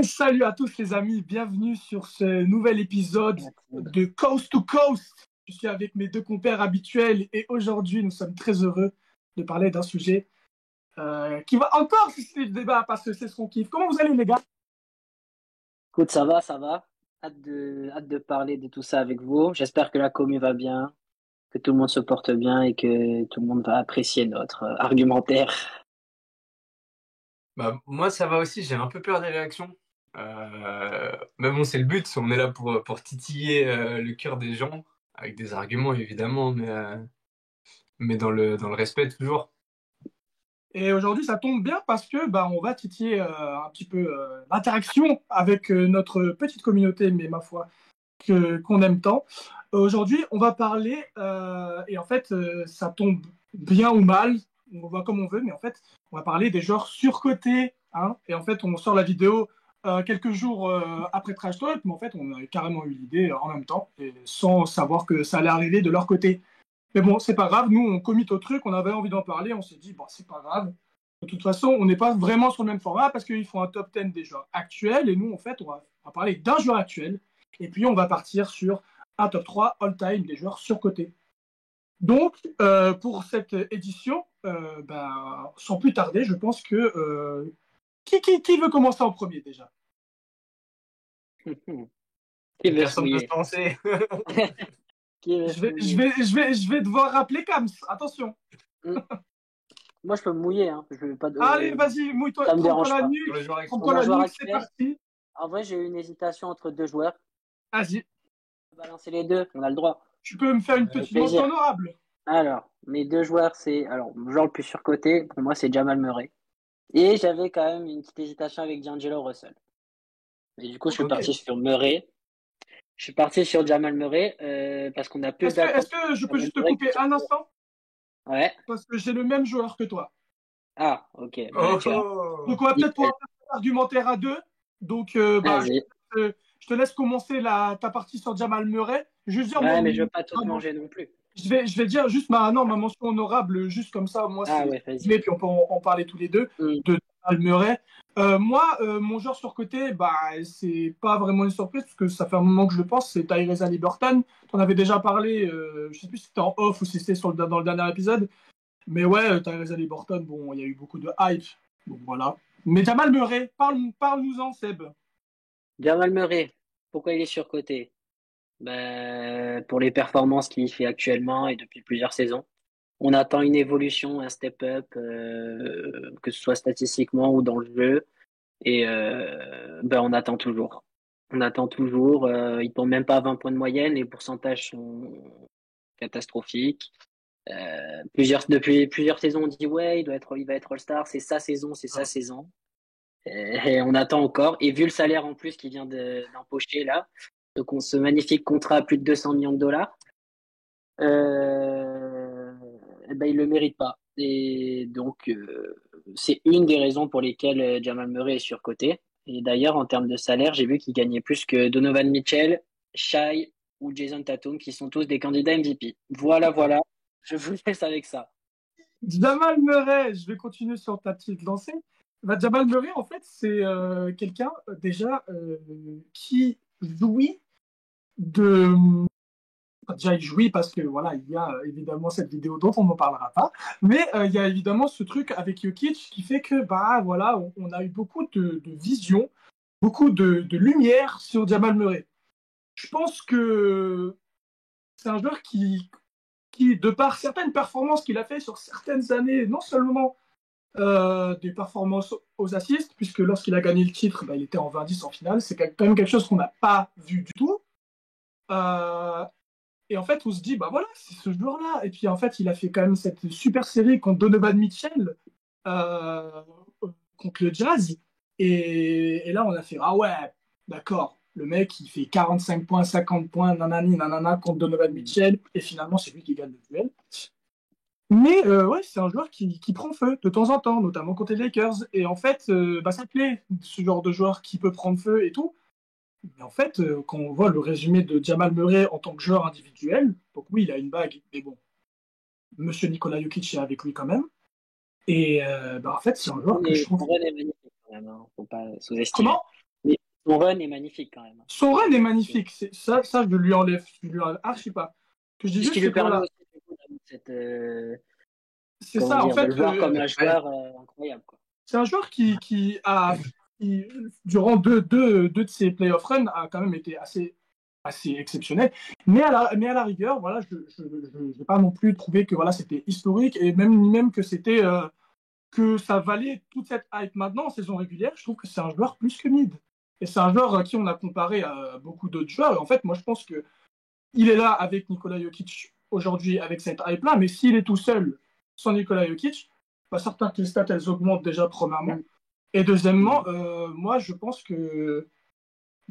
Salut à tous les amis, bienvenue sur ce nouvel épisode de Coast to Coast. Je suis avec mes deux compères habituels et aujourd'hui nous sommes très heureux de parler d'un sujet qui va encore susciter le débat parce que c'est ce qu'on kiffe. Comment vous allez les gars? Écoute, ça va, ça va. Hâte de parler de tout ça avec vous. J'espère que la commu va bien, que tout le monde se porte bien et que tout le monde va apprécier notre argumentaire. Bah, moi, ça va aussi, j'ai un peu peur des réactions. Mais bon, c'est le but, on est là pour titiller le cœur des gens, avec des arguments évidemment, mais dans le respect toujours. Et aujourd'hui ça tombe bien parce que on va titiller un petit peu l'interaction avec notre petite communauté, mais ma foi qu'on aime tant. Aujourd'hui, on va parler, et en fait, ça tombe bien ou mal, on voit comme on veut, mais en fait, on va parler des joueurs surcotés. Hein, et en fait, on sort la vidéo quelques jours après Trash Talk, mais en fait, on a carrément eu l'idée en même temps, et sans savoir que ça allait arriver de leur côté. Mais bon, c'est pas grave, nous, on commit au truc, on avait envie d'en parler, on s'est dit, bon, c'est pas grave. De toute façon, on n'est pas vraiment sur le même format parce qu'ils font un top 10 des joueurs actuels, et nous, en fait, on va parler d'un joueur actuel, et puis on va partir sur un top 3 all-time des joueurs surcotés. Donc, pour cette édition, sans plus tarder, je pense que... qui veut commencer en premier déjà? Qui veut se Personne ne veut se mouiller? lancer. Qui veut je se vais, je mouiller? vais, je vais, je vais devoir rappeler Kams, attention. Hmm. Moi, je peux me mouiller, hein. Je veux pas Allez, de... vas-y, mouille-toi, Ça me trempe-toi dérange la pas. Sur les nuque, joueurs actuels. Pour trempe-toi mon la joueur nuque, c'est actuel, parti. en vrai, j'ai eu une hésitation entre deux joueurs. Vas-y, On va balancer les deux, on a le droit. tu peux me faire une Avec petite mention plaisir. honorable. Alors, mes deux joueurs, c'est... Alors, le joueur le plus surcoté, pour moi, c'est Jamal Murray. Et j'avais quand même une petite hésitation avec D'Angelo Russell. Et du coup, je suis Ok. parti sur Murray. Je suis parti sur Jamal Murray parce qu'on a plus Est-ce d'attentes que je sur peux Jamal juste te Murray que couper sur un Murray. instant? Ouais. Parce que j'ai le même joueur que toi. Ah, ok. Bah là, Oh, tu as. Donc, on va peut-être Nickel. pouvoir faire un argumentaire à deux. Donc, Vas-y. je te laisse commencer ta partie sur Jamal Murray. Je vais dire Ouais, mais je veux pas tout te ma- manger non plus. je vais dire juste ma mention honorable, juste comme ça. Moi, Ah c'est ouais, vas-y. et puis on peut en parler tous les deux Hmm. de Jamal Murray. Moi, mon joueur surcoté, c'est pas vraiment une surprise parce que ça fait un moment que je le pense. C'est Tyrese Haliburton. Tu en avais déjà parlé. Je sais plus si c'était en off ou si c'était dans le dernier épisode. Mais ouais, Tyrese Haliburton, bon, il y a eu beaucoup de hype. Donc voilà. Mais Jamal Murray, parle-nous-en, Seb. Jamal Murray, pourquoi il est surcoté? Pour les performances qu'il fait actuellement et depuis plusieurs saisons. On attend une évolution, un step-up, que ce soit statistiquement ou dans le jeu. Et on attend toujours. On attend toujours. Il tombe même pas à 20 points de moyenne. Les pourcentages sont catastrophiques. Depuis plusieurs saisons, on dit ouais, il va être All-Star. C'est sa saison, c'est sa Ah. saison. Et on attend encore. Et vu le salaire en plus qu'il vient d'empocher là, donc on ce magnifique contrat à plus de 200 millions de dollars, euh, il le mérite pas. Et donc c'est une des raisons pour lesquelles Jamal Murray est surcoté. Et d'ailleurs, en termes de salaire, j'ai vu qu'il gagnait plus que Donovan Mitchell, Shai ou Jason Tatum, qui sont tous des candidats MVP. Voilà, voilà. Je vous laisse avec ça. Jamal Murray, je vais continuer sur ta petite lancée. Jamal Murray, en fait, c'est quelqu'un déjà qui jouit de. Déjà, il jouit parce que voilà, il y a évidemment cette vidéo dont on n'en parlera pas, mais il y a évidemment ce truc avec Jokic qui fait que voilà, on a eu beaucoup de vision, beaucoup de lumière sur Jamal Murray. Je pense que c'est un joueur qui, de par certaines performances qu'il a fait sur certaines années, non seulement des performances aux assists, puisque lorsqu'il a gagné le titre, il était en 20-10 en finale, c'est quand même quelque chose qu'on n'a pas vu du tout. Euh, et en fait, on se dit, voilà, c'est ce joueur-là. Et puis en fait, il a fait quand même cette super série contre Donovan Mitchell, euh, contre le Jazz. Et là, on a fait, ah ouais, d'accord. Le mec, il fait 45 points, 50 points, nanani, nanana, contre Donovan Mitchell. Et finalement, c'est lui qui gagne le duel. Mais ouais, c'est un joueur qui prend feu de temps en temps, notamment contre les Lakers. Et en fait, ça plaît, ce genre de joueur qui peut prendre feu et tout. Mais en fait, quand on voit le résumé de Jamal Murray en tant que joueur individuel, donc oui, il a une bague, mais bon, Monsieur Nikola Jokic est avec lui quand même. Et en fait, c'est un joueur que je trouve. Son run est magnifique quand même, hein. Faut pas sous-estimer. Comment? Mais Son run est magnifique quand même. Son run est magnifique. Ça, je lui enlève archi pas. Ce que je dis C'est ce juste, qui lui c'est que permet voilà, aussi d'avoir cette, c'est comment ça. En dire, de fait, le voir comme un Ouais. joueur incroyable, quoi. c'est un joueur qui, durant deux de ses playoff runs, a quand même été assez exceptionnel. Mais à la rigueur, voilà, je n'ai pas non plus trouvé que voilà, c'était historique et même que c'était que ça valait toute cette hype maintenant en saison régulière. Je trouve que c'est un joueur plus que mid. Et c'est un joueur à qui on a comparé à beaucoup d'autres joueurs. Et en fait, moi, je pense que il est là avec Nikola Jokic aujourd'hui avec cette hype-là, mais s'il est tout seul sans Nikola Jokic, pas certain que les stats elles augmentent déjà premièrement. Mm. Et deuxièmement, Mm. moi je pense que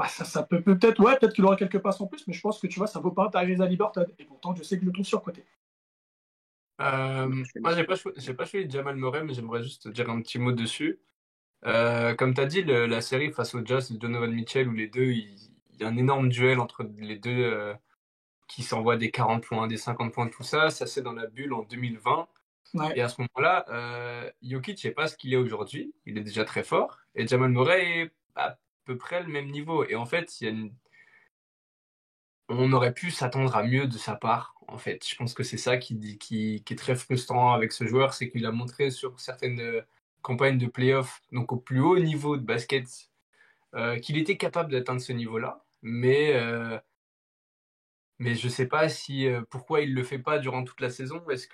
ça peut peut-être, ouais, peut-être qu'il aura quelques passes en plus, mais je pense que tu vois, ça vaut pas un Tyrese Haliburton. Et pourtant, je sais que je le trouve surcoté. Moi, j'ai pas choisi Jamal Murray, mais j'aimerais juste dire un petit mot dessus. Comme tu as dit, la série face aux Jazz de Donovan Mitchell, où les deux, il y a un énorme duel entre les deux qui s'envoient des 40 points, des 50 points, tout ça. Ça, c'est dans la bulle en 2020. Ouais. Et à ce moment-là, Jokic n'est pas ce qu'il est aujourd'hui. Il est déjà très fort. Et Jamal Murray est à peu près le même niveau. Et en fait, on aurait pu s'attendre à mieux de sa part. En fait, je pense que c'est ça qui est très frustrant avec ce joueur, c'est qu'il a montré sur certaines campagnes de playoffs, donc au plus haut niveau de basket, qu'il était capable d'atteindre ce niveau-là. Mais je sais pas si pourquoi il le fait pas durant toute la saison. Est-ce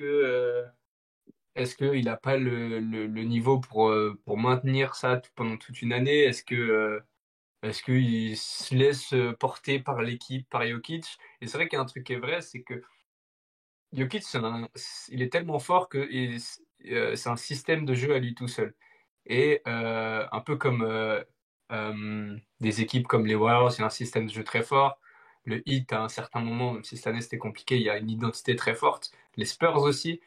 qu'il n'a pas le niveau pour maintenir ça pendant toute une année? Est-ce qu'il se laisse porter par l'équipe, par Jokic? Et c'est vrai qu'il y a un truc qui est vrai, c'est que Jokic, il est tellement fort que c'est un système de jeu à lui tout seul. Et un peu comme des équipes comme les Warriors, il y a un système de jeu très fort. Le Heat, à un certain moment, même si cette année c'était compliqué, il y a une identité très forte. Les Spurs aussi.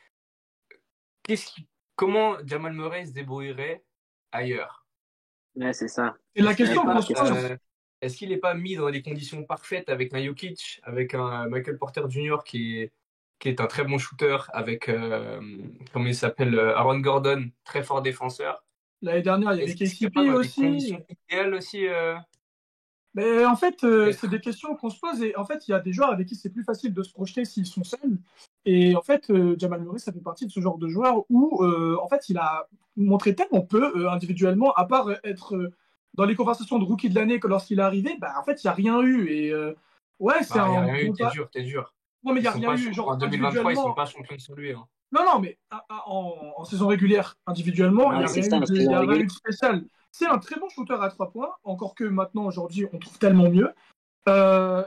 Qu'est-ce qui, Comment Jamal Murray se débrouillerait ailleurs? Ouais, c'est ça. Et la Est-ce qu'il n'est question La qu'on pas, se question. pose, est-ce qu'il n'est pas mis dans les conditions parfaites avec un Jokic, avec un Michael Porter Jr. qui est un très bon shooter, avec, comment il s'appelle, Aaron Gordon, très fort défenseur. l'année dernière, il y avait Est-ce qu'il n'est pas KCP dans des aussi. conditions idéales aussi Mais en fait, c'est des peut-être questions qu'on se pose. Et en fait, il y a des joueurs avec qui c'est plus facile de se projeter s'ils sont seuls. Et en fait, Jamal Murray, ça fait partie de ce genre de joueur où, en fait, il a montré tellement peu individuellement, à part être dans les conversations de rookie de l'année que lorsqu'il est arrivé, bah, en fait, il n'y a rien eu. Et ouais, c'est Bah, il n'y a un rien eu, bon t'es pas. dur, t'es dur. Non, mais il Ils n'y a sont rien pas eu. en Genre, 2023, ils sont individuellement, pas champions sur lui. Hein. non, non, mais en saison régulière, individuellement, il n'y Ouais, a c'est rien ça, eu en de, il y saison a rien régulière. eu de spécial. C'est un très bon shooter à 3 points, encore que maintenant, aujourd'hui, on trouve tellement mieux.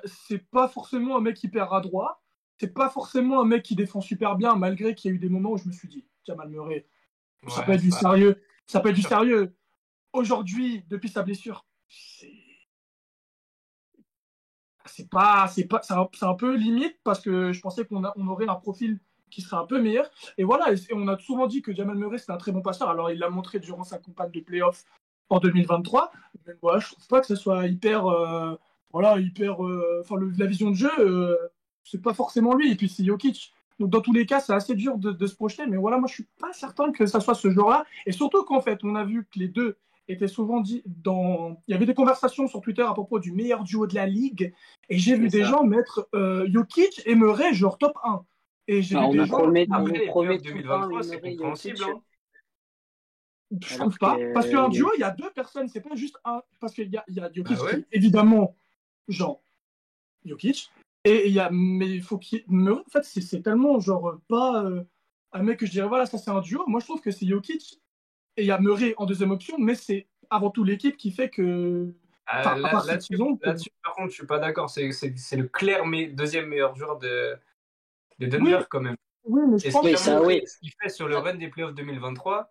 C'est pas forcément un mec hyper adroit. C'est pas forcément un mec qui défend super bien, malgré qu'il y a eu des moments où je me suis dit, Jamal Murray, ça peut Ouais, être du bah, sérieux. Ça peut être du c'est sûr. sérieux. Aujourd'hui, depuis sa blessure, c'est un peu limite parce que je pensais on aurait un profil qui serait un peu meilleur. Et voilà, et on a souvent dit que Jamal Murray c'était un très bon passeur. Alors il l'a montré durant sa campagne de playoff en 2023. Mais voilà, je trouve pas que ce soit hyper, enfin la vision de jeu, c'est pas forcément lui. Et puis c'est Jokic. Donc dans tous les cas, c'est assez dur de se projeter. Mais voilà, moi je suis pas certain que ça soit ce joueur-là. Et surtout qu'en fait, on a vu que les deux étaient souvent dit dans. Il y avait des conversations sur Twitter à propos du meilleur duo de la ligue. Et j'ai vu C'est des ça. gens mettre Jokic et Murray genre top 1. Et j'ai Ah, vu des gens. on nous Après, les promet playoffs tout le temps 2023, une c'est Murray compréhensible. Jokic, Hein. Je trouve alors que pas. Parce qu'un duo, il y a deux personnes. C'est pas juste un. Parce qu'il y a Bah Jokic qui ouais. est évidemment genre Jokic. Et il y a. Mais il faut qu'il. Murray, en fait, c'est tellement genre pas un mec que je dirais voilà, ça c'est un duo. Moi, je trouve que c'est Jokic. Et il y a Murray en deuxième option. Mais c'est avant tout l'équipe qui fait que. Enfin, à part cette saison. Là-dessus, par contre, je suis pas d'accord. C'est le clair deuxième meilleur joueur de Oui, Denver, quand même. oui, mais je Et ce pense qu'il oui, a que. ça, montré, oui. ce qu'il fait sur le run des playoffs 2023,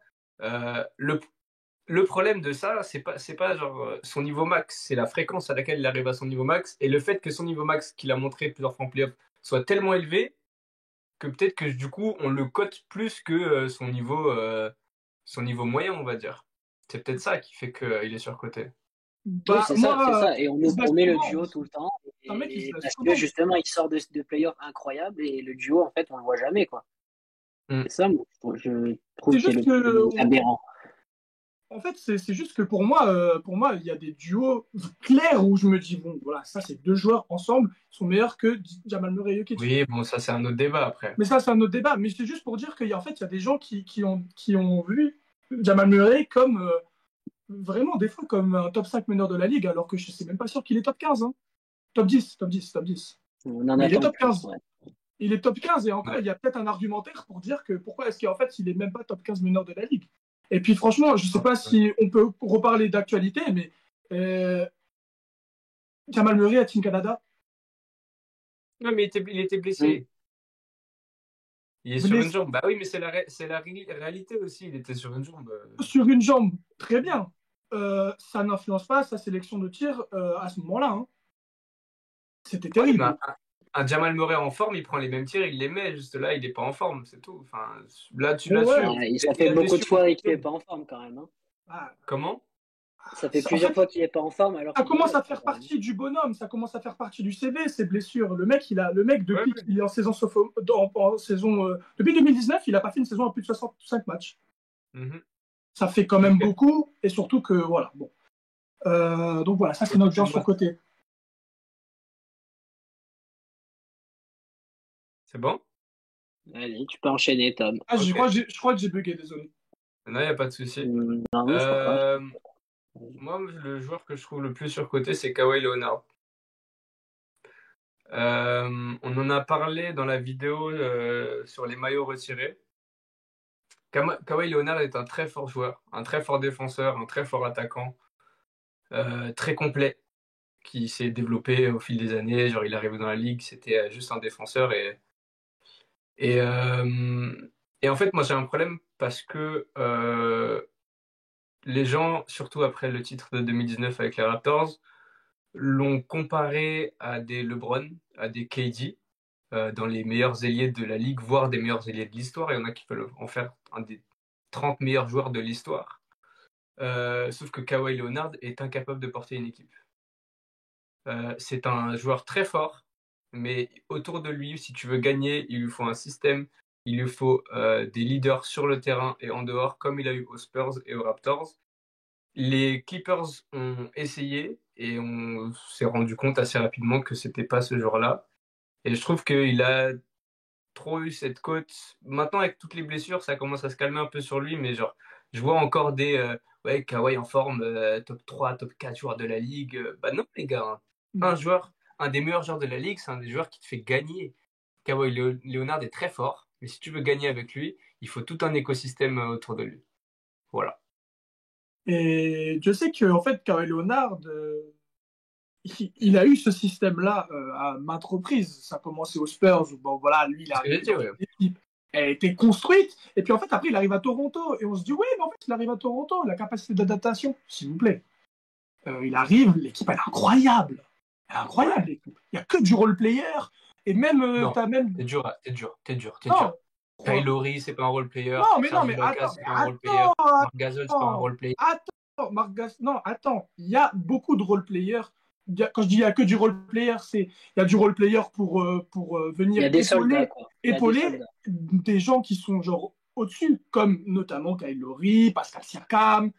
le problème de ça, c'est pas genre son niveau max, c'est la fréquence à laquelle il arrive à son niveau max et le fait que son niveau max qu'il a montré plusieurs fois en playoff soit tellement élevé que peut-être que du coup on le cote plus que son niveau moyen, on va dire. C'est peut-être ça qui fait qu'il est surcoté. Oui, Bah, c'est moi, ça. Et on il nous se blesse promet le souvent duo tout aussi. le temps. C'est un mec qui se Et blesse parce que souvent. justement, il sort de playoffs incroyables et le duo, en fait, on le voit jamais, quoi. Mm. C'est ça, moi, je trouve C'est qu'il est juste le plus que aberrant. en fait, c'est juste que pour moi, il y a des duos clairs où je me dis, bon, voilà, ça, c'est deux joueurs ensemble, ils sont meilleurs que Jamal Murray et Jokic. Oui, bon, ça, c'est un autre débat après. Mais ça, c'est un autre débat. Mais c'est juste pour dire qu'en fait, il y a des gens qui ont vu Jamal Murray comme vraiment des fois comme un top 5 meneur de la ligue, alors que je ne suis même pas sûr qu'il est top 15. Hein. Top 10, top 10, top 10. On en Mais il est attend top plus. 15. Ouais. Il est top 15 et encore, Ouais. il y a peut-être un argumentaire pour dire que pourquoi est-ce qu'en fait, il n'est même pas top 15 meneur de la ligue. Et puis franchement, je ne sais pas si on peut reparler d'actualité, mais Jamal Murray à Team Canada, Non, mais il était blessé. Il est sur blessé une jambe. Bah oui, mais c'est la réalité aussi. Il était sur une jambe. sur une jambe, très bien. Ça n'influence pas sa sélection de tir à ce moment-là. Hein. C'était Oui, mais terrible. un Jamal Murray en forme, il prend les mêmes tirs, il les met. Juste là, il n'est pas en forme, c'est tout. Enfin, là-dessus. Ouais. Ça Et fait la beaucoup de blessure. fois qu'il n'est pas en forme quand même. Hein. Ah, Comment? Ça fait en plusieurs fait, fois qu'il n'est pas en forme alors ça qu'il est commence là. à faire partie du bonhomme, ça commence à faire partie du CV, ces blessures. Le mec Ouais, depuis ouais. qu'il est en saison, en saison depuis 2019, il n'a pas fait une saison à plus de 65 matchs. Mhm. Ça fait quand même Ok. beaucoup, et surtout que voilà. Bon. Donc voilà, ça c'est notre genre sur côté. C'est bon? Allez, tu peux enchaîner, Tom. Ah, Ok. je crois que j'ai bugué, désolé. Non, il n'y a pas de souci. Non, je crois pas. Moi, le joueur que je trouve le plus surcoté, c'est Kawhi Leonard. On en a parlé dans la vidéo sur les maillots retirés. Kawhi Leonard est un très fort joueur, un très fort défenseur, un très fort attaquant, très complet, qui s'est développé au fil des années. Genre, il est arrivé dans la ligue, c'était juste un défenseur. Et, euh, et en fait, moi, j'ai un problème parce que les gens, surtout après le titre de 2019 avec les Raptors, l'ont comparé à des LeBron, à des KD, dans les meilleurs ailiers de la ligue, voire des meilleurs ailiers de l'histoire. Il y en a qui peuvent en faire un des 30 meilleurs joueurs de l'histoire. Sauf que Kawhi Leonard est incapable de porter une équipe. C'est un joueur très fort, mais autour de lui, si tu veux gagner, il lui faut un système, il lui faut des leaders sur le terrain et en dehors, comme il a eu aux Spurs et aux Raptors. Les Clippers ont essayé et on s'est rendu compte assez rapidement que c'était pas ce joueur-là. Et je trouve qu'il a trop eu cette cote. Maintenant, avec toutes les blessures, ça commence à se calmer un peu sur lui, mais genre, je vois encore des ouais, Kawhi en forme, top 3, top 4 joueurs de la ligue. Bah non, les gars, hein. Un des meilleurs joueurs de la ligue, c'est un des joueurs qui te fait gagner. Kawhi Leonard est très fort, mais si tu veux gagner avec lui, il faut tout un écosystème autour de lui. Voilà. Et je sais que en fait, Kawhi Leonard, il a eu ce système-là à maintes reprises. Ça a commencé aux Spurs, où bon, voilà, lui, il est C'est ce que j'ai arrivé dit, dans ouais. une équipe, elle a été construite, et puis en fait, après, il arrive à Toronto, et on se dit, oui, mais en fait, il arrive à Toronto, la capacité d'adaptation, s'il vous plaît. Il arrive, l'équipe, elle est incroyable. Elle est incroyable, l'équipe. Il n'y a que du role-player, et même, Non, t'as même... t'es dur. Non, Kyle Lowry, c'est pas un role-player. non, Serge mais Ibaka, attends, c'est pas un role-player. Marc Gasol, c'est pas un role-player. Non, attends, il y a beaucoup de role-players. Quand je dis il n'y a que du role-player, c'est il y a du role-player pour Il venir y a des soldats, quoi. Il y a des épauler soldats. des gens qui sont genre au-dessus, comme notamment Kyle Lowry, Pascal Siakam.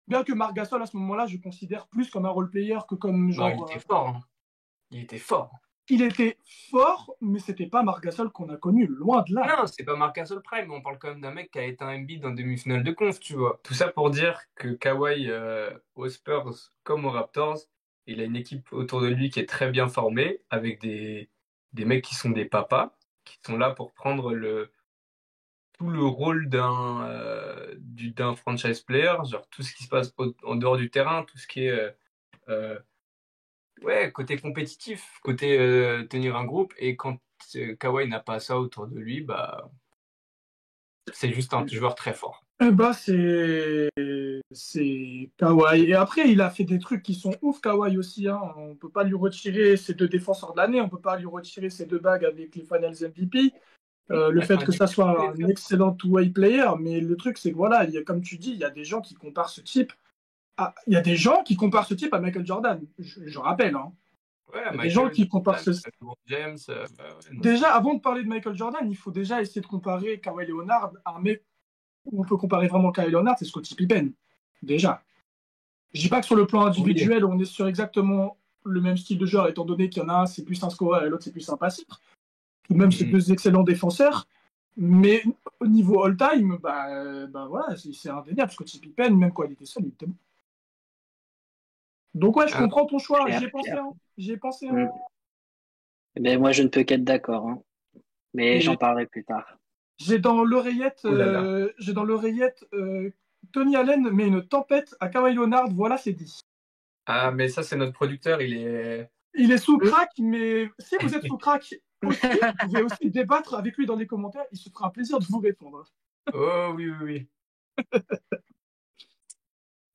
Bien que Marc Gasol, à ce moment-là, je considère plus comme un role-player que comme Non, il genre. était fort, hein. Il était fort. Il était fort, mais c'était pas Marc Gasol qu'on a connu, loin de là. Non, c'est pas Marc Gasol Prime, on parle quand même d'un mec qui a éteint Embiid en demi-finale de conf, tu vois. Tout ça pour dire que Kawhi, aux Spurs comme aux Raptors, il a une équipe autour de lui qui est très bien formée, avec des mecs qui sont des papas, qui sont là pour prendre tout le rôle d'un franchise player, genre tout ce qui se passe en dehors du terrain, tout ce qui est euh, ouais, côté compétitif, côté tenir un groupe. Et quand Kawhi n'a pas ça autour de lui, bah c'est juste un joueur très fort. Eh bah, c'est Kawhi. Et après, il a fait des trucs qui sont ouf, Kawhi aussi. Hein. On peut pas lui retirer ses deux défenseurs de l'année, on peut pas lui retirer ses deux bagues avec les Finals MVP. Le fait que ça soit un excellent two-way player, mais le truc, c'est que voilà, comme tu dis, il y a des gens qui comparent ce type il y a des gens qui comparent ce type à Michael Jordan. Je rappelle, hein. Ouais, Il y a des gens qui comparent ce. James, Déjà, avant de parler de Michael Jordan, il faut déjà essayer de comparer Kawhi Leonard à un mec où on peut comparer vraiment Kawhi Leonard, c'est Scottie Pippen. Déjà. Je dis pas que sur le plan individuel, on est sur exactement le même style de joueur, étant donné qu'il y en a un, c'est plus un scoreur et l'autre, c'est plus un passif. Tout de même, c'est deux excellents défenseurs. Mais au niveau all-time, voilà, c'est indéniable. Scottie Pippen, même quand il était seul, il était bon. Donc ouais, je comprends ton choix. J'y ai pensé. Ben, moi, je ne peux qu'être d'accord. Hein. Mais j'en parlerai plus tard. J'ai dans l'oreillette, Tony Allen met une tempête à Kawhi Leonard. Voilà, c'est dit. Ah, mais ça, c'est notre producteur. Il est sous crack, mais si vous êtes sous crack aussi, vous pouvez aussi débattre avec lui dans les commentaires. Il se fera un plaisir de vous répondre. Oh oui.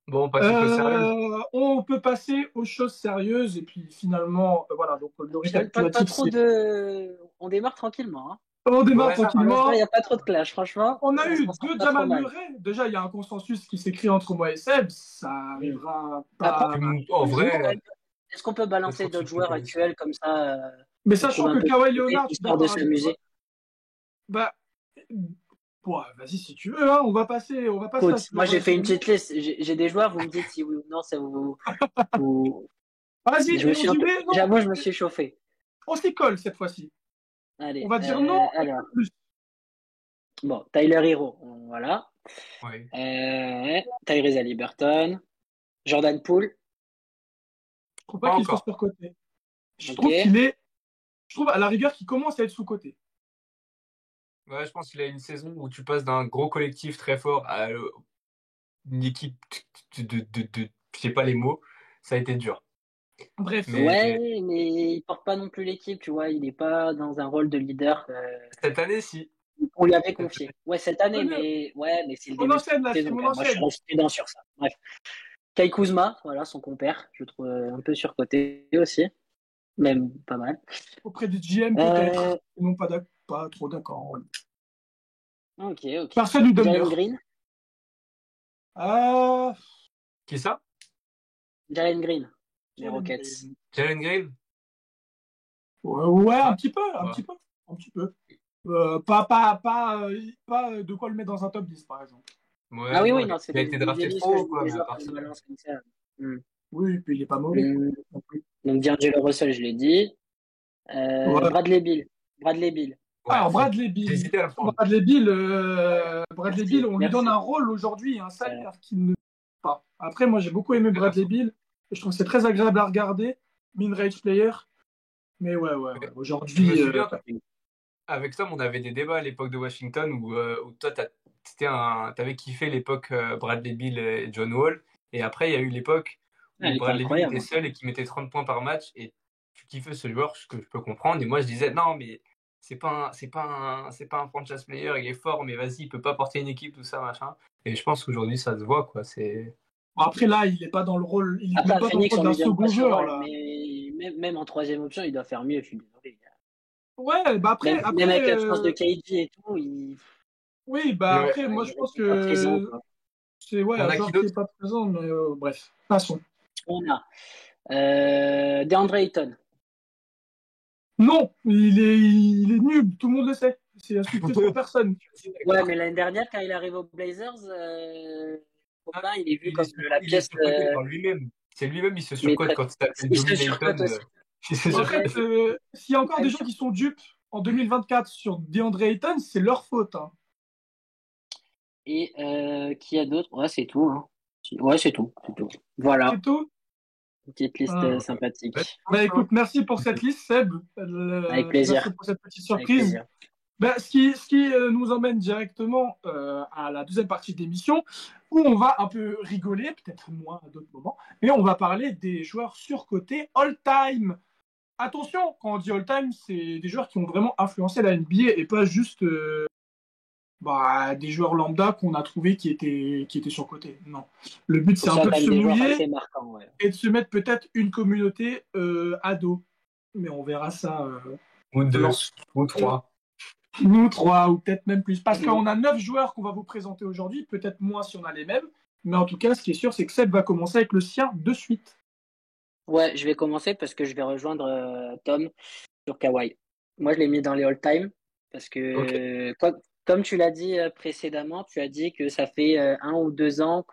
Bon, on passe aux choses sérieuses. On peut passer aux choses sérieuses et puis finalement, voilà. Donc le récapitulatif, pas trop de. On démarre tranquillement. Hein. On démarre tranquillement. Il n'y a pas trop de clash, franchement. On a eu deux Jamal Murray. Déjà, il y a un consensus qui s'écrit entre moi et Seb. Ça arrivera pas. En vrai. Est-ce qu'on peut balancer d'autres joueurs actuels comme ça Mais sachant que Kawhi Leonard, histoire de s'amuser. Vas-y si tu veux, hein, on va passer. Moi j'ai fait une petite liste. J'ai des joueurs, vous me dites si oui ou non ça vous. Vas-y, j'avoue, je me suis chauffé. On s'y colle cette fois-ci. Allez, on va dire non. Alors. Bon, Tyler Hero, voilà. Oui. Tyrese Haliburton, Jordan Poole. Je trouve pas qu'il soit surcoté. Je trouve à la rigueur qu'il commence à être sous-coté. Ouais, je pense qu'il a une saison où tu passes d'un gros collectif très fort à une équipe de je sais pas les mots, ça a été dur. Bref. Mais il porte pas non plus l'équipe, tu vois, il n'est pas dans un rôle de leader. Cette année, si. On lui avait confié. Ouais, cette année, mais c'est le début de la saison. Moi, je reste prudent sur ça. Bref. Kai Kuzma, voilà, son compère, je trouve un peu surcoté aussi. Même pas mal. Auprès du GM, peut-être. Non, pas trop d'accord. Ouais. Ok. Personne lui donne Jalen Green. Qui ça? Jalen Green. Les Rockets. Jalen Green? Ouais, un petit peu. Pas de quoi le mettre dans un top 10, par exemple. Ouais, oui, non, c'est il a été drafté trop, quoi. Oui, puis il est pas mauvais. Donc, D'Angelo Russell, je l'ai dit. Bradley Beal. Alors, Bradley Beal, on lui donne un rôle aujourd'hui, un salaire qu'il ne pas. Après, moi, j'ai beaucoup aimé Bradley Beal. Je trouve que c'est très agréable à regarder. Min-range player. Mais ouais. Aujourd'hui. Avec Tom, on avait des débats à l'époque de Washington où toi, t'avais kiffé l'époque Bradley Beal et John Wall. Et après, il y a eu l'époque où Bradley Beal était seul et qui mettait 30 points par match. Et tu kiffais ce joueur, ce que je peux comprendre. Et moi, je disais, non, mais c'est pas un franchise player, il est fort, mais vas-y, il peut pas porter une équipe, tout ça, machin. Et je pense qu'aujourd'hui, ça se voit, quoi. Après, là, il est pas dans le rôle, il est pas dans le rôle d'un second joueur, là. Mais même en troisième option, il doit faire mieux, je suis désolé. Ouais, après. Même avec l'absence de KD et tout, Oui, après, moi, je pense que c'est un joueur qui n'est pas présent, mais bref, passons. On a DeAndre Ayton. Non, il est nul, tout le monde le sait. C'est un surprise pour personne. Ouais, mais l'année dernière, quand il arrive aux Blazers, il est vu comme la pièce. C'est lui-même, il se surcote quand il s'appelle Ayton. En fait, s'il y a encore des gens qui sont dupes en 2024 sur DeAndre Ayton, c'est leur faute. Hein. Et qui a d'autres? Ouais, c'est tout. Hein. Ouais, c'est tout. Voilà. C'est tout? Une petite liste sympathique. Écoute, merci pour cette liste, Seb. Avec plaisir. Merci pour cette petite surprise. Ce qui nous emmène directement à la deuxième partie de l'émission, où on va un peu rigoler, peut-être moins à d'autres moments, mais on va parler des joueurs surcotés all-time. Attention, quand on dit all-time, c'est des joueurs qui ont vraiment influencé la NBA et pas juste des joueurs lambda qu'on a trouvés qui étaient surcotés. Non. Le but, c'est un peu de se mouiller et de se mettre peut-être une communauté à dos. Mais on verra ça. Ou deux, ou trois. Nous, trois, ou peut-être même plus. Parce qu'on a 9 joueurs qu'on va vous présenter aujourd'hui, peut-être moins si on a les mêmes. Mais en tout cas, ce qui est sûr, c'est que Seb va commencer avec le sien de suite. Ouais, je vais commencer parce que je vais rejoindre Tom sur Kawhi. Moi, je l'ai mis dans les all-time parce que, comme tu l'as dit précédemment, tu as dit que ça fait 1 ou 2 ans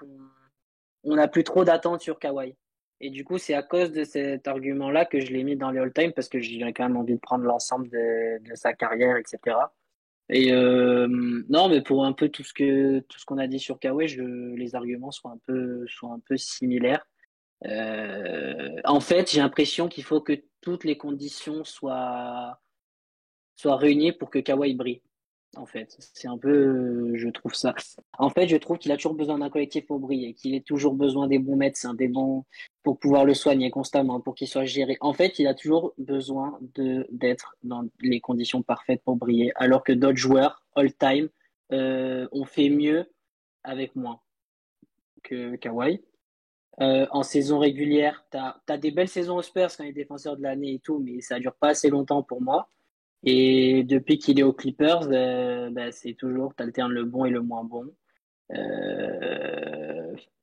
on n'a plus trop d'attentes sur Kawhi. Et du coup, c'est à cause de cet argument-là que je l'ai mis dans les all-time parce que j'ai quand même envie de prendre l'ensemble de sa carrière, etc. Et non, mais pour un peu tout ce qu'on a dit sur Kawhi, les arguments sont un peu similaires. En fait, j'ai l'impression qu'il faut que toutes les conditions soient réunies pour que Kawhi brille. En fait, c'est un peu, je trouve ça. En fait, je trouve qu'il a toujours besoin d'un collectif pour briller, qu'il ait toujours besoin des bons médecins, des bons pour pouvoir le soigner constamment, pour qu'il soit géré. En fait, il a toujours besoin d'être dans les conditions parfaites pour briller, alors que d'autres joueurs all-time ont fait mieux avec moins que Kawhi. En saison régulière, t'as des belles saisons aux Spurs quand il est défenseur de l'année et tout, mais ça dure pas assez longtemps pour moi. Et depuis qu'il est aux Clippers, bah, c'est toujours, t'alternes le bon et le moins bon.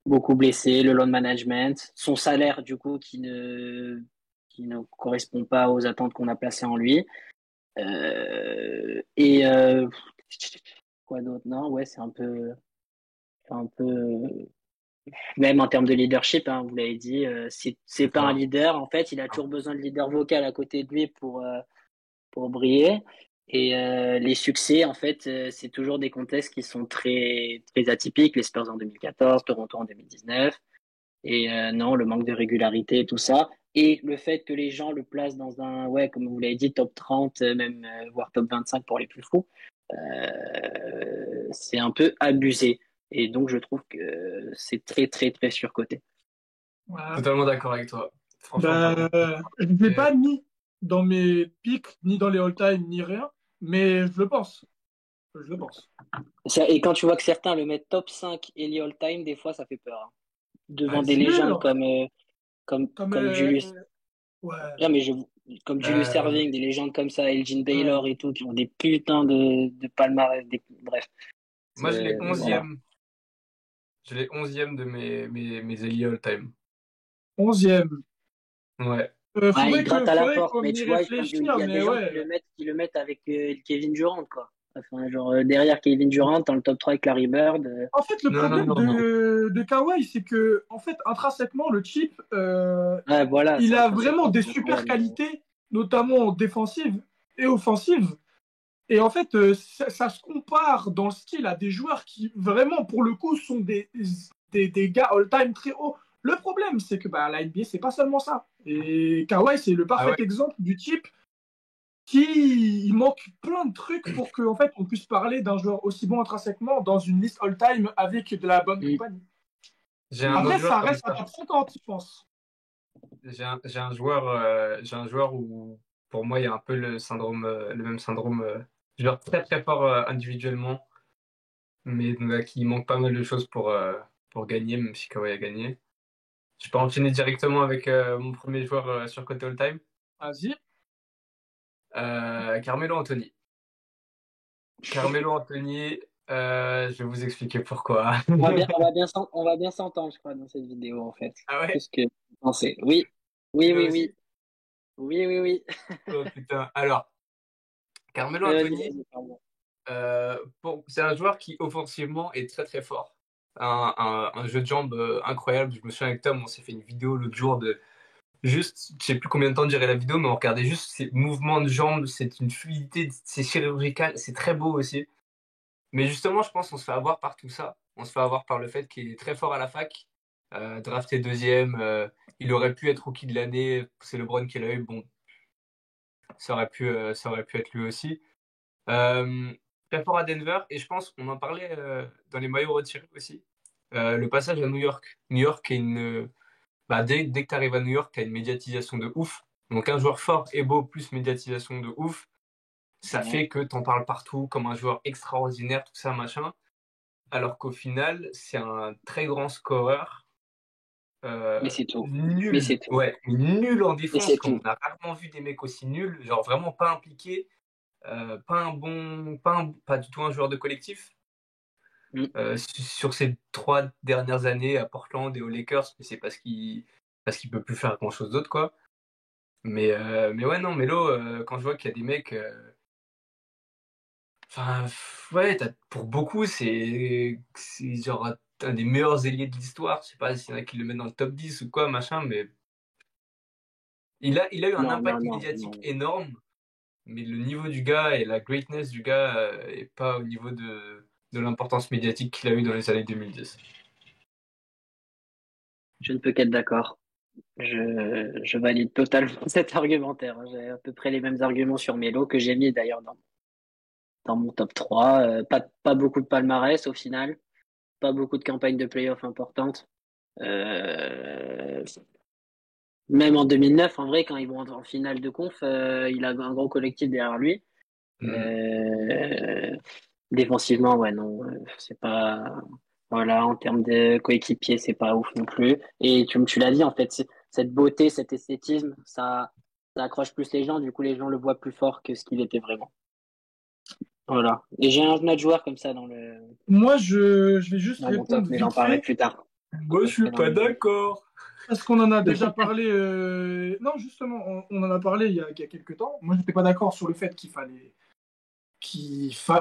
Beaucoup blessé, le load management, son salaire du coup qui ne correspond pas aux attentes qu'on a placées en lui. Et quoi d'autre? Non, ouais, c'est un peu même en termes de leadership, hein, vous l'avez dit, c'est pas un D'accord. leader. En fait, il a toujours besoin de leader vocal à côté de lui pour briller. Et les succès, en fait, c'est toujours des contextes qui sont très, très atypiques. Les Spurs en 2014, Toronto en 2019. Et non, le manque de régularité et tout ça. Et le fait que les gens le placent dans un, ouais, comme vous l'avez dit, top 30, même voire top 25 pour les plus fous, c'est un peu abusé. Et donc, je trouve que c'est très, très, très surcoté. Voilà. Totalement d'accord avec toi. Franchement, pas Ben, bon. je ne l'ai Et- pas mis dans mes picks, ni dans les all-time, ni rien, mais je le pense. Je le pense. Et quand tu vois que certains le mettent top 5 et les all-time, des fois, ça fait peur, hein. Devant Ouais, des c'est légendes Sûr, comme comme Julius. ouais. Non, mais comme Julius euh, Erving, des légendes comme ça, Elgin Ouais. Baylor et tout, qui ont des putains de palmarès. Bref. moi, je l'ai Voilà. 11e. Je l'ai 11e de mes ailiers all-time. 11e. Ouais. Ouais, il gratte à la Faudrait porte, qu'on mais y tu vois, il réfléchir, y a des mais gens ouais. qui le mettent avec Kevin Durant, quoi. Enfin, genre, derrière Kevin Durant, dans le top 3 avec Larry Bird. En fait, le Non, non, problème non, non. de Kawhi, c'est que, en fait, intrinsèquement, le chip, Ouais, voilà, il c'est a vraiment intrinsèquement, des c'est le super problème. qualités, notamment défensives et offensives. Et en fait, ça se compare dans le style à des joueurs qui, vraiment, pour le coup, sont des gars all-time très hauts. Le problème, c'est que bah, la NBA, c'est pas seulement ça. Et Kawhi, c'est le Ah parfait ouais? exemple du type qui il manque plein de trucs pour qu'en fait, on puisse parler d'un joueur aussi bon intrinsèquement dans une liste all-time avec de la bonne Mm, compagnie. J'ai un autre Après, joueur ça comme reste un ça. top 50, je pense. J'ai un joueur où, pour moi, il y a un peu le même syndrome. Joueur très très fort individuellement, mais qui manque pas mal de choses pour gagner, même si Kawhi a gagné. Je peux enchaîner directement avec mon premier joueur sur côté all-time, Vas-y. Carmelo Anthony. Carmelo Anthony, je vais vous expliquer pourquoi. on va bien s'entendre, je crois, dans cette vidéo, en fait. Ah ouais? Qu'est-ce que vous pensez? Oui, Tu oui, l'as oui, oui. aussi? Oui, oui, oui. Oh putain. Alors, Carmelo Vas-y, Anthony, vas-y, pardon. c'est un joueur qui offensivement est très très fort. Un jeu de jambes incroyable. Je me souviens avec Tom, on s'est fait une vidéo l'autre jour de juste, je sais plus combien de temps durait la vidéo, mais on regardait juste ses mouvements de jambes, c'est une fluidité, c'est chirurgical, c'est très beau aussi. Mais justement, je pense qu'on se fait avoir par tout ça. On se fait avoir par le fait qu'il est très fort à la fac, drafté deuxième. Il aurait pu être rookie de l'année, c'est LeBron qui l'a eu. Bon, ça aurait pu être lui aussi. Euh, Très fort à Denver, et je pense qu'on en parlait dans les maillots retirés aussi. Le passage à New York. New York est une. Bah, dès que tu arrives à New York, tu as une médiatisation de ouf. Donc un joueur fort et beau plus médiatisation de ouf, ça Ouais. fait que t'en parles partout comme un joueur extraordinaire, tout ça, machin. Alors qu'au final, c'est un très grand scoreur, Mais c'est tout. Mais c'est nul, tout. ouais, nul en Mais défense, c'est comme tout. on a rarement vu des mecs aussi nuls, genre vraiment pas impliqués, pas du tout un joueur de collectif. Mm. Sur ces 3 dernières années à Portland et aux Lakers, mais c'est parce qu'il peut plus faire grand-chose d'autre, quoi. Mais ouais, non, Melo, quand je vois qu'il y a des mecs. Enfin, ouais, pour beaucoup, c'est genre un des meilleurs ailiers de l'histoire. Je sais pas s'il y en a qui le mettent dans le top 10 ou quoi, machin, mais il a eu un Non, non, impact non, médiatique non. énorme, mais le niveau du gars et la greatness du gars est pas au niveau de l'importance médiatique qu'il a eu dans les années 2010. Je ne peux qu'être d'accord. Je valide totalement cet argumentaire. J'ai à peu près les mêmes arguments sur Melo que j'ai mis d'ailleurs dans mon top 3. Pas beaucoup de palmarès au final, pas beaucoup de campagnes de playoff importantes. Euh, Même en 2009, en vrai, quand ils vont en finale de conf, il a un gros collectif derrière lui. Mm. Euh, Défensivement, ouais, non, c'est pas. Voilà, en termes de coéquipier, c'est pas ouf non plus. Et tu l'as dit, en fait, cette beauté, cet esthétisme, ça accroche plus les gens. Du coup, les gens le voient plus fort que ce qu'il était vraiment. Voilà. Et j'ai un autre joueur comme ça Moi, je vais juste dans mon top, répondre mais j'en vite parlerai fait, plus tard. Moi, je suis Après, dans pas mon top. d'accord. parce qu'on en a déjà parlé. Non, justement, on en a parlé il y a quelques temps. Moi, je n'étais pas d'accord sur le fait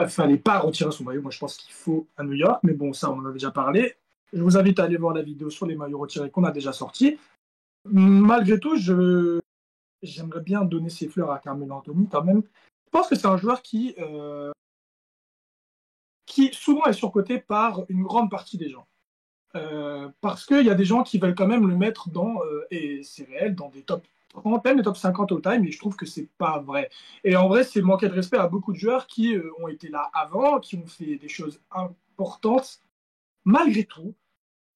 fallait pas retirer son maillot. Moi, je pense qu'il faut à New York, mais bon, ça, on en a déjà parlé. Je vous invite à aller voir la vidéo sur les maillots retirés qu'on a déjà sortis. Malgré tout, j'aimerais bien donner ses fleurs à Carmelo Anthony quand même. Je pense que c'est un joueur qui souvent est surcoté par une grande partie des gens. Parce qu'il y a des gens qui veulent quand même le mettre et c'est réel, dans des top 30, même des top 50 all-time, et je trouve que c'est pas vrai. Et en vrai, c'est manquer de respect à beaucoup de joueurs qui ont été là avant, qui ont fait des choses importantes. Malgré tout,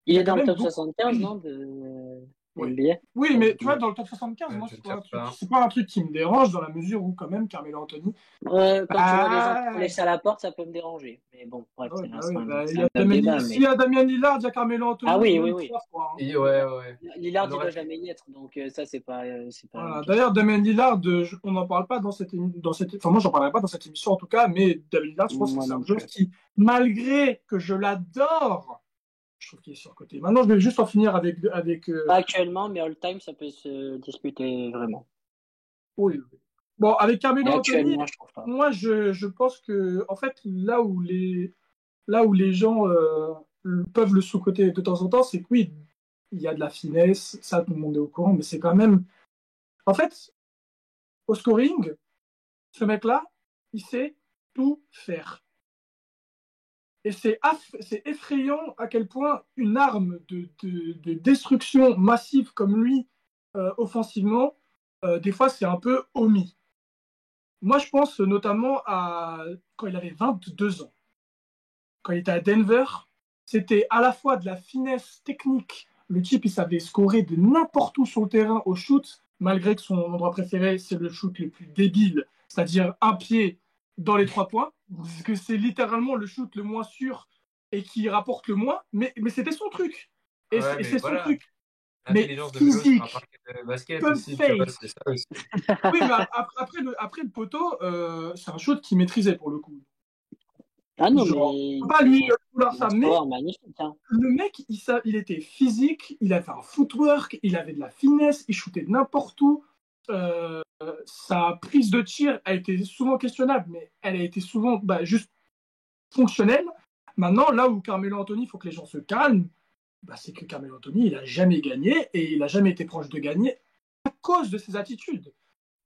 il Il y a est quand dans le même top beaucoup. 75, non, de Oui. NBA? Oui, Ouais, mais tu vois, dans le top 75, moi, Je ne sais pas. c'est pas un truc qui me dérange dans la mesure où, quand même, Carmelo Anthony. quand tu vois des gens qui vont Bah, laisser à la porte, ça peut me déranger. Mais bon, bref, ouais, bah oui, c'est un autre débat. s'il Mais... y a Damien Lillard, il y a Carmelo Ah Anthony, et oui, oui, même oui. trois fois, hein. Et ouais, ouais. Lillard, On il aurait doit pu. jamais y être. Donc ça, c'est pas une Voilà. question. D'ailleurs, Damien Lillard, on n'en parle pas enfin, moi, j'en parlerai pas dans cette émission en tout cas, mais Damien Lillard, je pense que Moi c'est un non joueur plus. qui, malgré que je l'adore, je trouve qu'il est surcoté. Maintenant, je vais juste en finir Pas actuellement, mais all-time, ça peut se discuter vraiment. oui, oui. Bon, avec Mais Carmelo Anthony, actuellement, je trouve pas. moi, je pense que, en fait, là où les gens peuvent le sous-coter de temps en temps, c'est que oui, il y a de la finesse, ça, tout le monde est au courant, mais c'est quand même. En fait, au scoring, ce mec-là, il sait tout faire. Et c'est effrayant à quel point une arme de destruction massive comme lui, offensivement, des fois, c'est un peu omis. Moi, je pense notamment à quand il avait 22 ans. Quand il était à Denver, c'était à la fois de la finesse technique. Le type, il savait scorer de n'importe où sur le terrain au shoot, malgré que son endroit préféré, c'est le shoot le plus débile, c'est-à-dire un pied dans les 3 points, parce que c'est littéralement le shoot le moins sûr et qui rapporte le moins, mais c'était son truc. Ouais, mais C'est son voilà. truc. Mais L'intelligence de Melo sur un physique, parquet de basket pump aussi, tu vois, c'est fake. ça aussi. Oui, mais après le poteau, c'est un shoot qu'il maîtrisait pour le coup. Ah non, Genre, mais on peut pas lui vouloir il a un ça, mais score magnifique. Hein. le mec, il était physique, il avait un footwork, il avait de la finesse, il shootait de n'importe où. Sa prise de tir a été souvent questionnable, mais elle a été souvent juste fonctionnelle. Maintenant, là où Carmelo Anthony, il faut que les gens se calment, c'est que Carmelo Anthony, il a jamais gagné et il a jamais été proche de gagner à cause de ses attitudes.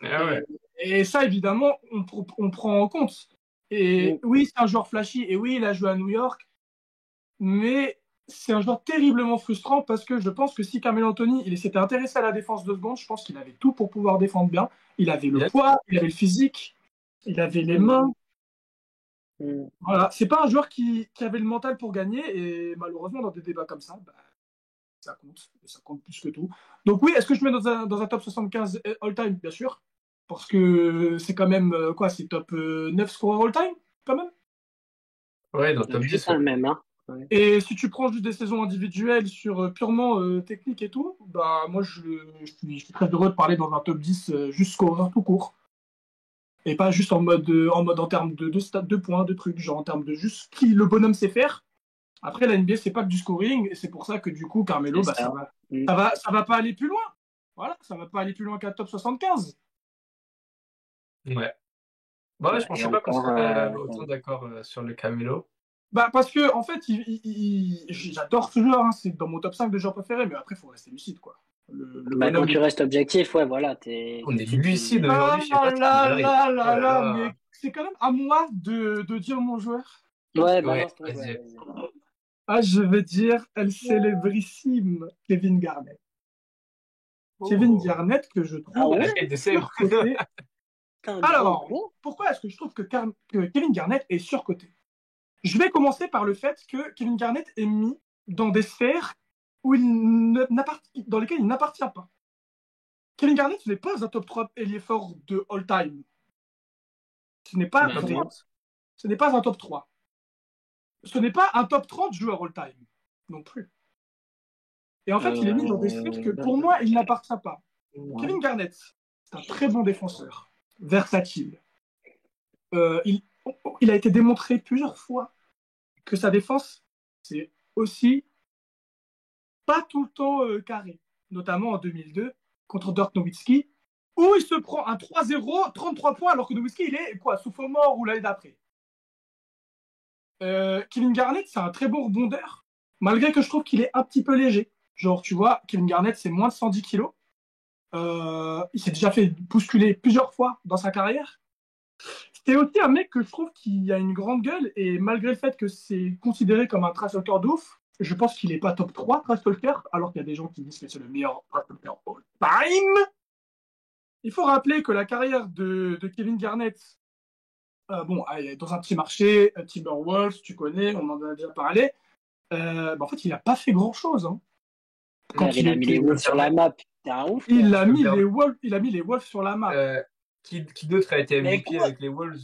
Ah Et, ouais. et ça, évidemment, on prend en compte. Et Mm. oui, c'est un joueur flashy, et oui, il a joué à New York, mais c'est un joueur terriblement frustrant parce que je pense que si Carmelo Anthony il s'était intéressé à la défense 2 secondes, je pense qu'il avait tout pour pouvoir défendre bien. Il avait le Il a- poids, il avait le physique, il avait les Mm. mains. Mm. Voilà, c'est pas un joueur qui avait le mental pour gagner et malheureusement dans des débats comme ça, ça compte plus que tout. Donc oui, est-ce que je mets dans un top 75 all-time? Bien sûr, parce que c'est quand même quoi, c'est top 9 scoreurs all-time quand même. Ouais, dans le C'est top 10, juste un ouais. même. Hein. Ouais. Et si tu prends juste des saisons individuelles sur purement technique et tout, moi je suis très heureux de parler dans un top 10 juste scoreur tout court. Et pas juste en termes de stats, de points, de trucs, genre en termes de juste qui le bonhomme sait faire. Après, la NBA, c'est pas que du scoring, et c'est pour ça que du coup, Carmelo, C'est ça. Mm. ça va pas aller plus loin. Voilà, ça va pas aller plus loin qu'un top 75. Ouais. Bah ouais, je Et pensais pas qu'on encore, serait autant d'accord sur le Camelo. Bah, parce que, en fait, j'adore ce joueur, hein, c'est dans mon top 5 de joueurs préférés, mais après, il faut rester lucide, quoi. Le Bah, quand bonhomme. tu restes objectif, ouais, voilà, On est lucide Ah aujourd'hui, je sais pas ce qui là m'arrive. là Oh là là là, là. mais c'est quand même à moi de dire mon joueur. Ouais, Ouais, balance ton joueur, vas-y. vas-y. Ah, je vais dire El Célébrissime Kevin Garnett. Kevin Oh, Garnett, que je Ah trouve la ouais? tête de Seb. surcoté. Putain, gros, Alors, gros. pourquoi est-ce que je trouve que Kevin Garnett est surcoté? Je vais commencer par le fait que Kevin Garnett est mis dans des sphères dans lesquelles il n'appartient pas. Kevin Garnett n'est pas un top 3 ailier fort de all time. Ce n'est pas, pour moi, Mhm. ce n'est pas un top 3. Ce n'est pas un top 30 joueur all time non plus. Et en fait, il est mis dans des sphères que pour moi, il n'appartient pas. Ouais. Kevin Garnett, c'est un très bon défenseur, versatile. Il a été démontré plusieurs fois que sa défense, c'est aussi pas tout le temps carré, notamment en 2002 contre Dirk Nowitzki, où il se prend un 3-0, 33 points, alors que Nowitzki, il est quoi, sophomore ou l'année d'après. Kevin Garnett, c'est un très bon rebondeur, malgré que je trouve qu'il est un petit peu léger. Genre, tu vois, Kevin Garnett, c'est moins de 110 kilos. Il s'est déjà fait bousculer plusieurs fois dans sa carrière. C'est aussi un mec que je trouve qui a une grande gueule, et malgré le fait que c'est considéré comme un trash talker d'ouf, je pense qu'il n'est pas top 3 trash talker, alors qu'il y a des gens qui disent que c'est le meilleur trash talker all time. Il faut rappeler que la carrière de Kevin Garnett, bon, dans un petit marché, Timberwolves, tu connais, on en a déjà parlé, en fait, il n'a pas fait grand-chose. Hein. Frère, Quand il il a mis les était, Wolves sur la map. T'es un ouf, toi. il a mis les Wolves sur la map. Qui d'autre a été Mais MVP quoi? avec les Wolves?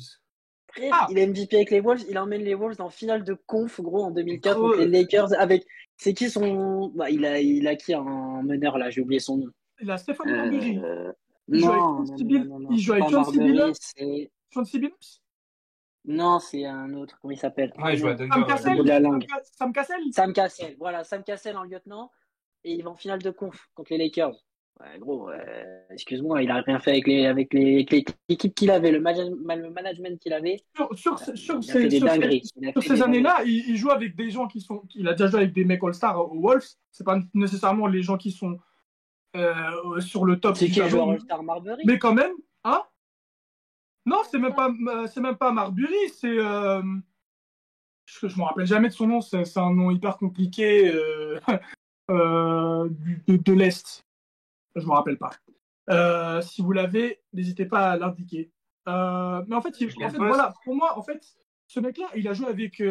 Frère, Ah, il est MVP avec les Wolves. Il emmène les Wolves en finale de conf, gros, en 2004 contre Gros, les Lakers. Avec. C'est qui son. Bah, il a qui en meneur, là? J'ai oublié son nom. il a Stéphane Marbury. Euh... Il joue avec Non, non, non, non, non, non. il joue C'est avec pas John C. Billups. Marbury, c'est. John C. Billups. Non, c'est un autre. Comment il s'appelle? ouais, je joue à Merde. Denver. Sam Au bout Cassell. de la langue. Sam Cassell. Sam Cassell. Voilà, Sam Cassell en lieutenant. Et il va en finale de conf contre les Lakers. Ouais, gros, excuse-moi, il a rien fait avec les équipes qu'il avait, le management qu'il avait. Il a fait des dingueries. Il a Sur fait ces des dingueries. années-là, il joue avec des gens qui sont. Il a déjà joué avec des mecs All-Star aux Wolves. C'est pas nécessairement les gens qui sont sur le top C'est du qui le joueur tableau. All-Star Marbury? Mais quand même, hein? Non, All-Star. c'est même pas Marbury, c'est. Je me rappelle jamais de son nom, c'est un nom hyper compliqué de l'Est. Je me rappelle pas. Si vous l'avez, n'hésitez pas à l'indiquer. Mais en fait, voilà, pour moi, en fait, ce mec-là, il a joué avec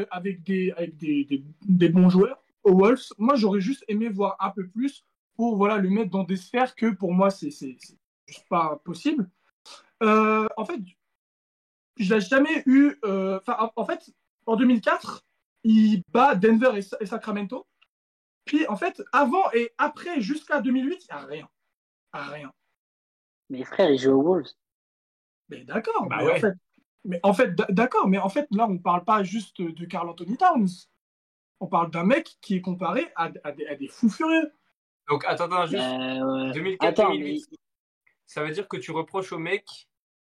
des bons joueurs aux Wolves. Moi, j'aurais juste aimé voir un peu plus pour voilà, le mettre dans des sphères que pour moi, c'est juste pas possible. En fait, je l'ai jamais eu. En fait, en 2004, il bat Denver et Sacramento. Puis, en fait, avant et après, jusqu'à 2008, il n'y a rien. Rien. Mais frère, il joue aux Wolves. Mais d'accord, Bah ouais. d'accord, mais en fait, là, on parle pas juste de Karl Anthony Towns. On parle d'un mec qui est comparé à des fous furieux. Donc, attends, juste Ouais. Attends, mais 2004-2008. Ça veut dire que tu reproches au mec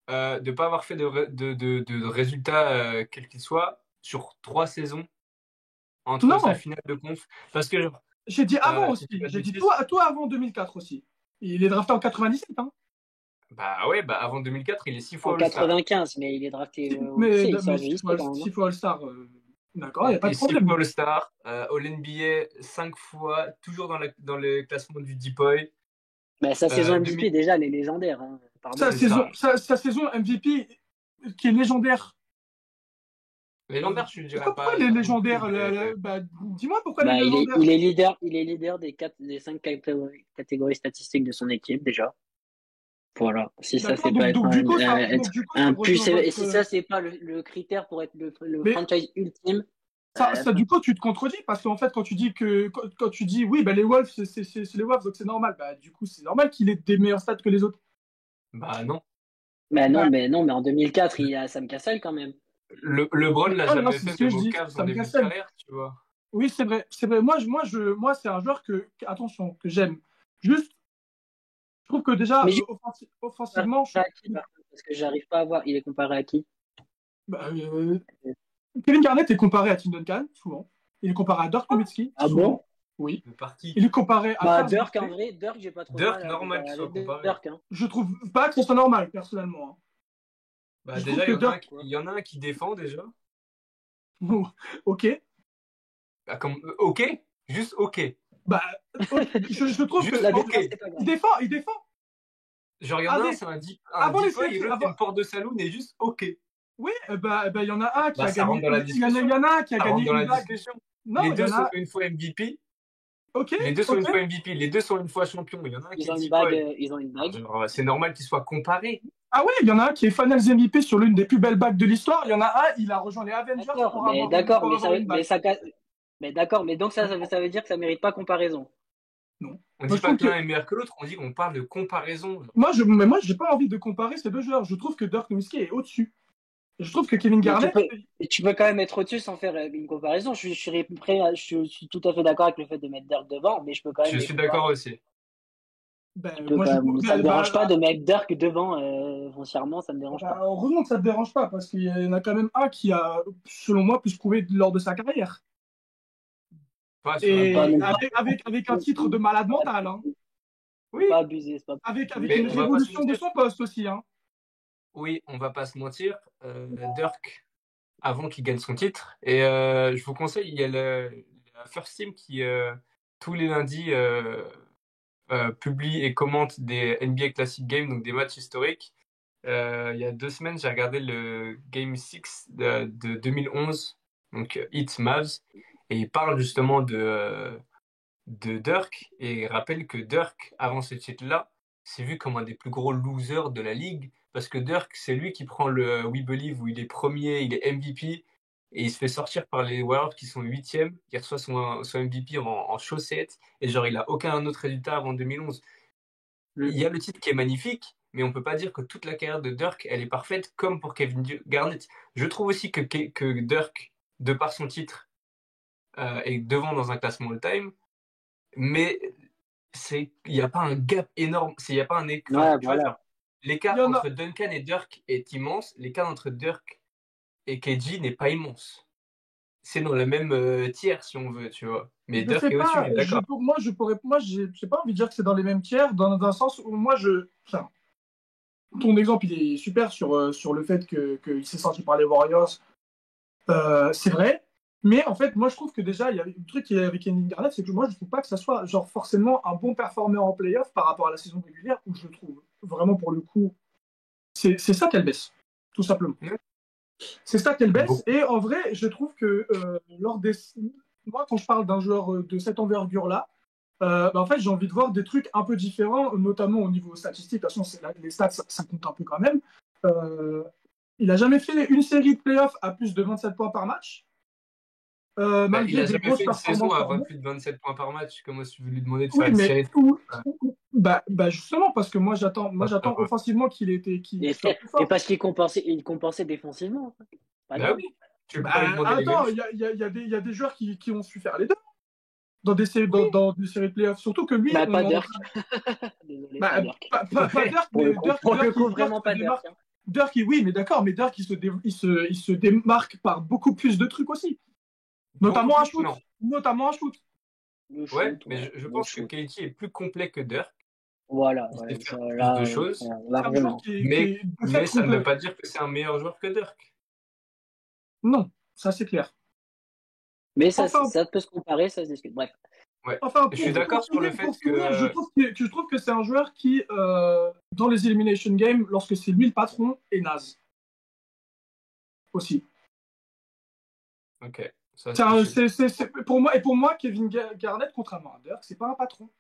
de ne pas avoir fait de résultats, quels qu'ils soient, sur 3 saisons entre Non, sa finale de conf. Parce que, genre, j'ai dit avant si je dis aussi. pas de J'ai dit bêtises, toi avant 2004 aussi. Il est drafté en 97, hein. bah ouais, bah avant 2004, il est 6 fois en All-Star. 95, mais il est drafté au Mais, lycée. Il sort mais du lycée quand même. s'il faut All-Star, d'accord, il n'y a pas de 6 problème. fois All-Star, All-NBA 5 fois, toujours dans le classement du Depoy. Bah, sa saison MVP, 2000. déjà, elle est légendaire. Hein. Pardon. Sa saison MVP qui est légendaire. Légendaire, je ne dirais Pourquoi pas. il est ça non légendaire plus, mais- dis-moi pourquoi il Bah, est légendaire. il est leader des 5 catégories statistiques de son équipe, déjà. Voilà. Si ça, D'accord, c'est pas être du coup, ça un rejoint et si ça, c'est pas le critère pour être le Mais franchise ultime. du coup, tu te contredis parce qu'en fait, quand tu dis oui, bah, les Wolves, c'est les Wolves, donc c'est normal. Bah, du coup, c'est normal qu'il ait des meilleurs stats que les autres. Bah non. Bah Bah, non, mais en 2004, il y a Sam Cassell quand même. LeBron l'a non, jamais c'est fait, ce que même je au dis, Cavs ça en me début de casse. carrière, tu vois. Oui, c'est vrai, c'est vrai. Moi, c'est un joueur attention, que j'aime. Juste, je trouve que déjà, Mais offensivement, à qui, par contre, parce que j'arrive pas à voir. Il est comparé à qui? bah, Kevin Garnett est comparé à Tim Duncan, souvent. Il est comparé à Dirk Nowitzki, Ah souvent. bon? Oui. Mais par qui? Il est comparé à Bah, Charles Dirk, en Barkley. vrai, Dirk, j'ai pas trop de Dirk, mal à normal comparer qu'il soit avec comparé. Dirk. Hein. Je trouve pas que ce soit normal, personnellement. Bah, Je déjà, trouve que Dirk. il y en a un qui défend déjà. Ok. Bah, ok, juste ok. Bah, je trouve Juste que. La ok. défense, c'est pas Il grave. défend, il défend. Genre, il y en a un, Avec, c'est un avant les deep boy, et séries, l'autre, c'est une porte de saloon, et juste ok. oui, il y en a un qui Bah, a ça gagné. rentre dans la Il y en a, discussion. il y en a un qui a Ça rentre gagné dans une la bague. discussion. Non, Les il y deux en sont a. une fois MVP. Ok, Les deux sont une ok. fois MVP. Les deux sont une fois champion. Il y en a un qui Ils est ont une deep bague. boy. Ils ont une bague. Genre, c'est normal qu'ils soient comparés. Ah ouais, il y en a un qui est Finals MVP sur l'une des plus belles bagues de l'histoire. Il y en a un, il a rejoint les Avengers pour avoir une bague. Mais d'accord, mais donc ça veut dire que ça mérite pas comparaison. Non. On Moi, dit je pas trouve que l'un que. est meilleur que l'autre, on dit qu'on parle de comparaison. Mais moi, j'ai pas envie de comparer ces deux joueurs. Je trouve que Dirk Nowitzki est au-dessus. Je trouve que Kevin Mais Garnett. tu peux quand même être au-dessus sans faire une comparaison. Je suis tout à fait d'accord avec le fait de mettre Dirk devant, mais je peux quand même Je les suis d'accord comparer. aussi. Moi, je. Ça me dérange pas de mettre Dirk devant foncièrement, ça me dérange pas. Heureusement que ça te dérange pas, parce qu'il y en a quand même un qui a, selon moi, plus prouvé lors de sa carrière. Pas sur la Et Pas non avec un titre de malade mental, hein. Oui, Pas abusé, c'est pas. Avec mais une on va pas se révolution de mentir. son poste aussi, hein. Oui, on va pas se mentir. Dirk, avant qu'il gagne son titre, et je vous conseille, il y a la First Team qui, tous les lundis, publie et commente des NBA Classic Games, donc des matchs historiques. Il y a 2 semaines, j'ai regardé le Game 6 de 2011, donc Heat Mavs, et il parle justement de Dirk, et il rappelle que Dirk, avant ce titre-là, c'est vu comme un des plus gros losers de la ligue, parce que Dirk, c'est lui qui prend le We Believe où il est premier, il est MVP, et il se fait sortir par les Warriors qui sont huitièmes, il reçoit son MVP en chaussettes, et genre il a aucun autre résultat avant 2011. Il y a le titre qui est magnifique, mais on peut pas dire que toute la carrière de Dirk, elle est parfaite, comme pour Kevin Garnett. Je trouve aussi que Dirk, de par son titre, est devant dans un classement all-time, mais il n'y a pas un gap énorme, il n'y a pas un écart. Ouais, Tu vois, voilà. genre, l'écart Il y en a. entre Duncan et Dirk est immense, l'écart entre Dirk et KG n'est pas immense. C'est dans le même tiers, si on veut, tu vois. Mais Je sais Dirk est au-dessus, pas, je suis d'accord. moi, j'ai pas envie de dire que c'est dans les mêmes tiers, dans un sens où enfin, ton exemple, il est super sur le fait qu'il s'est sorti par les Warriors. C'est vrai, mais en fait, moi, je trouve que déjà, il y a le truc qui est avec Kevin Garnett, c'est que moi, je trouve pas que ça soit genre forcément un bon performeur en playoff par rapport à la saison régulière, où je le trouve vraiment pour le coup, c'est ça qu'elle baisse, tout simplement. Ouais. C'est ça qu'elle baisse, Bon. et en vrai, je trouve que moi, quand je parle d'un joueur de cette envergure-là, en fait, j'ai envie de voir des trucs un peu différents, notamment au niveau statistique. De toute façon, les stats, ça compte un peu quand même. Il n'a jamais fait une série de playoffs à plus de 27 points par match, Il malgré a des jamais grosses fait une saison performances à par mois. plus de 27 points par match. Comment si tu veux lui demander de faire Oui, une mais série justement, parce que moi, j'attends offensivement qu'il soit plus Et fort. parce qu'il compensait défensivement. Pas Bah grave. oui, tu peux pas lui demander les mêmes Attends, choses. il y a des joueurs qui ont su faire les deux dans des séries, Oui. dans des séries de playoffs. Surtout que lui, Bah, on pas est en Dirk. train. Désolé, pas Dirk. Pas Dirk, Pour mais le coup, Dirk vraiment se pas Dirk. démarque. Oui, mais d'accord, mais Dirk, il se démarque par beaucoup plus de trucs aussi. Beaucoup Notamment un plus, shoot. non. Notamment un shoot. Le Ouais, shoot, mais ouais, je le pense que shoot. KG est plus complet que Dirk. Voilà, Il ouais, sait faire ça, plus de là, choses, C'est un joueur largement. qui mais, est de fait mais ça ne veut complet. pas dire que c'est un meilleur joueur que Dirk. Non, ça c'est clair. Mais Enfin, ça peut se comparer, ça se discute. Bref. Ouais. enfin Je suis d'accord sur le pour fait finir, que je trouve que c'est un joueur qui, dans les Elimination Games, lorsque c'est lui le patron, est naze. Aussi. ok, ça Pour moi, Kevin Garnett, contrairement à Dirk, c'est pas un patron.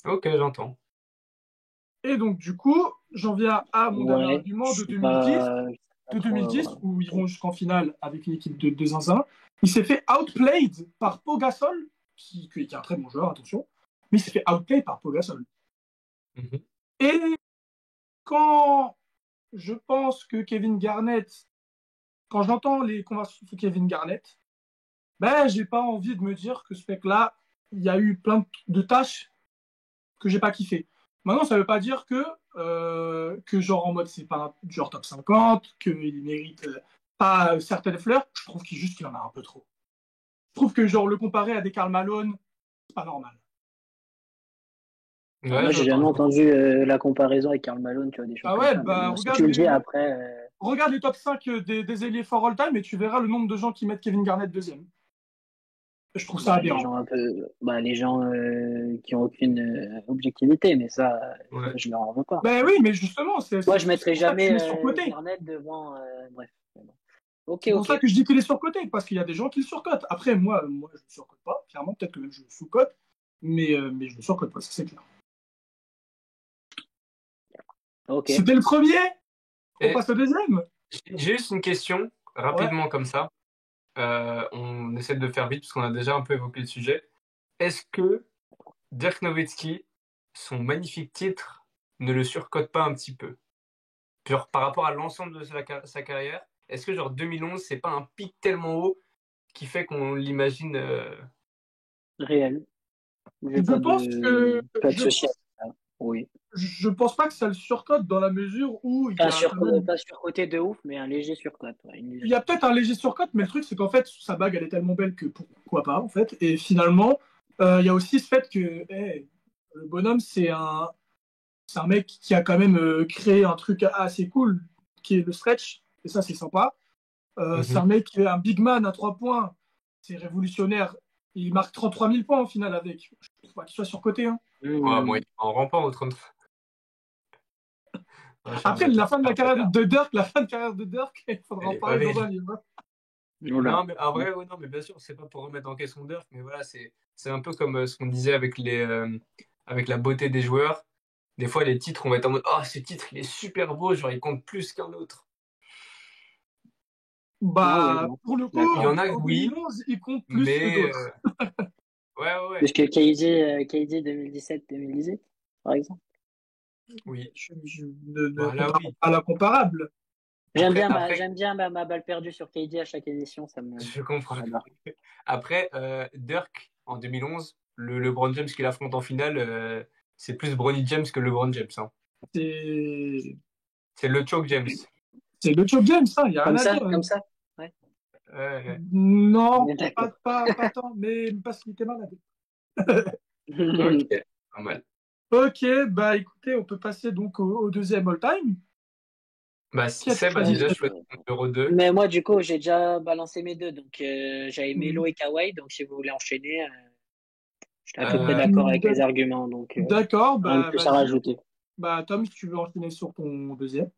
ok, j'entends. Et donc, du coup, j'en viens à mon dernier Ouais, argument je suis pas de trop. 2010, où ils vont jusqu'en finale avec une équipe de zinzin. Il s'est fait outplayed par Pau Gasol, qui est un très bon joueur, attention, mais il s'est fait outplayed par Pau Gasol. Mhm. Et quand je pense que Kevin Garnett, quand j'entends les conversations sur Kevin Garnett, ben, j'ai pas envie de me dire que ce mec-là, il y a eu plein de tâches que j'ai pas kiffé. Maintenant, ça veut pas dire que genre en mode c'est pas un joueur top 50, qu'il mérite a certaines fleurs, je trouve qu'il en a un peu trop. Je trouve que genre le comparer à des Karl Malone, c'est pas normal. Ouais, Moi, je j'ai jamais vois. entendu la comparaison avec Karl Malone, tu vois, des choses Ah comme ouais, ça. Mais bah bon, si tu le dis après, regarde les top 5 des ailiers for all time et tu verras le nombre de gens qui mettent Kevin Garnett deuxième. Je trouve ça les aberrant. gens un peu, les gens qui ont aucune objectivité, mais ça, Ouais. je leur en veux pas. Ben oui, mais justement, Moi, je mettrai pour ça que je jamais mets surcoté. Garnett devant. Bref. Bon. Ok, C'est pour ça ok. que je dis qu'il est surcoté, parce qu'il y a des gens qui le surcotent. Après, moi je ne surcote pas, clairement, peut-être que même je le sous-cote, mais je ne le surcote pas, ça c'est clair. Ok. C'était le premier, on Et passe au deuxième. j'ai juste une question, Ouais. rapidement comme ça. On essaie de faire vite parce qu'on a déjà un peu évoqué le sujet. Est-ce que Dirk Nowitzki, son magnifique titre, ne le surcote pas un petit peu? Genre par rapport à l'ensemble de sa carrière, est-ce que genre 2011, c'est pas un pic tellement haut qui fait qu'on l'imagine Réel. J'ai Je pense que pas de je souci pense, avec ça. Oui. je pense pas que ça le surcote dans la mesure où il y a quand même Pas surcoté de ouf, mais un léger surcote. Ouais, une il légère y a surcote. peut-être un léger surcote, mais le truc, c'est qu'en fait, sa bague, elle est tellement belle que pourquoi pas, en fait. Et finalement, il y a aussi ce fait que le bonhomme, c'est un mec qui a quand même créé un truc assez cool, qui est le stretch. Et ça, c'est sympa. C'est un Mhm. mec qui est un big man à 3 points. C'est révolutionnaire. Il marque 33 000 points au final avec. Je ne trouve pas qu'il soit surcoté. Hein. Ouais, moi, Mmh. il en rend pas au 30. Ouais, je suis un Après, la bâtard. fin de la carrière de Dirk, la fin de carrière de Dirk, il faudra Elle en est pas parler dans belle. un livre. Oula. Non, mais en vrai, ouais, non, mais bien sûr, c'est pas pour remettre en question Dirk, mais voilà, c'est un peu comme ce qu'on disait avec avec la beauté des joueurs. Des fois, les titres, on va être en mode, oh, ce titre, il est super beau, genre, il compte plus qu'un autre. Ah ouais, Bah, non. pour le Je suis coup, Il y d'accord. en a, en oui, 2011, il compte plus que mais d'autres. ouais, ouais, Plus ouais, que KD 2017-2018, par exemple. oui. Je ne Bah là, compare oui. pas à la comparable. Après, J'aime bien ma balle perdue sur KD à chaque édition, je comprends. j'adore. Après, Dirk, en 2011, le LeBron James qu'il affronte en finale, c'est plus Bronny James que LeBron James, hein. C'est C'est le choke James. c'est le Chuck James, il n'y a rien à dire. Comme ça. Ouais. Ouais, Non, D'accord. pas tant, mais parce qu'il était malade. ouais. Ok, pas mal. Ok, bah écoutez, on peut passer donc au deuxième all-time. Bah, Qui a-tu Seb a choisi? déjà choisi son numéro 2. Mais moi, du coup, j'ai déjà balancé mes deux. Donc, j'avais Melo Hmm. et Kawhi. Donc, si vous voulez enchaîner, j'étais à peu près Euh, d'accord avec les arguments. Donc, D'accord, rien de bah plus à vas-y. rajouter. Bah Tom, si tu veux enchaîner sur ton deuxième.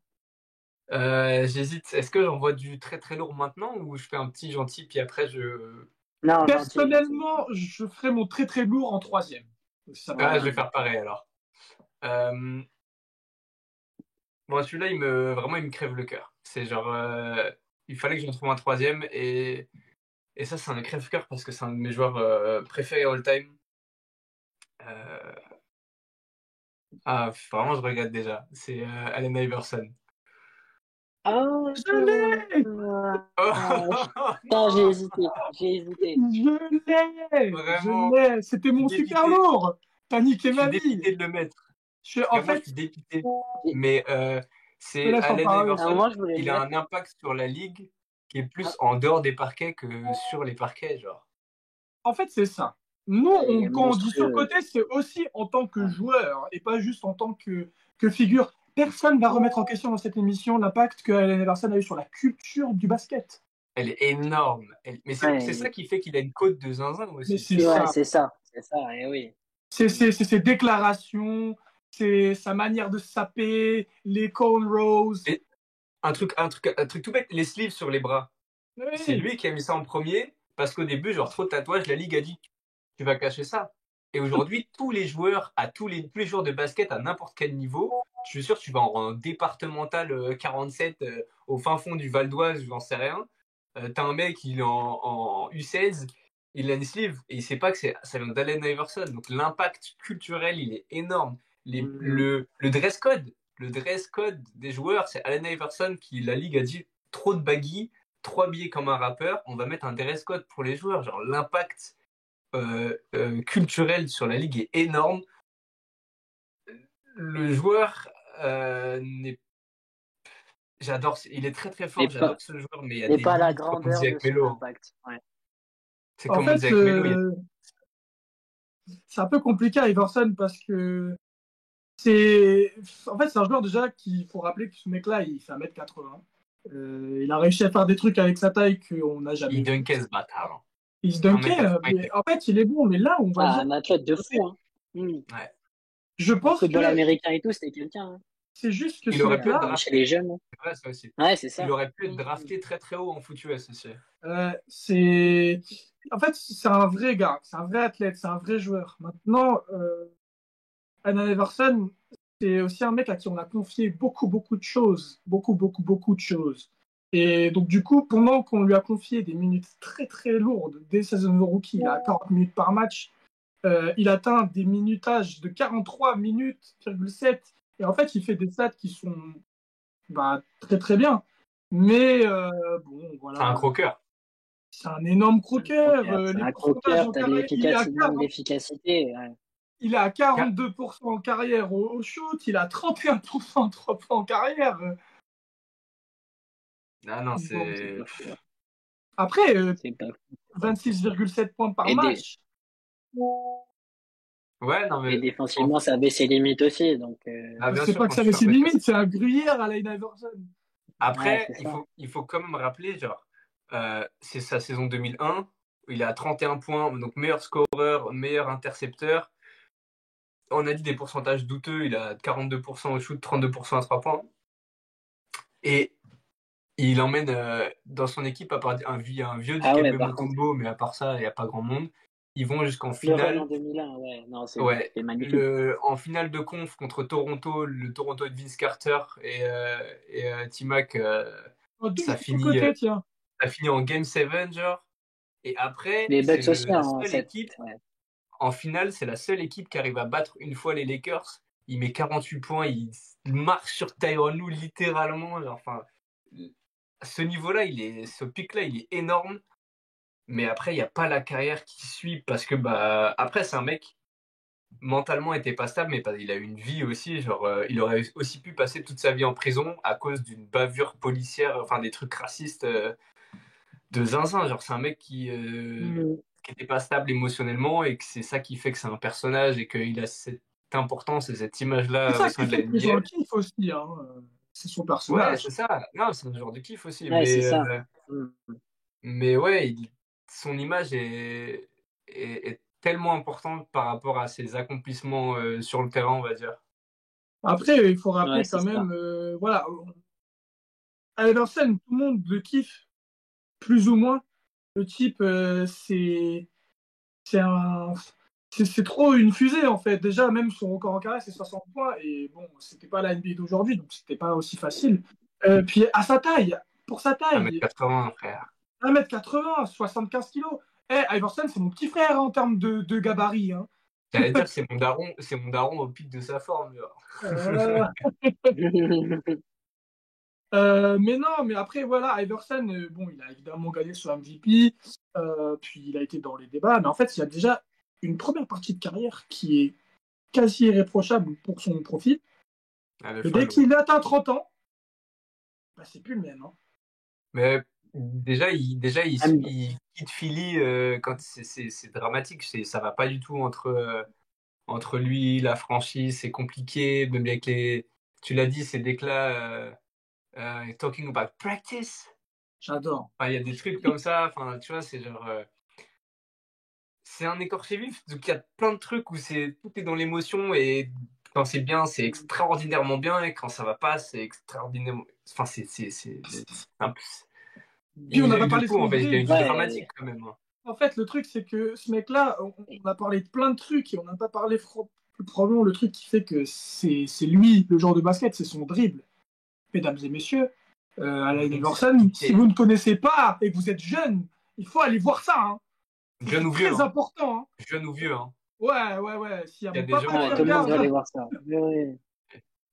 j'hésite. Est-ce que j'envoie du très très lourd maintenant ou je fais un petit gentil puis après je. Non, gentil, gentil. Personnellement, je ferai mon très très lourd en troisième. Ça Ah, je va. vais faire pareil alors. Euh, bon, celui-là, vraiment, il me crève le cœur. C'est genre, il fallait que j'en trouve un troisième et ça, c'est un crève-cœur parce que c'est un de mes joueurs préférés all time. Euh, vraiment, je regrette déjà. C'est Allen Iverson. Ah, Je l'ai! Oh, putain, j'ai non! hésité. J'ai hésité. Je Vraiment, l'ai! C'était je suis mon super dépité. lourd! T'as niqué Je suis ma vie! dépité de le mettre. En Vraiment, je fait, suis dépité. J'ai- Mais je te c'est laisse en Allen parler. À un Iverson. moment, je voulais le Il a mettre. un impact sur la ligue qui est Ah, plus en dehors des parquets que sur les parquets, genre. En fait, c'est ça. Nous, ouais, il est quand on dit monstrueux. surcoté, c'est aussi en tant que Ouais. joueur et pas juste en tant que figure. Personne ne va remettre en question dans cette émission l'impact que Allen Iverson a eu sur la culture du basket. Elle est énorme. Mais c'est ça Ouais, qui fait qu'il a une côte de zinzin Mais aussi. c'est ouais, ça. c'est ça. C'est ça, et oui. C'est ses déclarations, c'est sa manière de saper, les cornrows. Et un truc tout bête, les sleeves sur les bras. C'est Oui, lui qui a mis ça en premier parce qu'au début, genre trop de tatouages, la ligue a dit tu vas cacher ça. Et aujourd'hui, tous les joueurs, tous les joueurs de basket à n'importe quel niveau, je suis sûr que tu vas en départemental 47 au fin fond du Val d'Oise, j'en sais rien. T'as un mec, il est en U16, il a une sleeve et il sait pas que ça vient d'Allen Iverson. Donc l'impact culturel, il est énorme. Mhm. Le dress code des joueurs, c'est Allen Iverson qui, la ligue a dit trop de baggy, trop habillé comme un rappeur, on va mettre un dress code pour les joueurs. Genre l'impact culturel sur la ligue est énorme. Le joueur n'est il est très très Mais fort, pas, j'adore ce joueur, mais il y a mais des pas la limites, comme on grandeur disait de avec son Melo, hein. impact. Ouais. C'est En comme on disait fait, avec Melo, c'est un peu compliqué à Iverson parce que c'est c'est un joueur déjà qu'il faut rappeler que ce mec-là, il fait 1m80. Il a réussi à faire des trucs avec sa taille qu'on n'a jamais il vu. dunkait ce bâtard, hein. Il se dunkait, 1m80, mais en fait, il est bon. Mais là, on va Ah, dire, un athlète de fou, hein. ouais. je En pense football que américain et tout, c'était quelqu'un, hein. c'est juste que Il ce aurait pu être mec-là, Chez drafté, les jeunes, hein. c'est vrai, ça aussi. Ouais, c'est Il ça. aurait pu être drafté très très haut en foot US aussi. c'est. En fait, c'est un vrai gars, c'est un vrai athlète, c'est un vrai joueur. Maintenant, Allen Iverson, c'est aussi un mec à qui on a confié beaucoup de choses. Beaucoup de choses. Et donc, du coup, pendant qu'on lui a confié des minutes très lourdes dès saison de rookie, il a 40 minutes par match, il atteint des minutages de 43 minutes,7. Et en fait, il fait des stats qui sont très bien. Mais bon, C'est un voilà. croqueur. C'est un énorme croqueur. C'est Les un pourcentages croqueur, en t'as de carrière, il est à l'efficacité, manque 40, d'efficacité. Ouais. il est à Ca- 42% en carrière au shoot, il a 31% en 3 points en carrière. Ah non, Bon, C'est c'est. pas fou, hein. après, C'est pas fou. 26,7 points par Et, dé- match. Ouais, non, et mais. en- défensivement, ça avait ses limites aussi. Donc, Ah, bien C'est sûr, pas que quand ça tu avait fais un ses mec comme ça. limites, c'est un gruyère à Allen Iverson. ouais, Après, c'est ça. il faut quand même rappeler, genre, c'est sa saison 2001, où il a 31 points, donc meilleur scoreur, meilleur intercepteur. On a dit des pourcentages douteux, il a 42% au shoot, 32% à 3 points. Et il emmène dans son équipe, à part un vieux Ah ouais, Dikembe par contre, Mutombo, mais à part ça, il n'y a pas grand monde. Ils vont jusqu'en le run en finale. 2001, ouais, non, Ouais, c'est magnifique. en finale de conf contre Toronto, le Toronto de Vince Carter et T-Mac, Oh, ça double son finit, côté, tiens. ça finit en Game 7, genre. Et après, Les c'est Bucks aussi, la en seule 7. équipe, Ouais. en finale, c'est la seule équipe qui arrive à battre une fois les Lakers. Il met 48 points, il marche sur Tyronn Lue littéralement. Genre, enfin, ce niveau-là, ce pic-là, il est énorme. Mais après, il n'y a pas la carrière qui suit parce que, bah, après, c'est un mec mentalement était pas stable, mais il a eu une vie aussi. Genre, il aurait aussi pu passer toute sa vie en prison à cause d'une bavure policière, enfin des trucs racistes de zinzin. Genre, c'est un mec Mm. qui était pas stable émotionnellement et que c'est ça qui fait que c'est un personnage et qu'il a cette importance et cette C'est image au ça qui sein de la fait que les gens le NBA. kiffent aussi, hein. C'est son Ouais, personnage. c'est ça. Non, c'est un genre de kiff aussi. Ouais, c'est ça. Mm. Mais ouais, son image est tellement importante par rapport à ses accomplissements sur le terrain, on va dire. Après, il faut Ouais, rappeler c'est quand ça. même, voilà, Iverson, tout le monde le kiffe, plus ou moins. Le type, c'est un, c'est trop une fusée en fait. Déjà, même son record en carrière, c'est 60 points. Et bon, c'était pas la NBA d'aujourd'hui, donc c'était pas aussi facile. Puis à sa taille, pour sa taille, 1m80, frère. 1m80, 75 kilos. Iverson, c'est mon petit frère en termes de gabarit, hein. J'allais dire, c'est mon daron au pic de sa forme, genre. Euh, mais non, mais après, voilà, Iverson, bon, il a évidemment gagné son MVP, puis il a été dans les débats, mais en fait, il y a déjà une première partie de carrière qui est quasi irréprochable pour son profil. Ah, le Et dès folle, ouais. qu'il atteint 30 ans, bah, c'est plus le même, hein. Mais Ah, mais il quitte Philly quand c'est dramatique. Ça va pas du tout entre lui, la franchise, c'est compliqué. Même avec tu l'as dit, ces déclats talking about practice. J'adore. Enfin, il y a des trucs comme ça. Enfin, tu vois, c'est genre. C'est un écorché vif. Donc, il y a plein de trucs où tout est dans l'émotion et quand c'est bien, c'est extraordinairement bien et quand ça va pas, c'est extraordinairement. Enfin, un peu- Puis on n'a il a pas eu de parlé de tout son en fait. Il a eu dribble. du ouais. dramatique quand même, hein. En fait, le truc, c'est que ce mec-là, on a parlé de plein de trucs et on n'a pas parlé probablement le truc qui fait que c'est lui, le genre de basket, c'est son dribble. Mesdames et messieurs, Allen Donc, c'est Iverson, si appliqué. vous ne connaissez pas et que vous êtes jeune, il faut aller voir ça, hein. Jeune C'est ou vieux, très hein. important, hein. Jeune ou vieux, hein. Ouais. S'il y a Il y a mon des papa gens. Ouais, qui tout le monde doit aller regarde, voir ça. Ouais, ouais.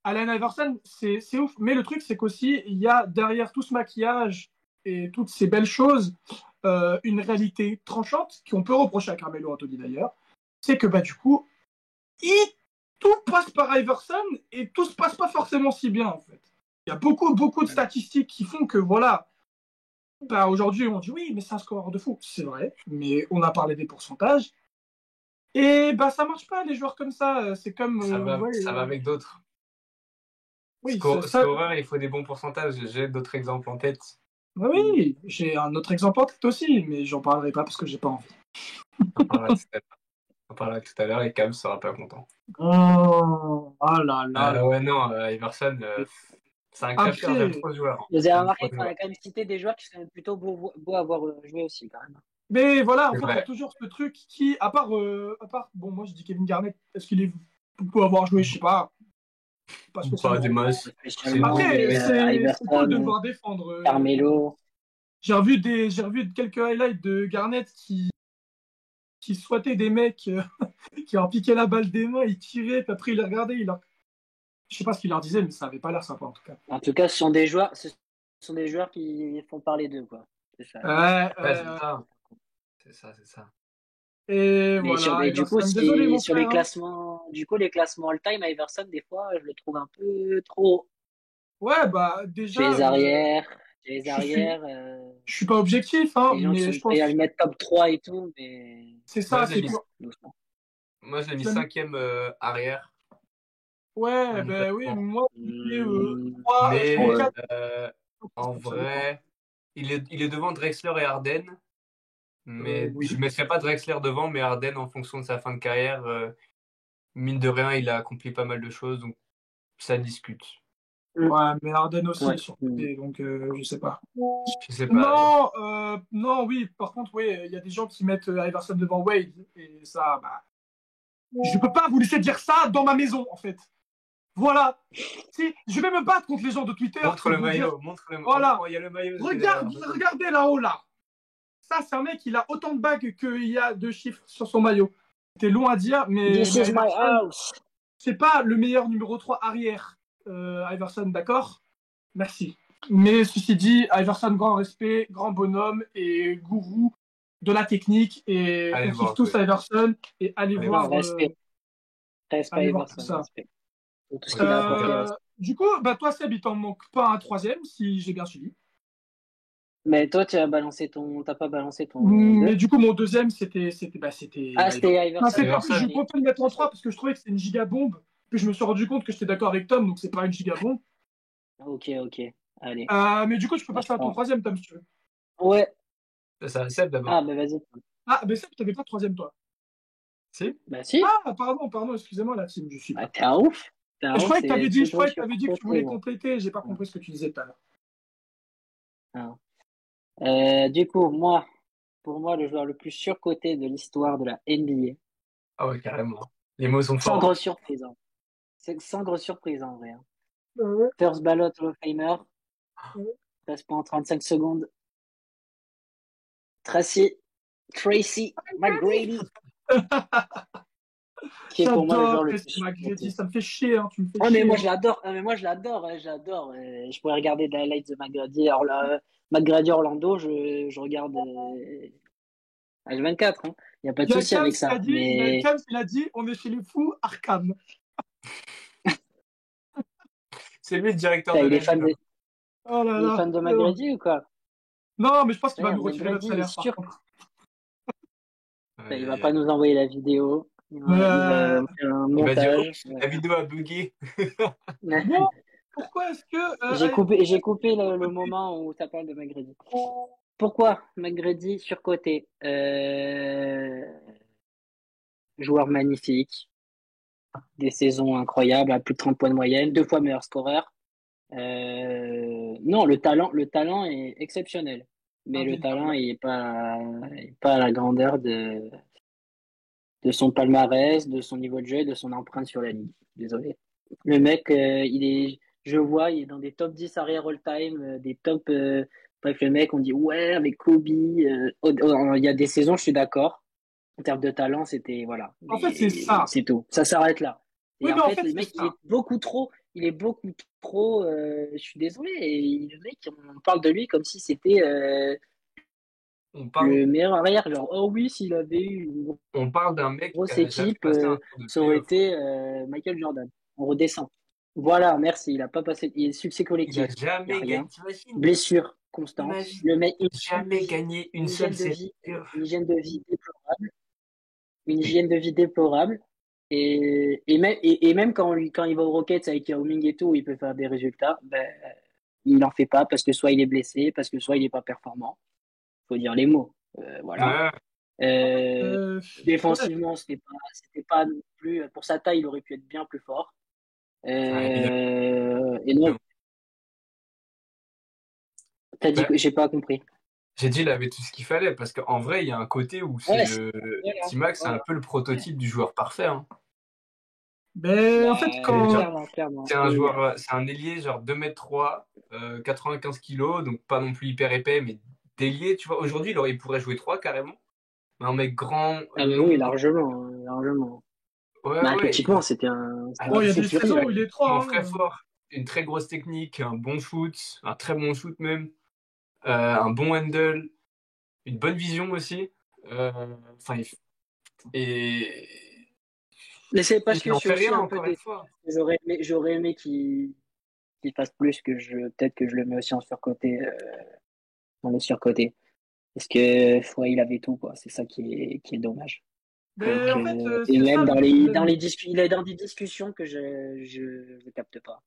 Allen Iverson, c'est ouf. Mais le truc, c'est qu'aussi, il y a derrière tout ce maquillage et toutes ces belles choses, une réalité tranchante qu'on peut reprocher à Carmelo Anthony d'ailleurs. C'est que bah, du coup, tout passe par Iverson et tout se passe pas forcément si bien en fait. Il y a beaucoup de statistiques qui font que, voilà, bah, aujourd'hui, on dit oui, mais c'est un scoreur de fou. C'est vrai, mais on a parlé des pourcentages. Et bah, ça marche pas, les joueurs comme ça. C'est comme. Ça va avec d'autres. Oui, Scoreur, il faut des bons pourcentages. J'ai d'autres exemples en tête. bah oui, j'ai un autre exemple en tête aussi, mais j'en parlerai pas parce que j'ai pas envie. On parlera tout à l'heure et Cam sera pas content. Oh là là. Ouais, non, Iverson, c'est un crève-cœur, j'aime trop ce joueur. Vous avez remarqué qu'on a quand même cité des joueurs qui sont plutôt beaux à avoir joué aussi, quand même. Mais voilà, en C'est fait, il y a vrai. toujours ce truc qui, à part, bon, moi je dis Kevin Garnett, est-ce qu'il est peut avoir joué, je sais pas Pas spécialement. des masses. Spécialement, Après, mais c'est cool de le Iverson, voir défendre. Carmelo. J'ai revu quelques highlights de Garnett qui souhaitait des mecs qui leur piquaient la balle des mains, ils tiraient, puis après ils les regardaient, je sais pas ce qu'il leur disait, mais ça avait pas l'air sympa en tout cas. En tout cas, ce sont des joueurs qui font parler d'eux, quoi. C'est ça. Ouais, c'est ça. Et Mais voilà, du coup, désolé mon sur frère. les classements all-time, Iverson, des fois, je le trouve un peu trop Ouais, bah chez déjà, les arrières. je suis pas objectif, hein, Les gens qui mais sont je pense prêts à le mettre top 3 et tout, mais c'est ça, c'est que doucement. Moi, je l'ai mis je l'ai mis- 5e arrière. ouais, ben oui, moi, je Mais mets 4. en vrai, il est devant Drexler et Harden. Mais Oui. je ne mettrais pas Drexler devant, mais Harden, en fonction de sa fin de carrière, mine de rien, il a accompli pas mal de choses, donc ça discute. Ouais, mais Harden aussi, Ouais. donc je sais pas. Je sais pas. Non, oui, par contre, oui, il y a des gens qui mettent Iverson devant Wade, et ça, bah, je peux pas vous laisser dire ça dans ma maison, en fait. Voilà. Si, je vais me battre contre les gens de Twitter. Montre le maillot, Voilà. Oh, il y a le maillot. Regardez là-haut, là. Ça, c'est un mec, il a autant de bagues qu'il y a de chiffres sur son maillot. C'était long à dire, mais This is my house. C'est pas le meilleur numéro 3 arrière, Iverson, d'accord? Merci. Mais ceci dit, Iverson, grand respect, grand bonhomme et gourou de la technique. Et allez on kiffe tous Iverson. Et allez voir. Respect. Allez voir Iverson, tout ça. respect. Tout ce qu'il a apporté. Du coup, bah, toi, Seb, il t'en manque pas un troisième, si j'ai bien suivi. Mais toi, t'as pas balancé ton Mais 2. du coup, mon deuxième, c'était. Ah, c'était Iverson. Je comptais le mettre en 3 parce que je trouvais que c'était une giga bombe. Puis je me suis rendu compte que j'étais d'accord avec Tom, donc c'est pas une giga bombe. Ok. Allez. Mais du coup, tu peux passer à ton troisième, Tom, si tu veux. Ouais. Ça, Seb d'abord. Ah, bah vas-y. Ah, mais Seb, t'avais pas de troisième, toi. Si. Bah si. Ah, pardon, excusez-moi, la team, je suis. Bah, t'es un ouf. Je croyais que t'avais dit que tu voulais compléter, j'ai pas compris ce que tu disais tout à l'heure. Du coup, pour moi, le joueur le plus surcoté de l'histoire de la NBA. Ah ouais, carrément. Les mots sont forts. Sans grosse surprise. Hein. C'est sans grosse surprise en vrai. Hein. First ballot Hall of Famer. Reste pas en 35 secondes. Tracy McGrady. Qui est pour moi le joueur le plus McGrady, ça me fait chier, hein, tu me fais chier. Mais moi je l'adore. J'adore. Je pourrais regarder des highlights de McGrady. Alors là, McGrady Orlando, je regarde H24. Il n'y a pas de souci avec ça. Mais Cam, il a dit, on est chez les fous, Arkham. C'est lui le directeur de il est fan de McGrady ou quoi? Non, mais je pense qu'il va nous retirer notre salaire, par contre. Il va pas nous envoyer la vidéo. Il va faire un montage. La vidéo a bugué. Bon, pourquoi est-ce que... J'ai coupé le moment où ça parle de McGrady. Pourquoi McGrady surcoté? Joueur magnifique. Des saisons incroyables, à plus de 30 points de moyenne, 2 fois meilleur scoreur. Non, le talent est exceptionnel. Mais le talent est pas à la grandeur de son palmarès, de son niveau de jeu et de son empreinte sur la ligue. Désolé. Le mec, il est dans des top 10 arrière all-time, des top. Bref, le mec, on dit ouais, avec Kobe. Il y a des saisons, je suis d'accord. En termes de talent, c'était. Voilà. En fait, c'est ça. C'est tout. Ça s'arrête là. Et oui, en fait, le mec, il est beaucoup trop. Je suis désolé. Et le mec, on parle de lui comme si c'était. Le meilleur arrière, genre, oh oui, s'il avait eu on parle d'un mec grosse équipe, ça aurait été Michael Jordan. On redescend. Voilà, merci. Il a pas passé. Il est succès Il a collectif. Il n'y a jamais gagné. rien. T'imagines? Blessure constante. Imagine. Le mec, Jamais gagné une une seule hygiène de série. vie, une hygiène de vie déplorable. Une hygiène de vie déplorable. Et même quand il va aux Rockets avec Yao Ming et tout, il peut faire des résultats. Ben, il n'en fait pas parce que soit il est blessé, parce que soit il n'est pas performant. Faut dire les mots. Voilà. Ouais, Euh, Ouais. Défensivement, c'était pas non plus. Pour sa taille, il aurait pu être bien plus fort. ouais, Et non, t'as dit bah, que j'ai pas compris. j'ai dit, il avait tout ce qu'il fallait, parce qu'en vrai, il y a un côté où c'est Ouais, le. voilà, T-Mac, c'est un voilà. peu le prototype du joueur parfait. Hein. Ben, en fait, Et genre, Clairement, clairement. c'est un Et, joueur, c'est un ailier, genre 2 m 3, 95 kilos, donc pas non plus hyper épais, mais d'ailier, tu vois. Aujourd'hui, il pourrait jouer 3 carrément. Un mec grand, ah mais oui, long. largement, largement. Ouais, Mais ouais. athlétiquement, c'était bon, un il y a fou des furieux. saisons où il est 3. Très fort, une très grosse technique, un bon shoot, un très bon shoot même, un bon handle, une bonne vision aussi. Enfin, et Mais c'est parce il que n'en c'est fait aussi rien, un peu encore une fois. j'aurais aimé qu'il fasse plus peut-être que je le mets aussi en surcoté, dans les surcotés. Parce que, ouais, il avait tout, quoi. C'est ça qui est dommage. Mais Donc, en fait, et c'est ça même le dans problème. les il est dans des discussions que je capte pas.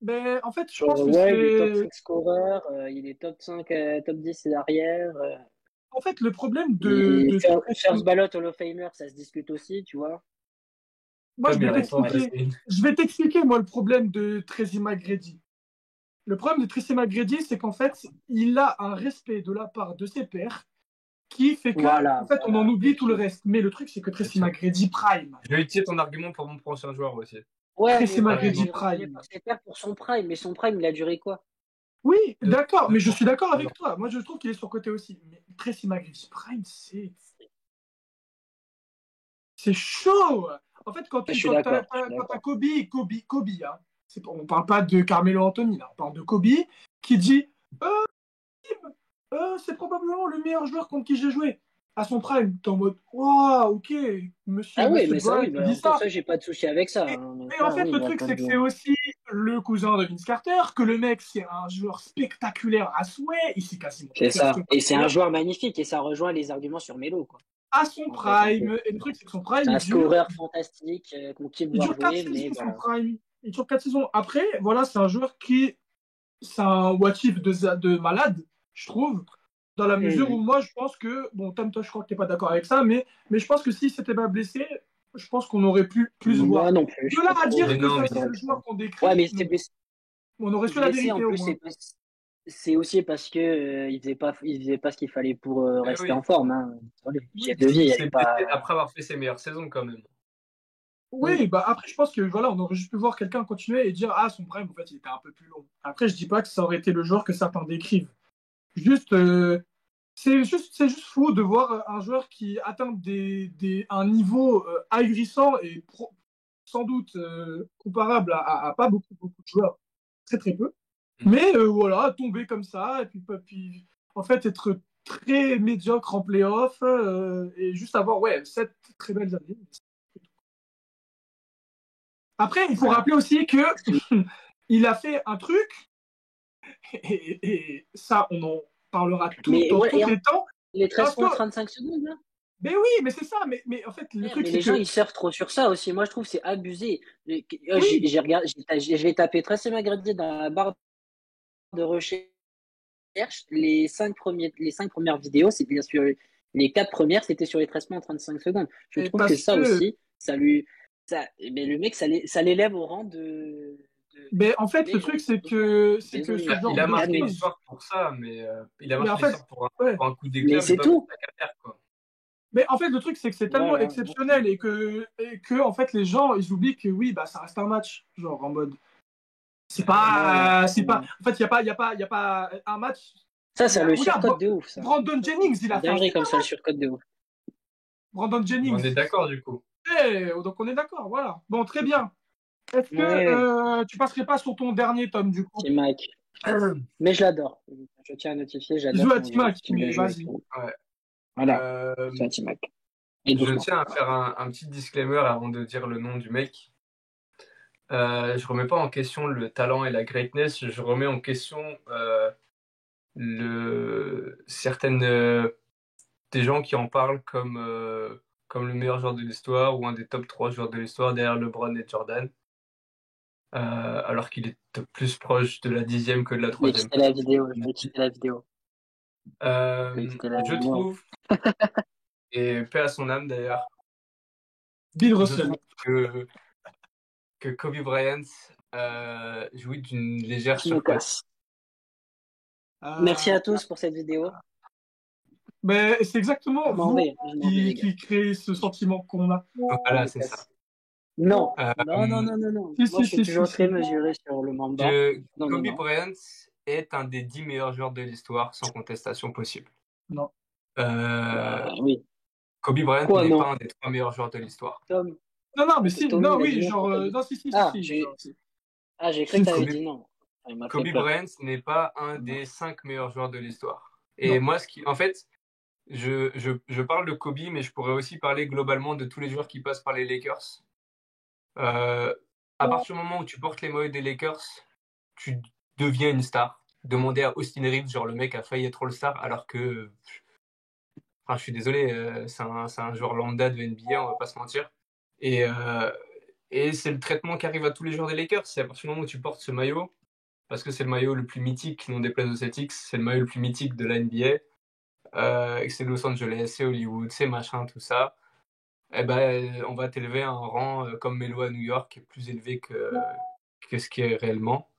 Mais en fait, je Genre, pense que ouais, il est top c'est. 5 scoreur, il est top 5 top 10 arrière. En fait, le problème Et de first ballot Hall of Famer, ça se discute aussi, tu vois. Moi, Ouais, je mais il vais Bon, reste pas bref. t'expliquer. assez. Je vais t'expliquer, moi, le problème de Tracy McGrady. Le problème de Tracy McGrady, c'est qu'en fait, il a un respect de la part de ses pairs qui fait que, en Voilà, fait, on en voilà. oublie tout le reste. Mais le truc, c'est que Tracy Tiens, McGrady Prime. je vais utiliser ton argument pour mon prochain joueur aussi. Ouais, mais Tracy voilà, McGrady il est respecté Prime. par ses pairs pour son prime. Mais son prime, il a duré quoi? Oui, Deux, d'accord, deux mais je ans. suis d'accord Deux avec ans. toi. Moi, je trouve qu'il est surcoté aussi. Mais Tracy McGrady Prime, c'est chaud. En fait, Je suis d'accord, je suis quand t'as d'accord. Kobe, hein, on parle pas de Carmelo Anthony, là, on parle de Kobe, qui dit euh, c'est probablement le meilleur joueur contre qui j'ai joué. À son prime, t'es en mode waouh, ok, Ah oui, monsieur mais ça, Bryant oui, qui bah, dit pour ça. ça, j'ai pas de souci avec ça. Et, Hein. et en Ça, fait, oui, le d'un truc, point c'est de que vue. c'est aussi le cousin de Vince Carter, que le mec, c'est un joueur spectaculaire à souhait, il sait quasiment tout C'est faire ce que ça. Et c'est un Carter. joueur magnifique et ça rejoint les arguments sur Melo, quoi. À son En fait, un peu. prime. Et le truc, c'est que son C'est prime, un scoreur fantastique qu'on kiffe il voir dure 4 jouer, mais saisons, son voilà. prime. Il dure 4 saisons. Après, voilà, c'est un joueur qui. C'est un what if de malade, je trouve. Dans la mesure où Mhm. moi, je pense que. Bon, Tom, toi, je crois que tu n'es pas d'accord avec ça, mais je pense que s'il s'était pas blessé, je pense qu'on aurait pu plus Moi voir. non plus, je De suis là pas à trop, Mais dire que non, ça, mais c'est d'accord le avec ça. joueur qu'on Ouais, décrit, mais non. On aurait su la blessé en vérité au plus, moins. c'est aussi parce que il faisait pas ce qu'il fallait pour eh rester oui. en forme. Hein. Désolé. Oui, Hygiène de vie, il elle s'est est blessé pas. après avoir fait ses meilleures saisons quand même. Mm. Oui, bah après, je pense que voilà, on aurait juste pu voir quelqu'un continuer et dire ah, son prime, en fait, il était un peu plus long. Après, je dis pas que ça aurait été le joueur que certains décrivent. Juste, c'est juste fou de voir un joueur qui atteint un niveau ahurissant et sans doute comparable à pas beaucoup de joueurs, très très peu. Mm. Mais voilà, tomber comme ça, et puis en fait être très médiocre en playoff et juste avoir ouais, 7 très belles années. Après, il faut Voilà. rappeler aussi que il a fait un truc, et ça, on en parlera Mais dans ouais, tous les temps. les 13 Parce que points 35 secondes, là. mais oui, mais c'est ça. Mais en fait, le Ouais, truc, mais c'est les gens, que ils surfent trop sur ça aussi. Moi, je trouve que c'est abusé. oui, J'ai regardé, j'ai tapé Tracy McGrady dans la barre de recherche. Les 5 premières vidéos, c'est bien sûr les 4 premières, c'était sur les 13 points en 35 secondes. Je et trouve que parce ça que aussi, mais le mec, ça l'élève au rang mais en de fait, le truc, légende. Franchement, c'est que désolé. ce Bah, il genre a de marqué choses. l'histoire pour ça, mais il a Mais marqué en fait, l'histoire ouais. pour un coup Mais d'éclat, mais c'est pas pour tout. sa carrière, quoi. Mais en fait, le truc, c'est que c'est tellement Voilà. exceptionnel et que en fait, les gens, ils oublient que oui, bah, ça reste un match. Genre en mode, Voilà. c'est pas. Voilà. En fait, il y a pas un match. Ça le Regarde, surcote de ouf, ça. Brandon Ça, Jennings, il c'est a une fait un dinguerie comme super ça, le match. surcote de ouf. Brandon On est Jennings. d'accord, du coup. Donc on est d'accord, voilà. Bon, très bien. Est-ce que Ouais, tu passerais pas sur ton dernier tome du coup? c'est Mike. Mais je l'adore. Je tiens à notifier, j'adore Bisous à son Timac, style de mais jeu et vas-y. tout. Ouais. Voilà. Euh, C'est un T-Mac. Et je doucement. tiens à faire un petit disclaimer avant de dire le nom du mec. Je remets pas en question le talent et la greatness, je remets en question certaines des gens qui en parlent comme le meilleur joueur de l'histoire ou un des top 3 joueurs de l'histoire derrière LeBron et Jordan, alors qu'il est plus proche de la 10e que de la Je vais 3e quitter la place. vidéo, je vais quitter la vidéo. Je vais quitter la Je vidéo. trouve, et paix à son âme d'ailleurs, Bill je Russell. trouve que Kobe Bryant jouit d'une légère Je me surcote. casse. Merci Euh, à tous pour cette vidéo. mais c'est Je exactement m'en vous vais, les gars. qui créez ce sentiment qu'on a. Je Voilà, me c'est ça. casse. Non, Euh, non, non, non, non, non. Si, Moi, si, je suis si, si, toujours très si. mesuré sur le Mamba. Non, non, Kobe non. Bryant est un des 10 meilleurs joueurs de l'histoire, sans contestation possible. Non. Euh, Bah oui. Kobe Bryant Quoi, n'est pas non? un des 3 meilleurs joueurs de l'histoire. Tom? Non, non, mais si, Tommy, non, il a dit oui, non genre, pour Kobe. non, si, si, si, Ah, si, genre, si. j'ai cru que Si, tu avais Kobe, dit non. Il m'a fait Kobe peur. Bryant n'est pas un Non. des 5 meilleurs joueurs de l'histoire. Et Non. moi, en fait, je parle de Kobe, mais je pourrais aussi parler globalement de tous les joueurs qui passent par les Lakers. À partir du moment où tu portes les maillots des Lakers, tu deviens une star. Demandez à Austin Reeves, genre le mec a failli être All-Star, alors que, enfin, je suis désolé, c'est un joueur lambda de NBA, on va pas se mentir. Et, euh, et c'est le traitement qui arrive à tous les joueurs des Lakers. C'est à partir du moment où tu portes ce maillot, parce que c'est le maillot le plus mythique, non déplaise aux Celtics, c'est le maillot le plus mythique de la NBA. Et c'est Los Angeles, c'est Hollywood, c'est machin, tout ça. Eh ben, on va t'élever à un rang comme Melo à New York, qui est plus élevé que ce qui est réellement.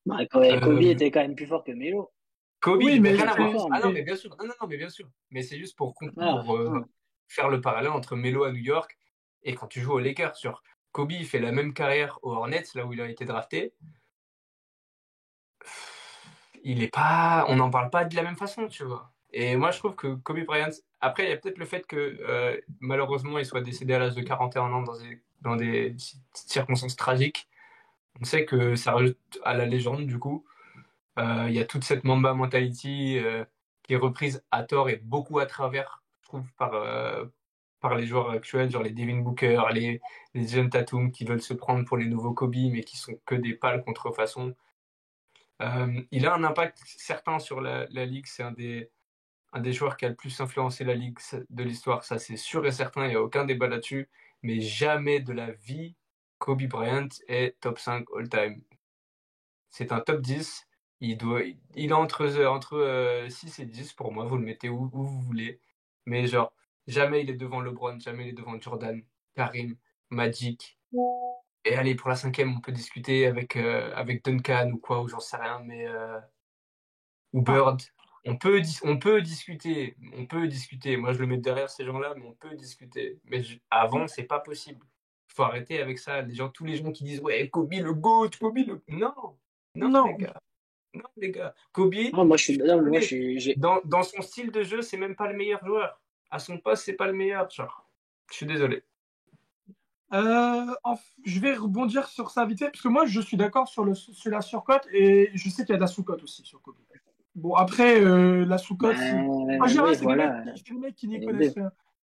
Bah, Kobe Euh, était quand même plus fort que Melo. Kobe, Oui, mais mais rien Très à très voir. fort, Ah non, Melo. mais bien sûr. Non, non, non, mais bien sûr. Mais c'est juste Ah, pour putain. faire le parallèle entre Melo à New York et quand tu joues aux Lakers. Sur Kobe, il fait la même carrière aux Hornets, là où il a été drafté. Il est pas, on n'en parle pas de la même façon, tu vois. Et moi, je trouve que Kobe Bryant, après, il y a peut-être le fait que malheureusement, il soit décédé à l'âge de 41 ans dans des circonstances tragiques. On sait que ça rajoute à la légende, du coup. Il y a toute cette Mamba mentality qui est reprise à tort et beaucoup à travers, je trouve, par les joueurs actuels, genre les Devin Booker, les Jason Tatum qui veulent se prendre pour les nouveaux Kobe, mais qui sont que des pâles contrefaçons. Il a un impact certain sur la ligue. C'est un des joueurs qui a le plus influencé la ligue de l'histoire. Ça, c'est sûr et certain. Il n'y a aucun débat là-dessus. Mais jamais de la vie, Kobe Bryant est top 5 all-time. C'est un top 10. Il est entre 6 et 10 pour moi. Vous le mettez où vous voulez. Mais genre, jamais il est devant LeBron, jamais il est devant Jordan, Karim, Magic. Et allez, pour la 5e, on peut discuter avec Duncan ou quoi, ou j'en sais rien, mais ou ah, Bird. On peut discuter, on peut discuter. Moi, je le mets derrière ces gens-là, mais on peut discuter. Mais avant, c'est pas possible. Faut arrêter avec ça. Tous les gens qui disent ouais, Kobe le GOAT, Kobe le. Non, non les non, gars, non les gars. Kobe, Non, moi, je je suis, suis non, moi, désolé. j'ai, Dans son style de jeu, c'est même pas le meilleur joueur. À son poste, c'est pas le meilleur, genre. Je suis désolé. je vais rebondir sur ça vite fait, parce que moi, je suis d'accord sur la surcote, et je sais qu'il y a de la sous-cote aussi sur Kobe. Bon, après, la sous-cote, en général, oui, voilà, c'est des mecs qui n'y les connaissent deux. rien.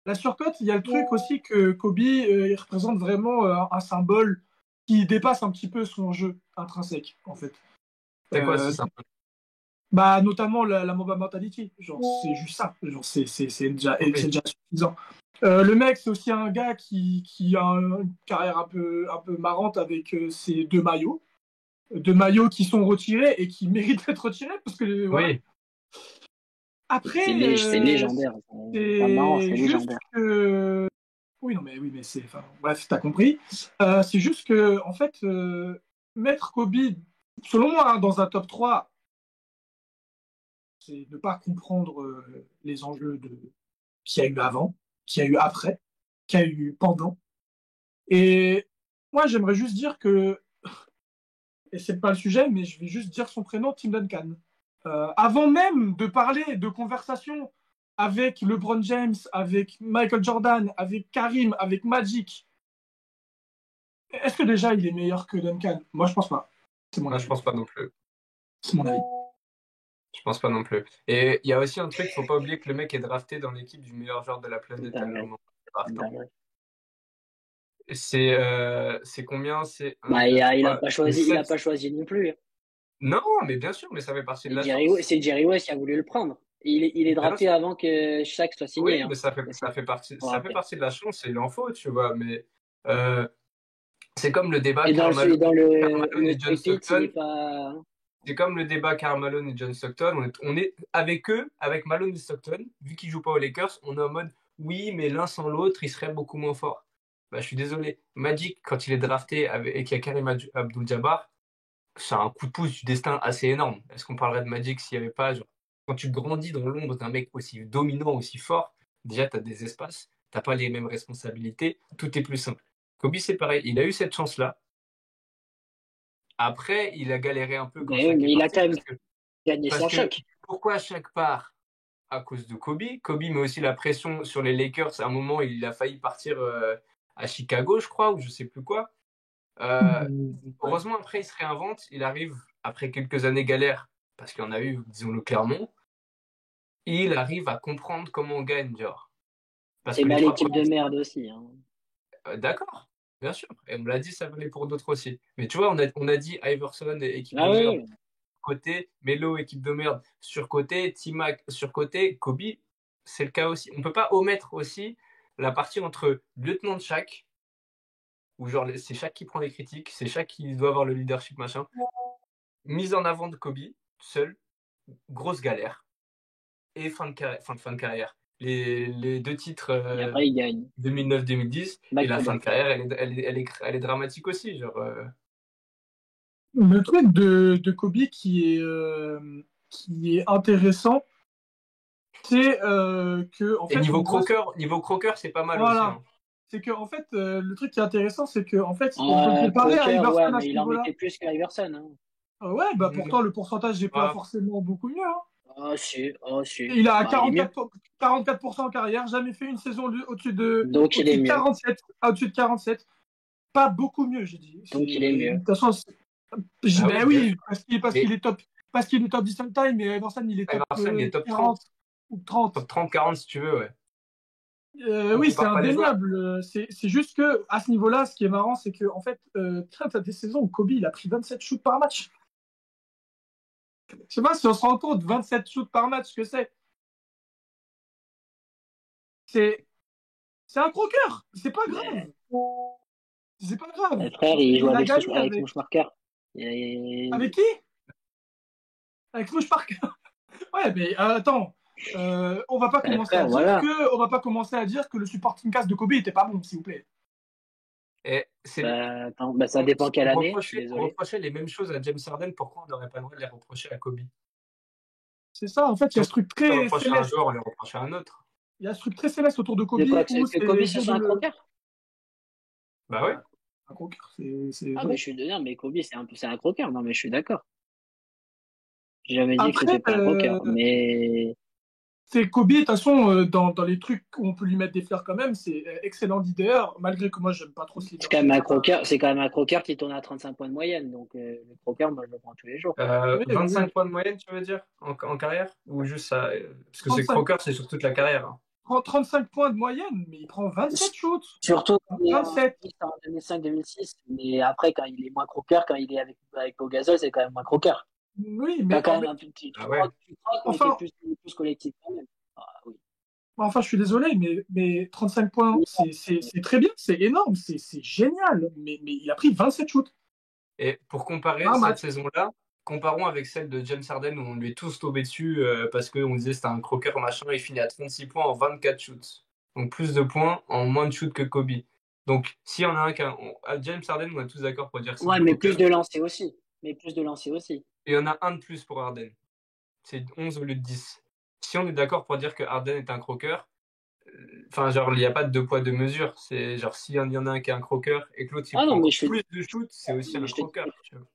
La surcote, il y a le truc aussi que Kobe, il représente vraiment un symbole qui dépasse un petit peu son jeu intrinsèque, en fait. C'est quoi Euh, ce ça? Bah, notamment la Mamba Mentality. Genre, c'est juste ça. Genre, c'est Oui, déjà suffisant. Le mec, c'est aussi un gars qui a une carrière un peu marrante avec ses deux maillots. Deux maillots qui sont retirés et qui méritent d'être retirés parce que, voilà. oui. Après, C'est légendaire. C'est pas marrant, c'est c'est juste légendaire. que. Oui, mais c'est. Enfin, bref, t'as compris. C'est juste que, en fait, mettre Kobe, selon moi, hein, dans un top 3 c'est ne pas comprendre les enjeux qu'il y a eu avant, qu'il y a eu après, qu'il y a eu pendant. Et moi, j'aimerais juste dire que, et c'est pas le sujet, mais je vais juste dire son prénom, Tim Duncan. Avant même de parler de conversation avec LeBron James, avec Michael Jordan, avec Karim, avec Magic, est-ce que déjà il est meilleur que Duncan? Moi, je pense pas. C'est mon Moi, je avis. pense pas non plus. C'est mon avis. Je pense pas non plus. Et il y a aussi un truc, faut pas oublier que le mec est drafté dans l'équipe du meilleur joueur de la planète à un Dingue, moment du draft, hein. dingue. C'est combien? C'est un, Bah, deux, il a trois, pas c'est choisi, il a sept. pas choisi non plus. Non, mais bien sûr, mais ça fait partie de la chance. C'est Jerry West qui a voulu le prendre. Il est Bien drafté sûr. avant que Shaq soit signé, Oui, hein, mais aussi, pour ça fait rappel. partie de la chance et il en faut, tu vois. Mais euh, c'est comme le débat Et dans Karl Malone le et John tripit, il est Stockton. pas. C'est comme le débat Karl Malone et John Stockton. On est avec eux, avec Malone et Stockton, vu qu'ils jouent pas aux Lakers, on est en mode oui, mais l'un sans l'autre, il serait beaucoup moins fort. Bah, je suis désolé. Magic, quand il est drafté et qu'il y a Karim Abdul-Jabbar, c'est un coup de pouce du destin assez énorme. Est-ce qu'on parlerait de Magic s'il n'y avait pas, genre, quand tu grandis dans l'ombre d'un mec aussi dominant, aussi fort, déjà, tu as des espaces, t'as pas les mêmes responsabilités, tout est plus simple. Kobe, c'est pareil, il a eu cette chance-là. Après, il a galéré un peu quand Shaq est Mais il a parti, quand même gagné parce sans que Shaq. pourquoi Shaq part? À cause de Kobe. Kobe met aussi la pression sur les Lakers. À un moment, il a failli partir à Chicago, je crois, ou je sais plus quoi. Euh, Ouais. Heureusement, après, il se réinvente. Il arrive, après quelques années galères, parce qu'il y en a eu, disons-le clairement, il arrive à comprendre comment on gagne, genre. Parce Et que les bah, trois l'équipe premiers, de merde aussi, hein. d'accord, bien sûr. Et on me l'a dit, ça valait pour d'autres aussi. Mais tu vois, on a dit Iverson, équipe Ah de merde, oui, côté, Melo, équipe de merde, surcoté, T-Mac, surcoté, Kobe, c'est le cas aussi. On peut pas omettre aussi la partie entre lieutenant de Shaq, où genre c'est Shaq qui prend les critiques, c'est Shaq qui doit avoir le leadership, machin, mise en avant de Kobe, seul, grosse galère, et fin de carrière. Les deux titres et après, il gagne. 2009-2010, et Back la to fin de back. carrière, elle est dramatique aussi. Genre, Le truc de Kobe qui est intéressant, c'est que en Et fait on voit niveau croqueur, c'est pas mal aussi. voilà, Hein. c'est que en fait le truc qui est intéressant, c'est que en fait on peut le comparer à Croker, ouais, Iverson à mais ce il en niveau-là. mettait plus qu'Iverson, hein. Ouais, bah pourtant Non, le pourcentage n'est pas pas- forcément beaucoup mieux, hein. Oh, si, oh, si. Il a Bah, il est mieux. 44% en carrière, jamais fait une saison Donc, il est au-dessus de mieux. 47, au-dessus de 47. Pas beaucoup mieux, j'ai dit. Donc, il est De mieux. toute façon, Ah ben oui, bien oui, sûr. parce qu'il est top 10 all time, mais Emerson, il est top Iverson, il est top 30. 40 ou 30. Top 30-40 si tu veux, ouais. On Oui, c'est compare pas les joueurs. indéniable. C'est juste que à ce niveau-là, ce qui est marrant, c'est que en fait, t'as des saisons où Kobe il a pris 27 shoots par match. Je sais pas si on se rend compte, 27 shoots par match, ce que c'est. C'est c'est un croqueur. C'est pas grave. Mais, C'est pas grave. frère, il joue Il a avec, gagné avec Marker. Et- avec qui? Avec Rouge Park. Ouais, mais attends. On va pas commencer à frère, dire voilà. que le supporting cast de Kobe était pas bon, s'il vous plaît. Et c'est, Bah, attends, bah, ça dépend quelle année, je suis on désolé. reprochait les mêmes choses à James Harden, pourquoi on n'aurait pas le droit de les reprocher à Kobe? C'est ça, en fait, il y Si a on ce truc peut très reprocher à un céleste. joueur, on les reproche à un autre. Il y a ce truc très céleste autour de De Kobe quoi où que Kobe, c'est ce dur soit de un le. croqueur? Bah Ouais, oui. un croqueur, Ah, mais ouais. je suis non, mais Kobe, c'est un croqueur. Non, mais je suis d'accord. J'ai jamais dit que Après, c'était pas un croqueur. Mais c'est Kobe, de toute façon, dans les trucs où on peut lui mettre des fleurs quand même, c'est excellent leader, malgré que moi, j'aime pas trop ce leadership. c'est quand même un croqueur qui tourne à 35 points de moyenne. Donc, le croqueur, moi, je le prends tous les jours. Oui, oui, oui. 25 points de moyenne, tu veux dire, en carrière? Ou juste ça? Parce que c'est 35, croqueur, c'est sur toute la carrière. Hein. 35 points de moyenne, mais il prend 27 shoots. Surtout quand il est 27. en 2005-2006. Mais après, quand il est moins croqueur, quand il est avec Pogazol, c'est quand même moins croqueur. Oui, T'as mais, quand même un petit, Ah ouais. tu croques, mais enfin, plus collectif quand même. Ah, oui. enfin, je suis désolé, mais 35 points, c'est très bien, c'est énorme, c'est génial. Mais il a pris 27 shoots. Et pour comparer Un cette match. saison-là, comparons avec celle de James Harden où on lui est tous tombé dessus parce qu'on disait c'était un croqueur machin, il finit à 36 points en 24 shoots. Donc plus de points en moins de shoots que Kobe. Donc s'il y en a un à James Harden, on est tous d'accord pour dire que c'est Ouais, un mais plus croqueur. de lancers aussi. Mais plus de lancers aussi. Et il y en a un de plus pour Harden. C'est 11 au lieu de 10. Si on est d'accord pour dire que Harden est un croqueur, enfin genre il n'y a pas de deux poids deux mesures. C'est genre s'il y en a un qui est un croqueur et que l'autre il Ah prend non, mais encore je suis, plus de shoots, c'est aussi mais un je te dis, croqueur. Tu vois.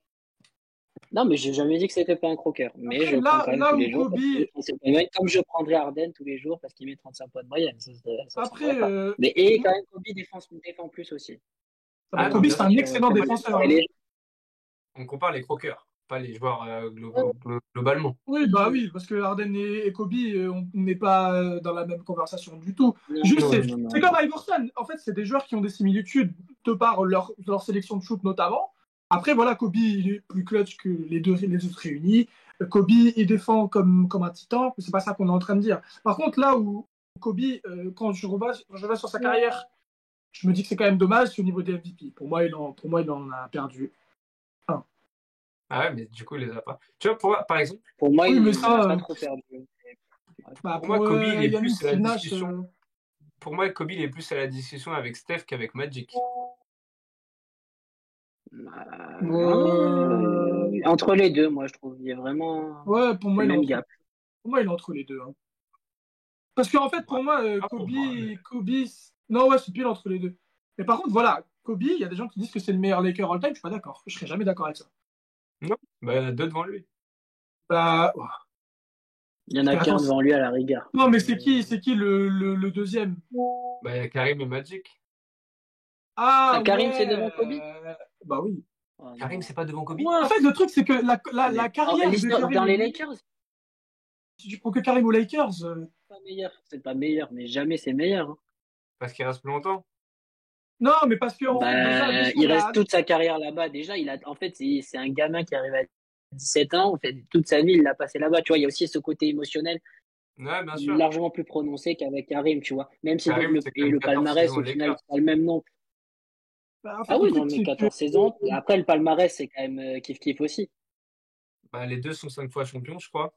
non, mais j'ai jamais dit que c'était pas un croqueur. Mais Après, je le prends quand même là tous où les jours Kobe. parce qu'il met 35 points de moyenne, comme je prendrais Harden tous les jours parce qu'il met 35 points de moyenne. Ça se Après, changerait pas. Mais, et quand même, Kobe défend plus aussi. mais Ah non, Kobe, bien c'est sûr. un Donc, excellent comme je défenseur, comparais hein. les On compare les croqueurs, pas les joueurs globalement. Oui, bah oui, parce que Harden et Kobe, on n'est pas dans la même conversation du tout. Non, Juste, non. c'est comme Iverson. En fait, c'est des joueurs qui ont des similitudes de par leur sélection de shoot notamment. Après, voilà, Kobe, il est plus clutch que les autres réunis. Kobe, il défend comme un titan. C'est pas ça qu'on est en train de dire. Par contre, là où Kobe, quand je reviens sur sa carrière, je me dis que c'est quand même dommage, c'est au niveau des MVP. Pour moi, il en a perdu un. Ah ouais, mais du coup, il les a pas. Tu vois, par exemple, Pour moi, Oui, mais il ça, n'a pas trop perdu. bah, pour moi, Kobe, il est Yannick plus à la Nash, discussion. Pour moi, Kobe, il est plus à la discussion avec Steph qu'avec Magic. Entre les deux, moi, je trouve. Il y a vraiment ouais, pour moi, le même gap. il est entre les deux. Hein. Parce qu'en fait, pour moi, pour moi, Kobe, non, ouais, c'est pile entre les deux. Mais par contre, voilà, Kobe, il y a des gens qui disent que c'est le meilleur Laker all time. Je suis pas d'accord. Je serais jamais d'accord avec ça. non, bah, il y en a deux devant lui. Bah, Il y en a qu'un devant lui à la rigueur. non, mais c'est qui le deuxième? Bah, il y a Karim et Magic. Ah, Karim, ouais. c'est devant Kobe? Bah oui. Oh, Karim, non. c'est pas devant Kobe? En fait, le truc, c'est que la carrière de Karim, dans les Lakers, si tu prends que Karim aux Lakers, c'est pas meilleur. C'est pas meilleur, mais jamais c'est meilleur. Hein. Parce qu'il reste plus longtemps. non, mais parce que en fait, déjà, Il reste toute sa carrière là-bas. Déjà, en fait, c'est un gamin qui arrive à 17 ans. En fait, toute sa vie, il l'a passé là-bas. Tu vois, il y a aussi ce côté émotionnel Ouais, bien sûr. largement plus prononcé qu'avec Karim, tu vois. Même si Karim, c'est quand même le 14 palmarès, saisons aux au final, Lakers. c'est pas le même nom. bah, en fait, Ah le oui, non, truc, mais c'est que 14 saisons. Après, le palmarès, c'est quand même kiff-kiff aussi. Bah, les deux sont 5 fois champions, je crois.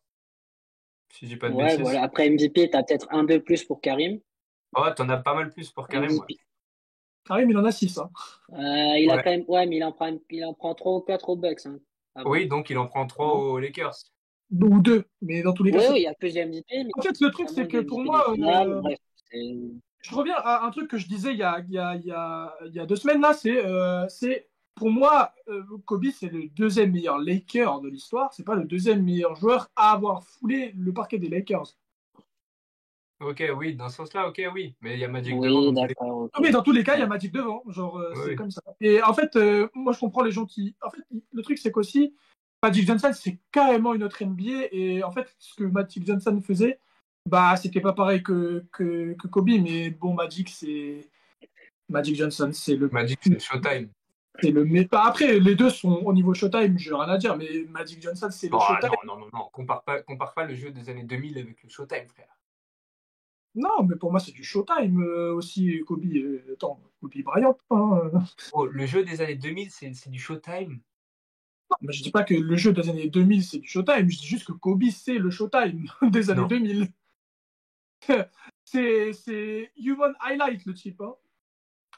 Si je dis pas de Ouais, bêtises. voilà. Après MVP, t'as peut-être un de plus pour Karim. Oh, t'en as pas mal plus pour Karim, ouais. MVP. Karim, il en a 6. Hein. Il a Ouais. quand même, ouais, mais il en prend 3 ou 4 au Bucks, hein, avant. Oui, donc il en prend 3 Non? aux Lakers. Ou 2. Mais dans tous les cas, Oui, c'est. oui, il y a plus de MVP, mais En fait, le truc, il y a c'est moins de que pour MVP des moi, finales. Bref, je reviens à un truc que je disais il y a 2 semaines là, c'est pour moi, Kobe, c'est le deuxième meilleur Laker de l'histoire. C'est pas le deuxième meilleur joueur à avoir foulé le parquet des Lakers. Ok, oui, dans ce sens-là, ok, oui. Mais il y a Magic devant oui, dans tous les cas. d'accord, ok. Mais dans tous les cas, il y a Ouais. Magic devant. Genre, Oui, c'est oui. comme ça. Et en fait, moi, je comprends les gens qui. En fait, le truc, c'est qu'aussi, Magic Johnson, c'est carrément une autre NBA. Et en fait, ce que Magic Johnson faisait, bah, c'était pas pareil que Kobe. Mais bon, Magic Johnson, Magic, c'est Showtime. c'est le. Mais après, les deux sont au niveau Showtime, j'ai rien à dire. Mais Magic Johnson, c'est le Oh, Showtime. non. Compare pas le jeu des années 2000 avec le Showtime, frère. Non, mais pour moi, c'est du Showtime aussi, Kobe. Attends, Kobe Bryant. Hein. Oh, le jeu des années 2000, c'est du Showtime. Non, mais je dis pas que le jeu des années 2000, c'est du Showtime. Je dis juste que Kobe, c'est le Showtime des années Non. 2000. C'est Human Highlight, le type. Hein.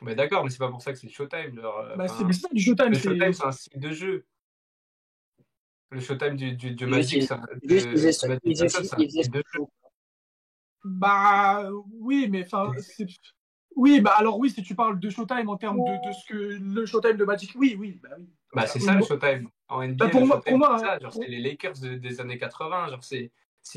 Mais d'accord, mais c'est pas pour ça que c'est Showtime. Bah, c'est ça du Showtime. Le Showtime, c'est un style de jeu. Le Showtime du Magic, Juste, de Magic Johnson, c'est un il faisait style de jeu. Bah, oui, mais enfin. Oui, bah alors oui, si tu parles de Showtime en termes de ce que le Showtime de Magic, oui. Bah, oui. Bah, c'est ça le Showtime. En Bah, NBA, pour le moi, Showtime, c'est ça. Genre, c'est les Lakers des années 80. Genre, c'est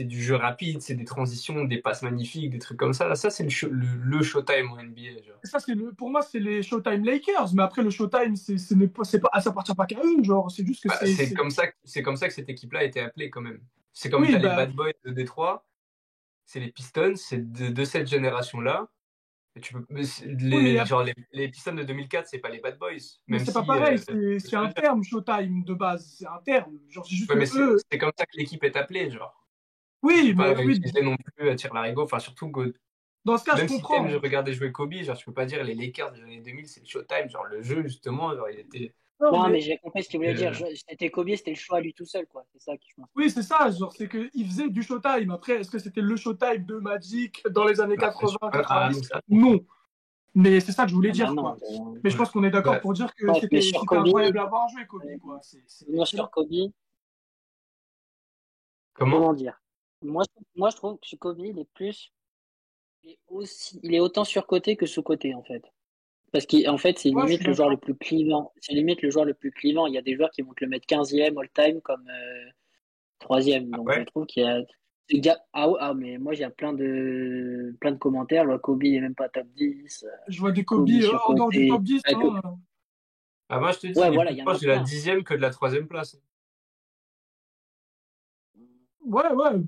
du jeu rapide, c'est des transitions, des passes magnifiques, des trucs comme ça. Ça, c'est le Showtime en NBA. Genre. ça, pour moi, c'est les Showtime Lakers. Mais après, le Showtime, ça appartient pas qu'à eux. Genre, c'est juste que Bah, c'est comme ça que cette équipe-là a été appelée quand même. C'est comme Oui, t'as les bah. Bad Boys de Détroit, c'est les Pistons, c'est de cette génération-là. Et tu peux, Oui, mais genre les Pistons de 2004, c'est pas les Bad Boys. Mais Même c'est pas si. pareil, c'est un terme Showtime de base, c'est un terme. Genre, c'est juste Ouais, mais que eux. c'est comme ça que l'équipe est appelée, genre. Je Oui, peux mais pas oui, utiliser non plus à tir larigot. Enfin, surtout que dans ce cas, je même si t'aimes comprends. regarder jouer Kobe, genre, tu peux pas dire les Lakers des années 2000, c'est le Showtime. Genre, le jeu, justement, genre, il était. Non, Non, mais mais j'ai compris ce qu'il voulait dire. C'était Kobe, c'était le choix à lui tout seul, quoi. C'est ça que je pense. oui, c'est ça, genre, c'est qu'ils faisaient du Showtime. Après, est-ce que c'était le Showtime de Magic dans les années Bah, 80, ah, 90? non, ça. Non. Mais c'est ça que je voulais Ah bah dire, non. quoi. Mais je pense qu'on est d'accord Ouais. pour dire que Ouais, mais sur c'était Kobe, incroyable à avoir joué, Kobe, quoi. C'était moi sur excellent. Kobe, Comment? comment dire? Moi, je trouve que Kobe, il est autant surcoté que sous-coté, en fait. Parce qu'en fait, c'est Ouais, je suis limite le joueur le d'accord. plus clivant. C'est limite le joueur le plus clivant. Il y a des joueurs qui vont te le mettre 15e all-time comme troisième. Ah Donc je ouais? trouve qu'il y a. Mais moi j'ai plein de commentaires. Le Kobe est même pas top 10. Je vois des Kobe Kobe en dehors du surcoté. top 10. Hein. Ah, moi, je te dis, Ouais, il est voilà, plus il y en a proche de la plein. 10e que de la 3e place. Ouais, ouais, mais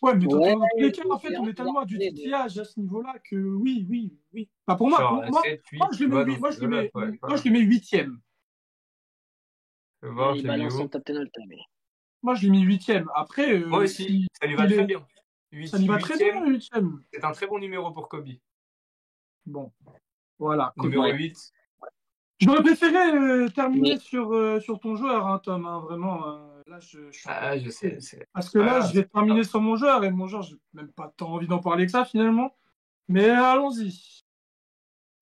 Ouais, dans tous les cas, en fait, on est il a tellement à du les deux. titillage à ce niveau-là que oui, oui, oui. Bah, pour moi, Genre pour moi, 7, moi, 8, je le tu mets vois, huit, dans ces eaux-là, quoi. moi, je le mets huitième. Je vais Ah, voir, je il l'ai mis balance son où? top 10 all-time. Moi, je l'ai mis huitième. Après, Moi aussi, ça lui va très bien. ça lui va très bien, Huitième, le huitième. c'est un très bon numéro pour Kobe. Bon, voilà, Kobe. Numéro Ouais. 8. J'aurais préféré terminer Mais sur ton joueur, hein, Tom, hein, vraiment. Là, je suis un peu Ah, je sais, frustré. c'est Parce que pas là, je grave, vais c'est pas grave. terminer sur mon joueur, et mon joueur, j'ai même pas tant envie d'en parler que ça, finalement. Mais allons-y.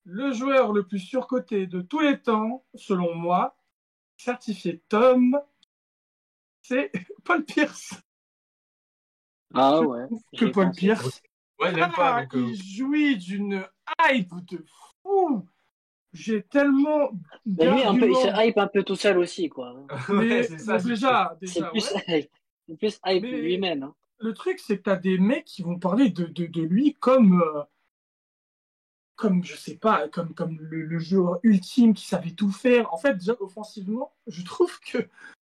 Le joueur le plus surcoté de tous les temps, selon moi, certifié Tom, c'est Paul Pierce. ah Je ouais, trouve que j'y ai Paul pensé. Ok. Pierce, Ouais, je l'aime pas, donc. il jouit d'une hype de fou. J'ai tellement Mais lui, il se d'arguments. hype un peu tout seul aussi, quoi. Ouais, c'est ça, Bon, c'est que. C'est ouais. plus hype. C'est plus hype Mais lui-même. Hein. le truc, c'est que t'as des mecs qui vont parler de lui comme je sais pas, comme le joueur ultime qui savait tout faire. En fait, déjà, offensivement, je trouve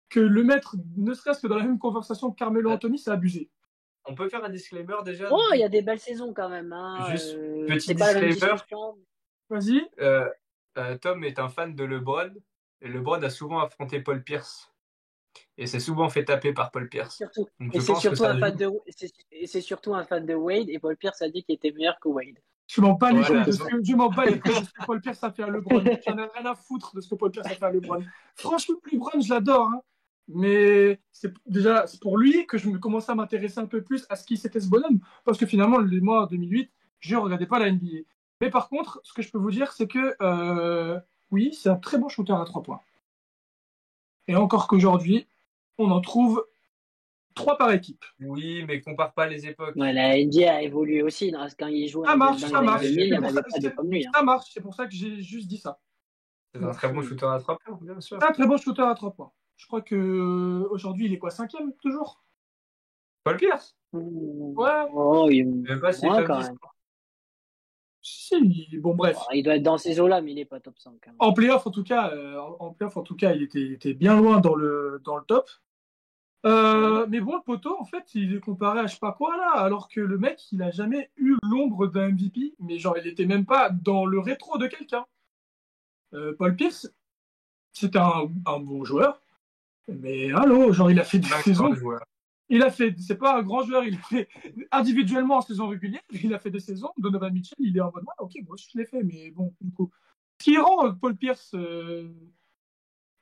que le mettre, ne serait-ce que dans la même conversation que Carmelo Ah, Anthony, c'est abusé. on peut faire un disclaimer déjà? Oh, il y a des belles saisons quand même. Hein. Juste petit C'est pas la même disclaimer. discussion. Vas-y. euh, Tom est un fan de LeBron. Et LeBron a souvent affronté Paul Pierce. Et s'est souvent fait taper par Paul Pierce. Surtout. Donc Et je pense que ça joue. c'est surtout un fan de Wade. Et Paul Pierce a dit qu'il était meilleur que Wade. Je m'en bats les couilles Voilà. de ce que je m'en bats les couilles de ce que Paul Pierce a fait à LeBron. J'en ai rien à foutre de ce que Paul Pierce a fait à LeBron. Franchement, LeBron, je l'adore, hein. Mais c'est pour lui que je me commençais à m'intéresser un peu plus à ce qui c'était ce bonhomme. Parce que finalement, moi, en 2008, je ne regardais pas la NBA. Mais par contre, ce que je peux vous dire, c'est que oui, c'est un très bon shooter à 3 points. Et encore qu'aujourd'hui, on en trouve 3 par équipe. Oui, mais compare pas les époques. Ouais, la NBA a évolué aussi. Quand il jouait Ça marche, dans ça les années marche. 2000, il n'y C'est en pour ça, avait pas deux comme lui. Hein. ça marche. C'est pour ça que j'ai juste dit ça. C'est un Donc, très bon shooter à 3 points, bien sûr. c'est un très bon shooter à 3 points. Je crois que aujourd'hui il est quoi, cinquième toujours? Paul Pierce? Ouais, Oh, Même pas si moins top quand 10. même. si, bon Oh, bref. il doit être dans ces eaux-là, mais il n'est pas top 5. Hein. En playoff en tout cas, il était bien loin dans le top. Mais bon, le poteau, en fait, il est comparé à je sais pas quoi là, alors que le mec, il a jamais eu l'ombre d'un MVP, mais genre, il était même pas dans le rétro de quelqu'un. Paul Pierce, c'était un bon joueur, mais allô, genre, il a fait des Pas un grand saisons. joueur. C'est pas un grand joueur, il a fait individuellement en saison régulière, il a fait des saisons. Donovan Mitchell, il est en mode, ouais, ok, moi je l'ai fait, mais bon, du coup. Ce qui rend Paul Pierce euh,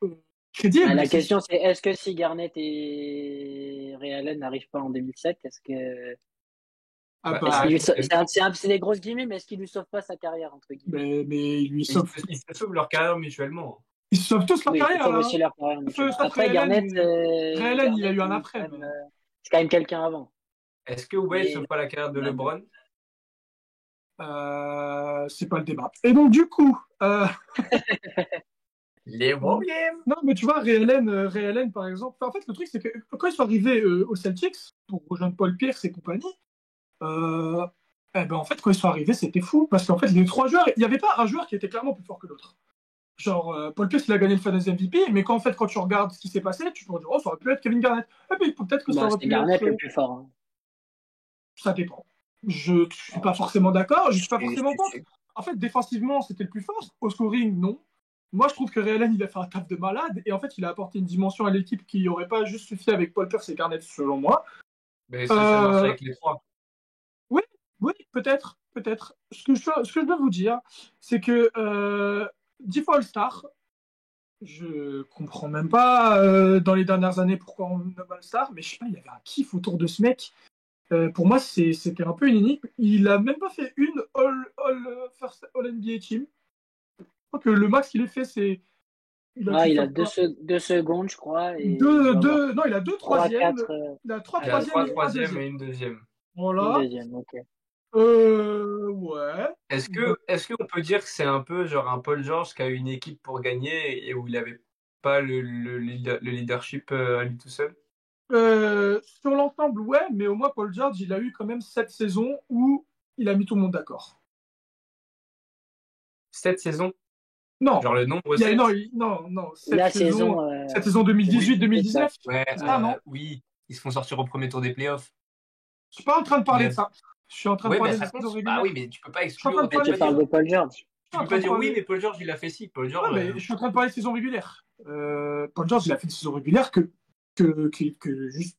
Ah, crédible, la c'est. question, c'est est-ce que si Garnett et Ray Allen n'arrivent pas en 2007, est-ce que. Ah Bah, Est-ce bah, qu'il lui c'est des grosses guillemets, mais est-ce qu'il lui sauve pas sa carrière, entre guillemets? mais ils se sauvent leur carrière mutuellement. ils sauvent tous leur Oui, ils se carrière sauvent là, hein. aussi leur carrière mutuellement. Sauf Après, Ray Allen, Ray Allen, il a Garnett, eu un après. c'est quand même quelqu'un avant. Est-ce que Wade Mais sauve pas la carrière de LeBron? C'est pas le débat. Et donc, du coup, Les problèmes. non, mais tu vois, Ray Allen, par exemple, en fait, le truc, c'est que quand ils sont arrivés aux Celtics, pour rejoindre Paul Pierce et compagnie, euh, eh ben, en fait, quand ils sont arrivés, c'était fou, parce qu'en fait, les 3 joueurs, il n'y avait pas un joueur qui était clairement plus fort que l'autre. Genre, Paul Pierce, il a gagné le Finals MVP, mais quand tu regardes ce qui s'est passé, tu te dis, oh, ça aurait pu être Kevin Garnett. Et puis, peut-être que ça bah, aurait c'est pu être. Garnett le plus fort. Hein. Ça dépend. Je ne suis pas forcément d'accord, je ne suis pas Si, forcément si, contre. si. En fait, défensivement, c'était le plus fort. Au scoring, non. Moi, je trouve que Ray Allen, il a fait un taf de malade. Et en fait, il a apporté une dimension à l'équipe qui n'aurait pas juste suffi avec Paul Pierce et Garnett, selon moi. Mais ça marche Euh, avec les 3. oui, oui, peut-être, peut-être. Ce que je dois vous dire, c'est que 10 fois All-Star, je comprends même pas dans les dernières années pourquoi on nomme All-Star, mais je sais pas, il y avait un kiff autour de ce mec. Pour moi, c'était un peu une énigme. Il a même pas fait une All NBA Team. Je crois que le max qu'il ait fait, c'est. Il a Ah, dû il a faire quoi? 2 secondes, je crois, et il doit avoir Non, il a deux 3, troisièmes. 4, Il a trois Il a troisièmes 3 et un troisièmes et deuxième. une deuxième. une Voilà. deuxième, ok. Ouais. Est-ce qu'on peut dire que c'est un peu genre un Paul George qui a eu une équipe pour gagner et où il n'avait pas le leadership à lui tout seul? Sur l'ensemble, ouais, mais au moins Paul George, il a eu quand même 7 saisons où il a mis tout le monde d'accord. 7 saisons? Non, Genre le nombre non, 7? non, La saison, 7 saisons Oui. 2018-2019, Ouais, c'est ça, non? oui. ils se font sortir au premier tour des playoffs. Je suis pas en train de parler Mais- de ça. Je suis en train de Oui, mais parler ça des saisons compte. régulières. Bah oui, mais tu peux pas Je suis en train exclure. de Tu Mais parler tu peux pas parles dire, de Paul George. tu peux pas dire oui, mais Paul George, il a fait ci. Paul George. Ouais, mais je suis en train de parler de saison régulière. Paul George, il a fait une saison régulière que juste.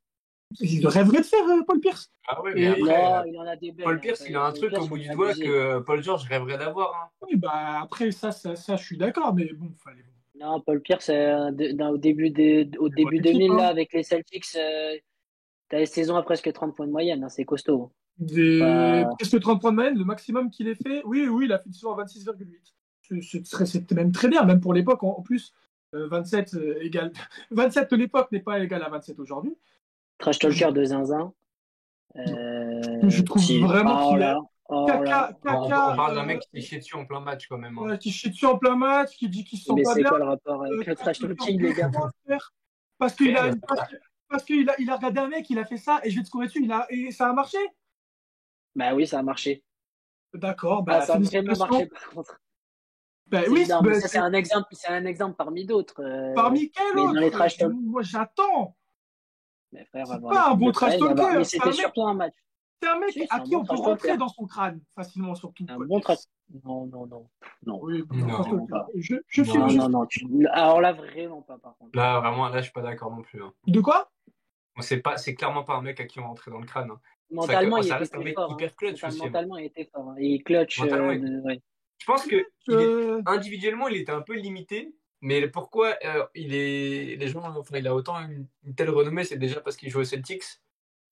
Il rêverait de faire, Paul Pierce. Ah ouais, Et- mais après, Non, il en a des belles. Paul Pierce, il a un Paul truc Pierce, au bout faut du pas doigt abuser. que Paul George rêverait d'avoir. Hein. Oui, bah après, ça, je suis d'accord, mais bon, fallait. Non, Paul Pierce, au début, au Bonne début équipe, 2000, là, hein. avec les Celtics, t'as une saison à presque 30 points de moyenne, hein, c'est costaud. Bah, Presque 30 points de moyenne, le maximum qu'il ait fait. Oui, il a fait une saison à 26,8. C'était même très bien, même pour l'époque. En plus, 27 égale. 27 de l'époque n'est pas égal à 27 aujourd'hui. Trash Talker de Zinzin. Je trouve vraiment Oh qu'il est. là, oh là. On Caca, parle d'un mec qui s'est chié dessus en plein match quand même. Hein. qui chie dessus en plein match, qui dit qu'il se sent Mais pas c'est bien. quoi le rapport avec le trash Trash talking, talker les gars? 2 fois, frère. Parce qu'il a, il a regardé un mec, il a fait ça, et je vais te courir dessus, et ça a marché. Bah oui, ça a marché. D'accord, Ah, bah, ça a vraiment félicitations. marché, par contre. Bah, C'est oui, énorme. bah, Mais ça, c'est un exemple parmi d'autres. parmi quel Mais dans les autre? trash talk, Moi, j'attends. mes frères, C'est avoir pas un l'équipe bon de trash presse, mais talker. c'était surtout un match. C'est un mec Si, c'est à un qui bon on peut trash rentrer talker. dans son crâne facilement, surtout. Un Paul bon trash. Pierce. Non. Oui, Non. trash Vraiment talker. pas. Je- Alors là, vraiment pas, par contre. Là, vraiment, là, je suis pas d'accord non plus. Hein. De quoi? Bon, c'est clairement pas un mec à qui on rentrait dans le crâne. Hein. Mentalement, il Ça était reste un très mec fort. hyper clutch aussi. Hein. Mentalement, il était fort. Hein. Et clutch. Mentalement, Ouais. je pense que Euh, individuellement, il était un peu limité. Mais pourquoi les gens, enfin, il a autant une telle renommée, c'est déjà parce qu'il joue au Celtics,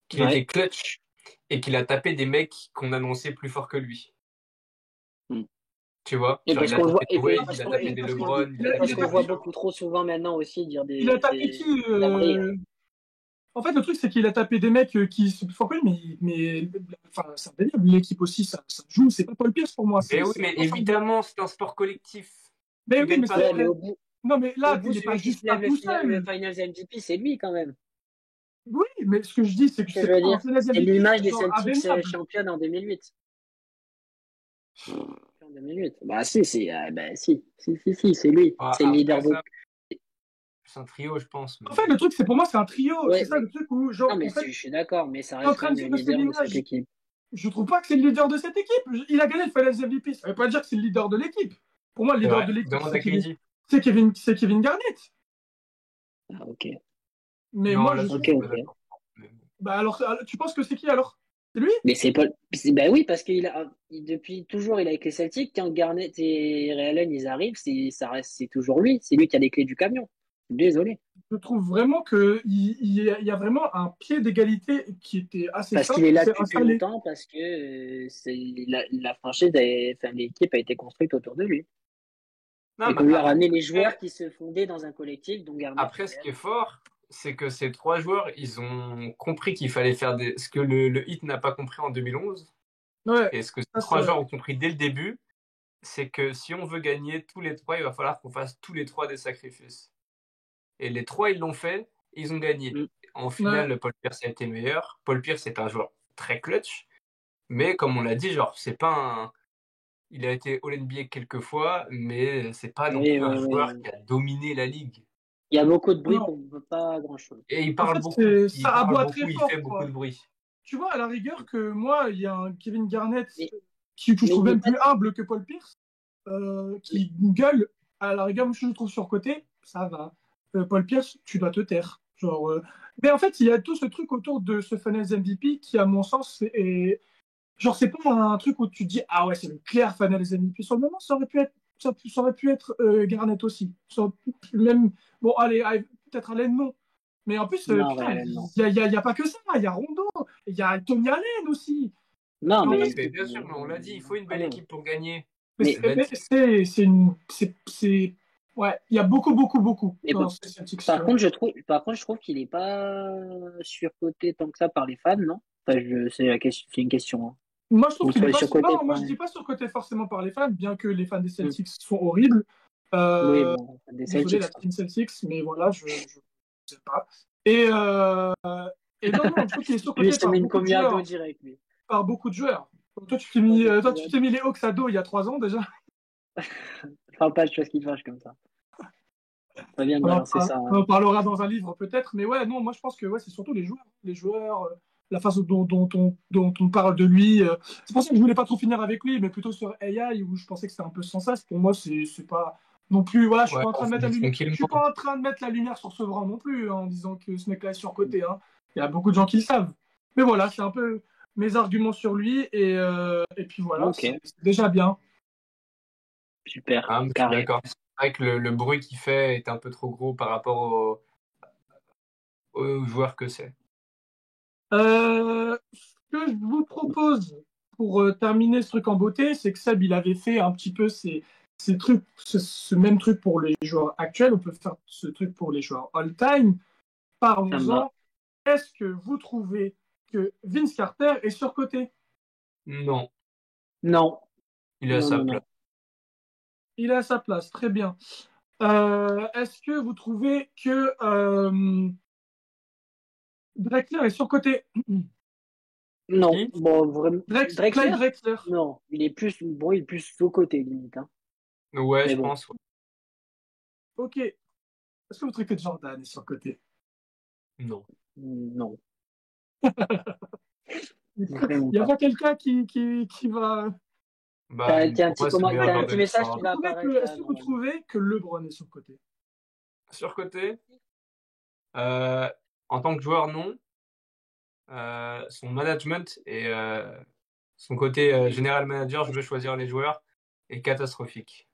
qu'il Ouais. était clutch et qu'il a tapé des mecs qu'on annonçait plus forts que lui. Hmm. Tu vois? Et Genre, parce il a qu'on voit, tapé des Wade, il a tapé des LeBron. parce qu'on voit tapé- beaucoup trop souvent maintenant aussi dire des. il a tapé qui? la vrille. En fait, le truc, c'est qu'il a tapé des mecs qui sont plus forts que lui, mais enfin, c'est indéniable. L'équipe aussi, ça joue. C'est pas Paul Pierce pour moi. Mais oui, C'est mais l'ensemble. évidemment, c'est un sport collectif. Mais Tu oui, gagnes mais pas. Ouais, mais au bout, non, mais au là, bout, il n'est pas celui qui juste se là lève tout le seul. Finals MVP, c'est lui quand même. Oui, mais ce que je dis, c'est que Ce que c'est je veux pas un dire, Finals c'est MVP, l'image des genre Celtics indéniable. championnes en 2008. En 2008. Bah si, si, c'est lui. Ah, C'est le leader après de. ça, c'est un trio, je pense. Mais... En fait, le truc, c'est pour moi, c'est un trio. Ouais, C'est ça mais le truc où, non, genre, mais en fait, je suis d'accord, mais ça je suis en reste train quand de même dire le que c'est leader de cette l'image. équipe. Je trouve pas que c'est le leader de cette équipe. Il a gagné le Finals MVP. Ça veut pas dire que c'est le leader de l'équipe. Pour moi, le C'est leader vrai. de l'équipe, Demande à KD. c'est Kevin Garnett. Ah, ok. Mais Non, moi, là, je je trouve. suis Ok, pas ok. d'accord. Mais- Bah alors, tu penses que c'est qui alors? C'est lui? Mais c'est pas. Bah oui, parce depuis toujours, il est avec les Celtics. Quand Garnett et Ray Allen, ils arrivent, c'est toujours lui. C'est lui qui a les clés du camion. Désolé. Je trouve vraiment qu'il y a vraiment un pied d'égalité qui était assez Parce simple, qu'il est là qui s'est depuis installé. longtemps, parce que la franchise, enfin, l'équipe a été construite autour de lui. Non, Et mais qu'on lui a ramené les joueurs qui se fondaient dans un collectif, dont Garnett. après, ce qui est fort, c'est que ces trois joueurs, ils ont compris qu'il fallait faire ce que le Heat n'a pas compris en 2011. Ouais, Et ce que ces ça, trois c'est joueurs vrai. ont compris dès le début, c'est que si on veut gagner tous les trois, il va falloir qu'on fasse tous les trois des sacrifices. Et les trois, ils l'ont fait, et ils ont gagné. Mm. En finale, Paul Pierce a été meilleur. Paul Pierce est un joueur très clutch, mais comme on l'a dit, genre, c'est pas un. Il a été All-NBA quelques fois, mais c'est pas non plus un joueur qui a dominé la ligue. Il y a beaucoup de bruit Non. pour pas grand-chose. Et il En parle fait, beaucoup. Il ça parle aboie beaucoup, très il fort, fait beaucoup quoi. de bruit. Tu vois, à la rigueur, que moi, il y a un Kevin Garnett Mais- que je trouve mais même plus humble que Paul Pierce, qui gueule. À la rigueur, moi, je le trouve surcoté, ça va. Paul Pierce, tu dois te taire. Genre, mais en fait, il y a tout ce truc autour de ce Finals MVP qui, à mon sens, est. Genre, c'est pas un truc où tu te dis, ah ouais, c'est le clair Finals MVP. Sur le moment, ça aurait pu être Garnett aussi. Même, bon, allez, peut-être Allen, non. Mais en plus, Non, putain, réellement. il y a pas que ça. Il y a Rondo, il y a Tony Allen aussi. Non, En mais. fait, Bien sûr, mais on l'a dit, il faut une belle équipe pour gagner. Mais- Ouais, il y a beaucoup Mais dans bon, ces Celtics. Par contre, je trouve qu'il est pas surcoté tant que ça par les fans, non? Enfin, c'est une question. Hein. Moi, je trouve Donc, qu'il est pas. surcoté Non, moi, par. je dis pas surcoté forcément par les fans, bien que les fans des Celtics sont horribles. Oui, bon, des Désolé, Celtics. la team Celtics, mais voilà, je sais pas. Et non, je trouve qu'il est Lui, surcoté je te mets une beaucoup de commis à dos joueurs. direct, lui. Par beaucoup de joueurs. Toi, tu t'es mis les Hawks à dos il y a 3 ans déjà. Enfin, pas de choses qui te fâchent comme ça. Pas bien de On en, balancer ça. on en parlera dans un livre peut-être, mais ouais, non, moi je pense que ouais, c'est surtout les joueurs, la façon dont on parle de lui. C'est pour ça que je voulais pas trop finir avec lui, mais plutôt sur AI où je pensais que c'était un peu sans sens. Pour moi, c'est pas non plus. Voilà, je suis Ouais, pas en train on de mettre fait la lumière. Je suis tranquillement. pas en train de mettre la lumière sur Sevran non plus, hein, en disant que ce mec-là est surcoté. Hein. Il y a beaucoup de gens qui le savent. Mais voilà, c'est un peu mes arguments sur lui et puis voilà, Ok, c'est déjà bien. super, Ah, mais je suis carré. d'accord. C'est vrai que le bruit qu'il fait est un peu trop gros par rapport au joueur que c'est. Ce que je vous propose pour terminer ce truc en beauté, c'est que Seb, il avait fait un petit peu ces trucs, ce même truc pour les joueurs actuels. On peut faire ce truc pour les joueurs all-time. Ça me va. Parlons-en. Est-ce que vous trouvez que Vince Carter est surcoté? Non, Non, il est à sa non, place. non. Il est à sa place, très bien. Est-ce que vous trouvez que Drexler est surcoté? Non, Qui? bon, vraiment. Clyde Drexler? Drexler. Non, il est plus sous-côté, limite. Hein. Ouais, Mais je bon, pense. Ouais. Ok. Est-ce que vous trouvez que Jordan est surcoté? Non. non, Il vraiment n'y a pas. pas quelqu'un qui va. Bah, T'as un pour petit, moi, c'est le meilleur t'as un joueur de petit message l'histoire. qui Hein. va apparaître là, Est-ce que vous normalement. trouvez que LeBron est surcoté? Surcoté, euh, en tant que joueur, non. Son management et son côté général manager, je veux choisir les joueurs, est catastrophique.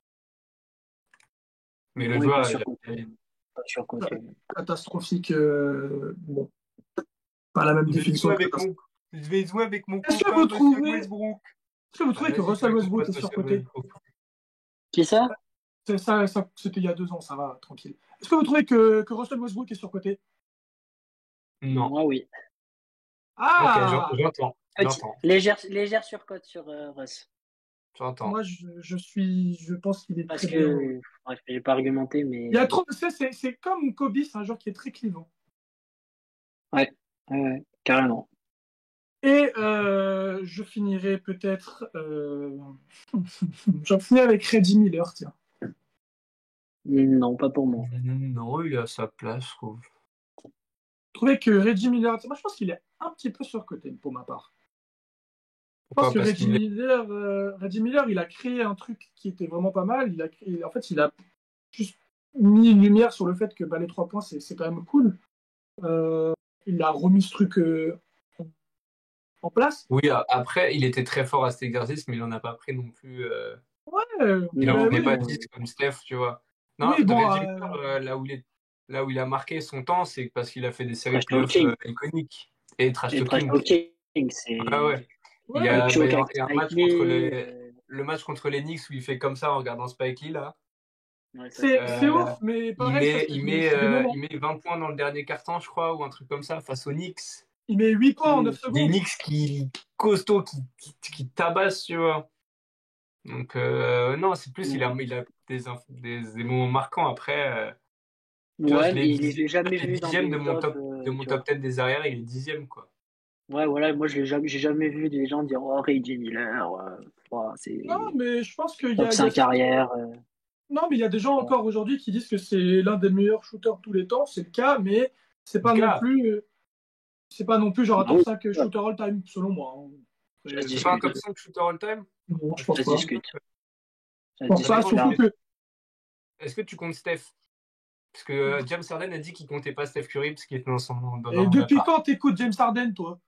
Mais le Oui, pas joueur, surcoté. Pas surcoté. Catastrophique. Bon, pas la même je vais définition jouer de avec catastrophe. mon, je vais jouer avec mon Est-ce que copain, vous Monsieur trouvez, Westbrook. que Vas-y, Russell fais ton Westbrook pote, est Monsieur surcoté? Westbrook. Qui ça? C'était il y a 2 ans, ça va, tranquille. Est-ce que vous trouvez que Russell Westbrook est surcoté? Non. Moi, oui. Ok, Ah! j'entends, Petit, j'entends, légère surcote sur Russ. j'entends. Moi, je pense qu'il est Parce très bien. que, bref, j'ai pas argumenté, Il y a mais trop, c'est comme Kobe, c'est un joueur qui est très clivant. ouais, ouais, carrément. Et je finirai peut-être. J'en finis avec Reggie Miller, tiens. Non, pas pour moi. Non, il est à sa place, je trouve. Je trouvais que Reggie Miller, moi je pense qu'il est un petit peu surcoté pour ma part. Je pense Pourquoi? que Parce qu'il est... Reggie Miller, il a créé un truc qui était vraiment pas mal. En fait, il a juste mis une lumière sur le fait que bah, les 3 points, c'est quand même cool. Euh, il a remis ce truc en place. Oui, après, il était très fort à cet exercice, mais il en a pas pris non plus. Ouais, Il en Non, ben prenait pas oui, non. 10 comme Steph, tu vois. Non, oui, bon, Reggie Miller, là où il a marqué son temps, c'est parce qu'il a fait des séries Trash de playoffs talking. iconiques. Et trash Et trash talking. talking, Ouais, c'est ouais. le ouais, Bah, choke avec il y a un Spike match contre Lee. le match contre les Knicks où il fait comme ça en regardant Spike Lee, là. Ouais, ça, c'est Euh, ouf, mais pareil, ça, c'est des il moments. met 20 points dans le dernier quart-temps, je crois, ou un truc comme ça, face aux Knicks. Il met 8 points en 9 Des secondes. Knicks qui costauds, qui tabassent, tu vois. Donc, non, c'est plus, il a des moments marquants. Après, tu vois, ouais, mais je l'ai jamais je l'ai vu dans dixième des tops, de mon tu top vois. 10 des arrières, il est dixième, quoi. Ouais, voilà, moi j'ai jamais vu des gens dire oh Reggie Miller, Non, c'est mais je pense qu'il y top a, il y a 5 arrière. non, mais il y a des gens encore aujourd'hui qui disent que c'est l'un des meilleurs shooters de tous les temps. C'est le cas, mais c'est pas non Lucas, plus, c'est pas non plus genre un Ah top oui, 5 ouais, shooter all time, selon moi. Hein. ça se Après, c'est pas un discute. top 5 shooter all-time? non, je Je pense Ça se pense pas. que discute. Ça Je se pense ça pas, discute dépend. surtout là. que. Est-ce que tu comptes Steph? Parce que James Harden a dit qu'il comptait pas Steph Curry parce qu'il était Et dans depuis l'appart. quand t'écoutes James Harden, toi?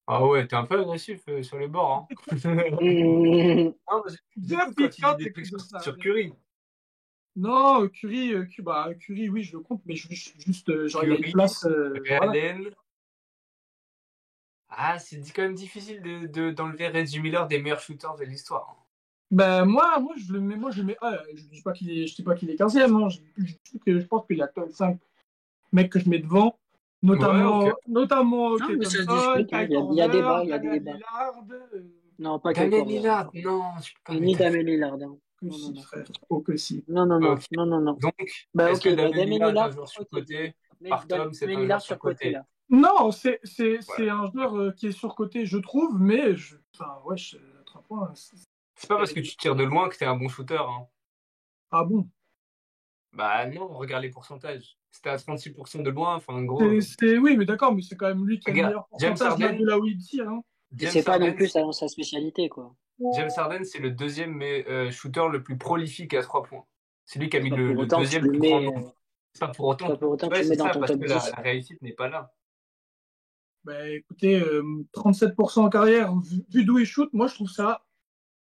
Ah ouais, t'es un peu agressif sur les bords, hein. Non, j'écoute Depuis quand il dit quand des trucs t'écoutes James sur Harden? Curry. Non, Curry, bah, Curry, oui, je le compte, mais juste, genre, il a une Curry, place. Voilà. Allen. Ah, c'est quand même difficile d'enlever Reggie Miller des meilleurs shooters de l'histoire. Hein. Ben, moi, je le mets. Je dis pas qu'il est 15e, hein. Je pense qu'il y a 5 mecs que je mets devant, Ouais, ok. notamment Non, Klay mais ça se Thompson, discute. Hein. Kyle Il y a Korver, débat, il y a des Damien débats. Lillard, Non, pas Kyle Damien Korver. Lillard, non, tu peux pas Ni mettre Damien. Damien Lillard. Hein. que Non, non, si, non. frère. Oh, que si. Non, non, non, Ok. non, non, non. Donc, Bah est-ce que ok, bah Damien Damien Lillard est un Lillard joueur sur côté. surcoté? Mais Partom, c'est Damien un joueur Lillard sur côté surcoté. là. Non, Voilà. c'est un joueur qui est surcoté, je trouve, mais enfin, ouais, 3 points. C'est pas parce que tu tires de loin que t'es un bon shooter. Hein. Ah bon? Bah non, regarde les pourcentages. C'était à 36% de loin, enfin en gros. Oui, mais d'accord, mais c'est quand même lui qui a le Regarde, meilleur pourcentage de là où il tire. Hein. Et James c'est pas non Harden, plus sa spécialité, quoi. James Harden, c'est le deuxième shooter le plus prolifique à 3 points. C'est lui qui a C'est mis pas pour le autant que deuxième tu le plus grand mets, nombre. C'est pas pour autant. pas pour autant que Ouais, tu le c'est mets dans ça, ton parce top que 10. la réussite n'est pas là. Bah, écoutez, 37% en carrière, vu d'où il shoot, moi je trouve ça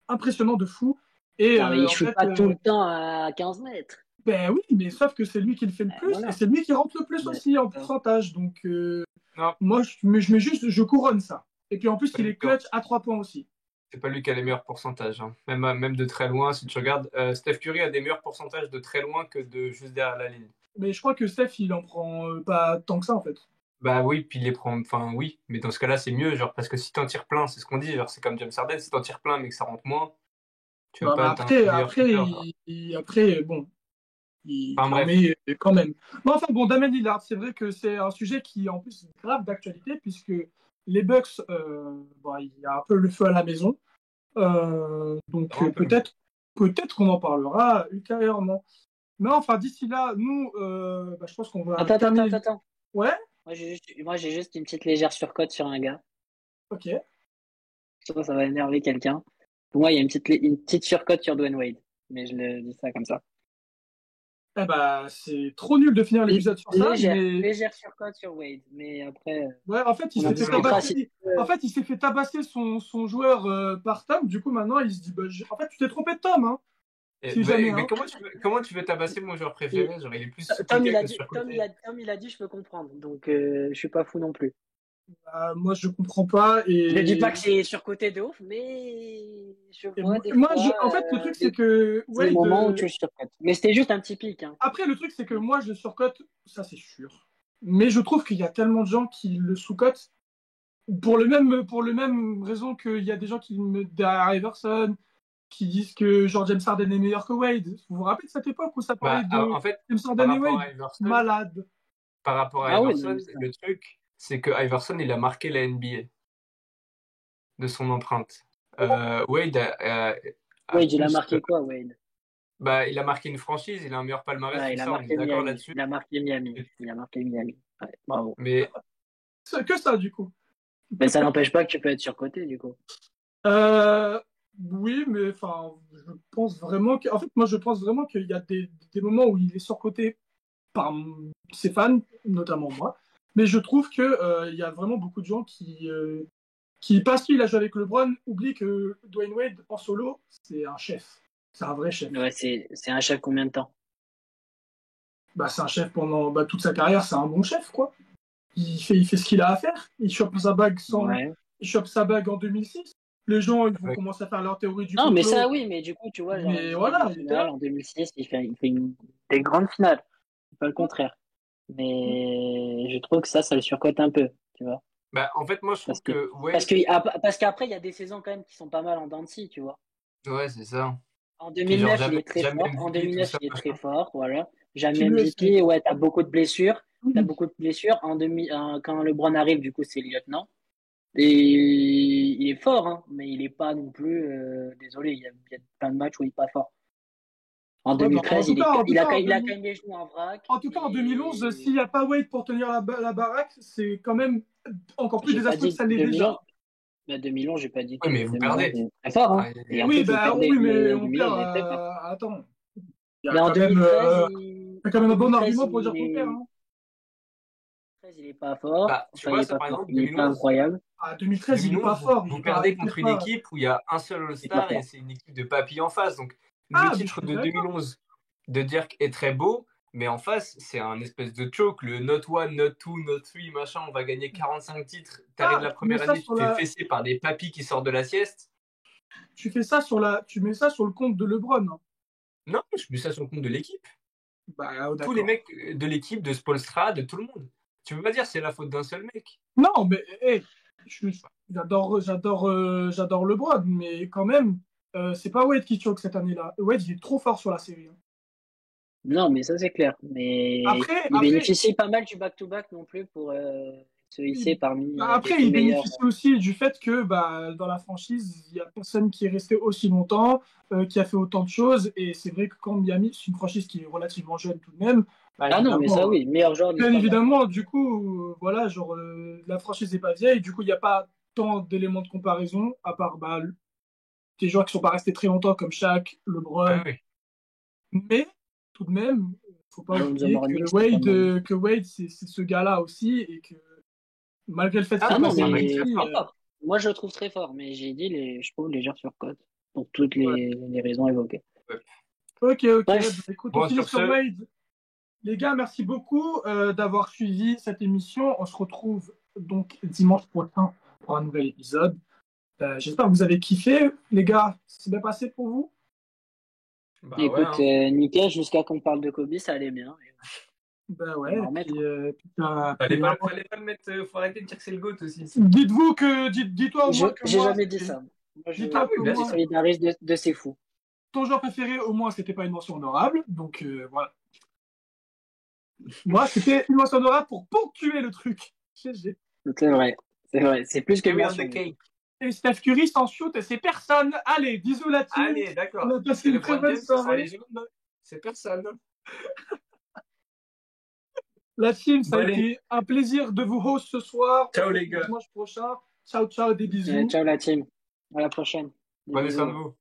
impressionnant de fou. Et Non, mais il en shoot fait, pas tout le temps à 15 mètres. ben oui, mais sauf que c'est lui qui le fait le plus et Voilà. c'est lui qui rentre le plus Ben, aussi en c'est ça. pourcentage. Donc Non, moi, je mets juste, je couronne ça. Et puis en plus, pas il du est tout. clutch à 3 points aussi. C'est pas lui qui a les meilleurs pourcentages. Hein. Même de très loin, si tu regardes, Steph Curry a des meilleurs pourcentages de très loin que de juste derrière la ligne. Mais je crois que Steph, il en prend pas tant que ça en fait. Bah oui, puis il les prend. Enfin oui, mais dans ce cas-là, c'est mieux, genre, parce que si t'en tires plein, c'est ce qu'on dit, genre, c'est comme James Harden, si t'en tires plein mais que ça rentre moins, tu vas Non, mais pas être un meilleur shooter. Genre. après, bon, Enfin il en bref, met quand même. Mais enfin, bon, Damian Lillard, c'est vrai que c'est un sujet qui en plus est grave d'actualité puisque les Bucks, bon, il y a un peu le feu à la maison. Donc un peu. peut-être qu'on en parlera ultérieurement. Mais enfin, d'ici là, nous, je pense qu'on va terminer. Attends. Ouais, Moi, j'ai juste une petite légère surcote sur un gars. ok. Ça va énerver quelqu'un. Pour moi, il y a une petite surcote sur Dwayne Wade. Mais je le dis ça comme ça. Eh ben, c'est trop nul de finir l'épisode sur ça, mais Légère surcote sur Wade. Mais après, ouais, en fait, il on en s'est fait discutera si tabasser. tu veux. En fait, il s'est fait tabasser son joueur par Tom. Du coup, maintenant, il se dit, en fait, tu t'es trompé de Tom, hein. Si jamais, Mais hein. comment tu veux tabasser mon joueur Et préféré? Genre, il est plus Tom, sous-côté que surcoté. Tom, il a dit, je peux comprendre. Donc, je suis pas fou non plus. Moi, je comprends pas Je ne dis pas et que c'est surcoté de ouf, mais je Et vois des moi, fois en fait, le truc, c'est que des Wade. moments où tu le surcotes. Mais c'était juste un petit pic. Hein. Après, le truc, c'est que moi, je le surcote, ça, c'est sûr. Mais je trouve qu'il y a tellement de gens qui le sous-cotent pour le même raison qu'il y a des gens qui me derrière Iverson, qui disent que genre James Harden est meilleur que Wade. Vous vous rappelez de cette époque où ça parlait Bah, de en fait, James par Harden et rapport Wade? à Iverson, Malade. par rapport à Ah oui, non, Iverson, mais ça. le truc, c'est que Iverson, il a marqué la NBA de son empreinte. Wade a Wade, il a plus. marqué quoi, Wade? Bah, il a marqué une franchise, il a un meilleur palmarès, Ouais, tout il a ça, on est marqué d'accord Miami. là-dessus. Il a marqué Miami. Il a marqué Miami. Ouais, bravo. Mais C'est que ça, du coup. Mais ça n'empêche pas que tu peux être surcoté, du coup. Euh, oui, mais enfin, je pense vraiment que. En fait, moi, je pense vraiment qu'il y a des moments où il est surcoté par ses fans, notamment moi. Mais je trouve que il y a vraiment beaucoup de gens qui parce qu'il a joué avec LeBron, oublient que Dwayne Wade en solo, c'est un chef. C'est un vrai chef. Ouais, c'est un chef combien de temps? Bah, c'est un chef pendant toute sa carrière, c'est un bon chef, quoi. Il fait ce qu'il a à faire. Ouais. Il chope sa bague en 2006. Les gens, ils vont ouais, commencer à faire leur théorie du Non, mais ça, complot. oui, mais du coup, tu vois, genre, Mais il gagne voilà, une il était finale là. en 2006, il fait des grandes finales. C'est pas le contraire. Mais je trouve que ça le surcote un peu, tu vois. bah, en fait, moi, je trouve Parce que, que Wade, parce qu'après, il y a des saisons quand même qui sont pas mal en dents de scie, tu vois. ouais, c'est ça. En Puis genre, 2009, il jamais, est très jamais fort. En MVP, tout 2009, ça, il est très machin. fort, voilà. Team Jamais USA. MVP, ouais, t'as beaucoup de blessures. T'as beaucoup de blessures. Quand LeBron arrive, du coup, c'est le lieutenant. Et il est fort, hein, mais il est pas non plus. Désolé, il y a plein de matchs où il est pas fort. En Ouais, bah, en 2013, tout cas, en tout cas, il a quand même les genoux en vrac. en tout cas, en 2011, Et s'il n'y a pas Wade pour tenir la baraque, c'est quand même encore plus j'ai pas désastreux que dit ça l'est 2011. déjà. Mais 2011, j'ai pas dit Oui, que mais vous 2011 perdez. il est très fort, hein. Ah, Et en Oui, plus, vous bah, perdez. oui, mais Mais on perd. 2011, il est très fort. Attends, il y a Mais en quand même, 2013, un bon argument pour dire qu'on perd. Hein. il est pas fort. bah, tu Enfin, il vois, est ça, pas par fort. exemple, Il est pas 2011, incroyable. 2013, il est pas 2011 fort. vous Il perdez perd contre une pas. équipe où il y a un seul Il est pas All-Star et fort. c'est une équipe de papy en face. Donc, le Ah, mais je titre suis de d'accord. 2011 de Dirk est très beau, mais en face, c'est un espèce de choke. Le not one, not two, not three, machin, on va gagner 45 titres. T'arrives Ah, la première année, tu te fais fesser par des papys qui sortent de la sieste. tu mets ça sur le compte de LeBron. Hein. Non, je mets ça sur le compte de l'équipe. Bah, Tous les d'accord. mecs de l'équipe, de Spolstra, de tout le monde. Tu peux pas dire c'est la faute d'un seul mec. Non, mais hey, j'adore LeBron, mais quand même, c'est pas Wade qui choque cette année-là. Wade, il est trop fort sur la série. Hein. Non, mais ça, c'est clair. Mais Après, il bénéficie pas mal du back-to-back non plus pour se hisser parmi les Après, 10 il meilleurs. bénéficie aussi du fait que dans la franchise, il n'y a personne qui est resté aussi longtemps, qui a fait autant de choses. Et c'est vrai que quand Miami, c'est une franchise qui est relativement jeune tout de même, Ah non, mais ça oui, meilleur joueur de bien l'histoire de la évidemment, du coup, voilà, genre, la franchise n'est pas vieille. Du coup, il n'y a pas tant d'éléments de comparaison, à part des joueurs qui ne sont pas restés très longtemps comme Shaq, LeBron. Ah oui. Mais tout de même, il ne faut pas Alonso oublier Mourning, c'était pas mal. Que Wade, c'est ce gars-là aussi, et que malgré le fait qu'il Ah soit Ah pas non, c'est un mec vieilli très mais aussi, fort. très fort. Moi, je le trouve très fort, mais j'ai dit, je trouve légère surcote pour toutes ouais. les raisons évoquées. Ouais. Ok, Bref, écoute, on Bon, finit sur sur ce, Wade. Les gars, merci beaucoup d'avoir suivi cette émission. On se retrouve donc dimanche prochain pour un nouvel épisode. J'espère que vous avez kiffé. Les gars, c'est bien passé pour vous? bah ouais, écoute, hein. nickel, jusqu'à qu'on parle de Kobe, ça allait bien. Ben On va ouais, et remettre. Fallait pas le mettre, faut arrêter de dire que c'est le GOAT aussi. dites-vous que, dis-toi au moins que J'ai moi, jamais dit ça. Moi, Ah oui, qu'au je bien me moins, sûr. solidarise de ces fous. ton joueur préféré, au moins, c'était pas une mention honorable. Donc voilà. Moi, c'était une mention honorable pour ponctuer le truc. GG. C'est vrai. C'est vrai. C'est plus qu'une Cherry on mention. the cake. Et Steph Curry sans shoot, c'est personne. Allez, bisous la team. Allez, On d'accord. a passé C'est une le très Brand bonne James sans soirée. les jaunes. C'est personne. La team, ça a Bon, allez. été un plaisir de vous host ce soir. On se Ciao les retrouve gars. dimanche prochain. Ciao, ciao, des bisous. Ciao la team. À la prochaine. Des Prenez soin de bisous. vous.